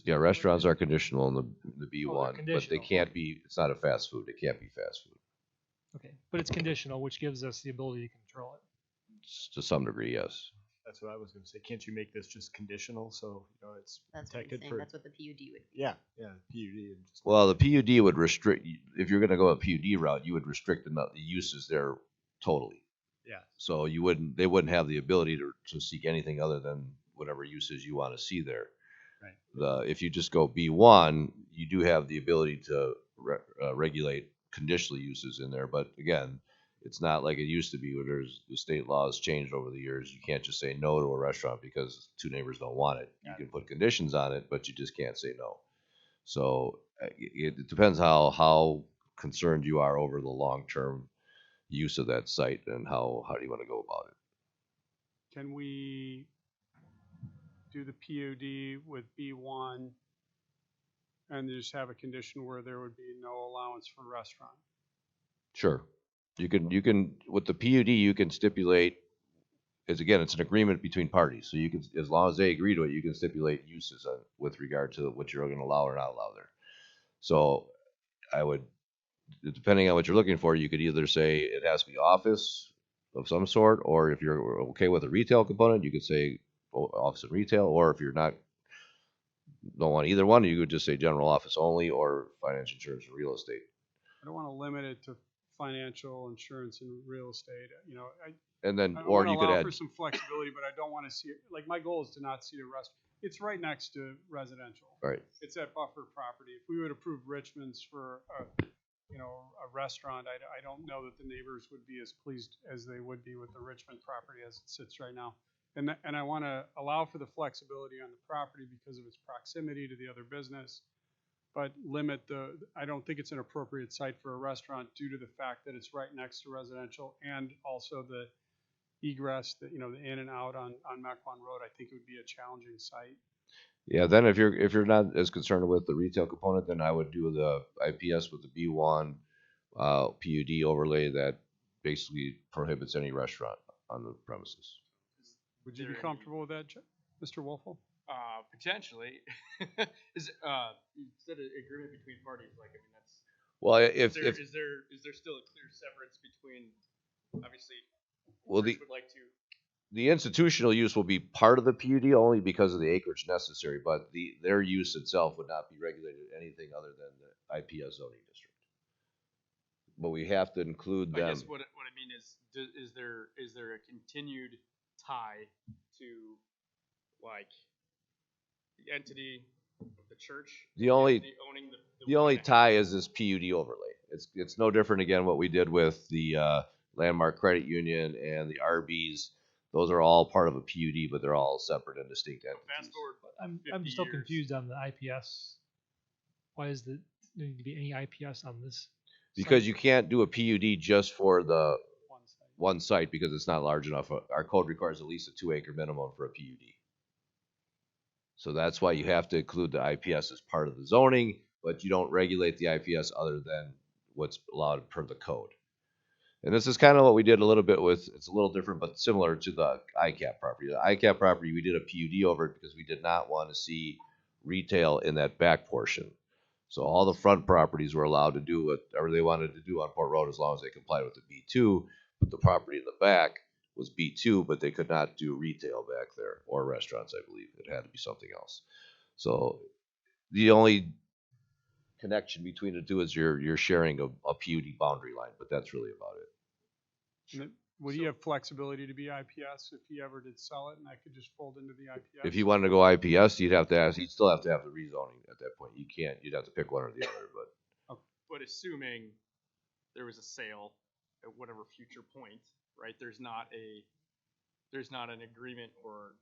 Yeah, restaurants are conditional in the B1, but they conditional. can't be, it's not a fast food. It can't be fast food. Okay, but it's conditional, which gives us the ability to control it. To some degree, yes. That's what I was gonna say. Can't you make this just conditional, so, it's That's what he's protected saying. for? That's what the PUD would be. Yeah, PUD. And just, Well, the PUD would restrict, if you're gonna go a PUD route, you would restrict the uses there totally. yeah. So they wouldn't have the ability to seek anything other than whatever uses you want to see there. Right. If you just go B1, you do have the ability to regulate conditional uses in there, but again, it's not like it used to be where the state laws changed over the years. You can't just say no to a restaurant because two neighbors don't want it. You can put conditions on it, but you just can't say no. So it depends how concerned you are over the long-term use of that site and how do you want to go about it. Can we do the PUD with B1 and just have a condition where there would be no allowance for restaurant? Sure. You can with the PUD you can stipulate, it's an agreement between parties. So you can, as long as they agree to it, you can stipulate uses with regard to what you're going to allow or not allow there. So I would, depending on what you're looking for, you could either say it has to be office of some sort, or if you're okay with a retail component, you could say office and retail, or if you're don't want either one, you could just say general office only or finance, insurance, and real estate. I don't want to limit it to financial, insurance, and real estate. And then, I or wanna you could allow add, for some flexibility, but I don't want to see it. Like my goal is to not see a restaurant. It's right next to residential. right. It's that buffer property. If we would approve Richmond's for a restaurant, I don't know that the neighbors would be as pleased as they would be with the Richmond property as it sits right now. And I want to allow for the flexibility on the property because of its proximity to the other business, but limit I don't think it's an appropriate site for a restaurant due to the fact that it's right next to residential and also the egress, the in and out on Mequon Road. I think it would be a challenging site. Yeah, then if you're not as concerned with the retail component, then I would do the IPS with the B1 PUD overlay that basically prohibits any restaurant on the premises. Would you be comfortable with that, Mr. Wolfel? Potentially. Is instead of agreement between parties, that's. Well, Is there still a clear severance between obviously, Well, Chris would like to. the institutional use will be part of the PUD only because of the acreage necessary, but their use itself would not be regulated anything other than the IPS zoning district. But we have to include I them. guess what I mean is, is there a continued tie to like the entity of the church? The only entity owning the only tie is this PUD overlay. It's no different again what we did with the Landmark Credit Union and the RBs. Those are all part of a PUD, but they're all separate and distinct entities. Fast forward. I'm still confused on the IPS. Why is there need to be any IPS on this? Because you can't do a PUD just for the one site because it's not large enough. Our code requires at least a 2-acre minimum for a PUD. So that's why you have to include the IPS as part of the zoning, but you don't regulate the IPS other than what's allowed per the code. And this is kind of what we did a little bit with, it's a little different, but similar to the ICAP property. The ICAP property, we did a PUD over it because we did not want to see retail in that back portion. So all the front properties were allowed to do whatever they wanted to do on Port Road as long as they complied with the B2, but the property in the back was B2, but they could not do retail back there or restaurants, I believe. It had to be something else. So the only connection between the two is you're sharing a PUD boundary line, but that's really about it. Would he have flexibility to be IPS if he ever did sell it and that could just fold into the IPS? If you wanted to go IPS, you'd still have to have the rezoning at that point. You'd have to pick one or the other, but. But assuming there was a sale at whatever future point, right? There's not an agreement or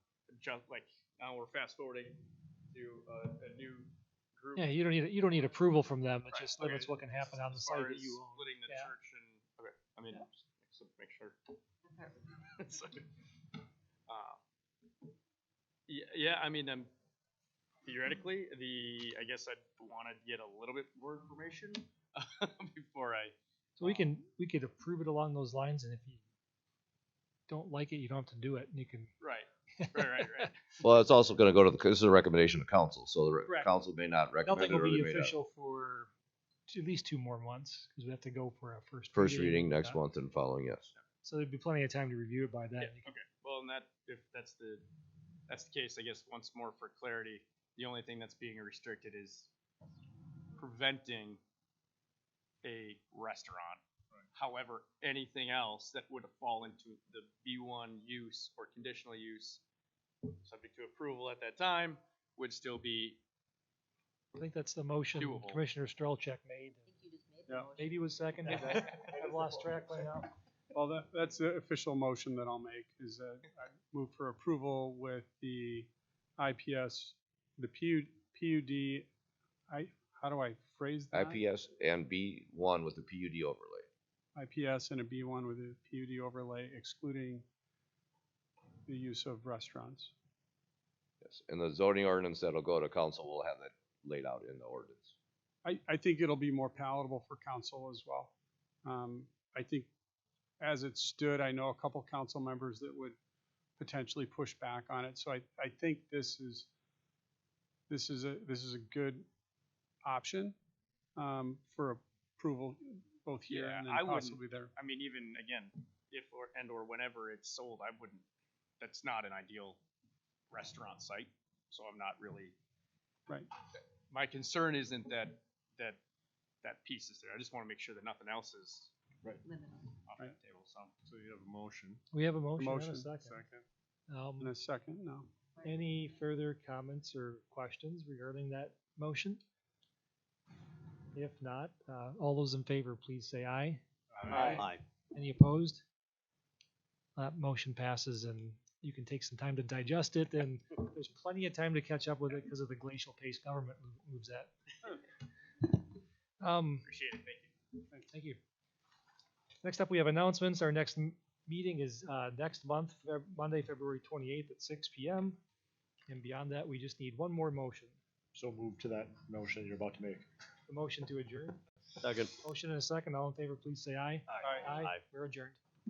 just like now we're fast forwarding to a new group. Yeah, you don't need approval from them. It Right, just limits what can happen on the as far site that as you own. splitting the church and okay. I mean, just to make sure. So, yeah. I mean, theoretically, I guess I'd want to get a little bit more information before I. So we could approve it along those lines, and if you don't like it, you don't have to do it, and you can. Right. Well, it's also going to go to this is a recommendation to council, so the Correct. council may not recommend Nothing it will or they be may not. official for at least 2 more months because we have to go for a First reading next month and following, yes. So there'd be plenty of time to review it by then. Yeah, okay. Well, and if that's the case, I guess once more for clarity, the only thing that's being restricted is preventing a restaurant. Right. However, anything else that would fall into the B1 use or conditional use, subject to approval at that time, would still be. I think that's the motion doable. Commissioner Strelchek made. Yeah. Maybe it was seconded. I've lost track by now. Well, that's the official motion that I'll make, is that I move for approval with the IPS, the PUD, how do I phrase that? IPS and B1 with the PUD overlay. IPS and a B1 with a PUD overlay excluding the use of restaurants. Yes, and the zoning ordinance that'll go to council will have that laid out in the ordinance. I think it'll be more palatable for council as well. I think as it stood, I know a couple council members that would potentially push back on it. So I think this is a good option for approval both here and then possibly there. I mean, even again, if or whenever it's sold, I wouldn't. That's not an ideal restaurant site, so I'm not really. Right. My concern isn't that piece is there. I just want to make sure that nothing else is right off the table. So you have a motion. We have a motion, motion and a second. In a second, no. Any further comments or questions regarding that motion? If not, all those in favor, please say aye. Aye. Any opposed? That motion passes, and you can take some time to digest it, and there's plenty of time to catch up with it because of the glacial pace government moves at. Appreciate it. Thank you. Thank you. Next up, we have announcements. Our next meeting is next month, Monday, February 28th at 6 p.m. And beyond that, we just need one more motion. So move to that motion you're about to make. The motion to adjourn. Second. Motion and a second. All in favor, please say aye. Aye. We're adjourned.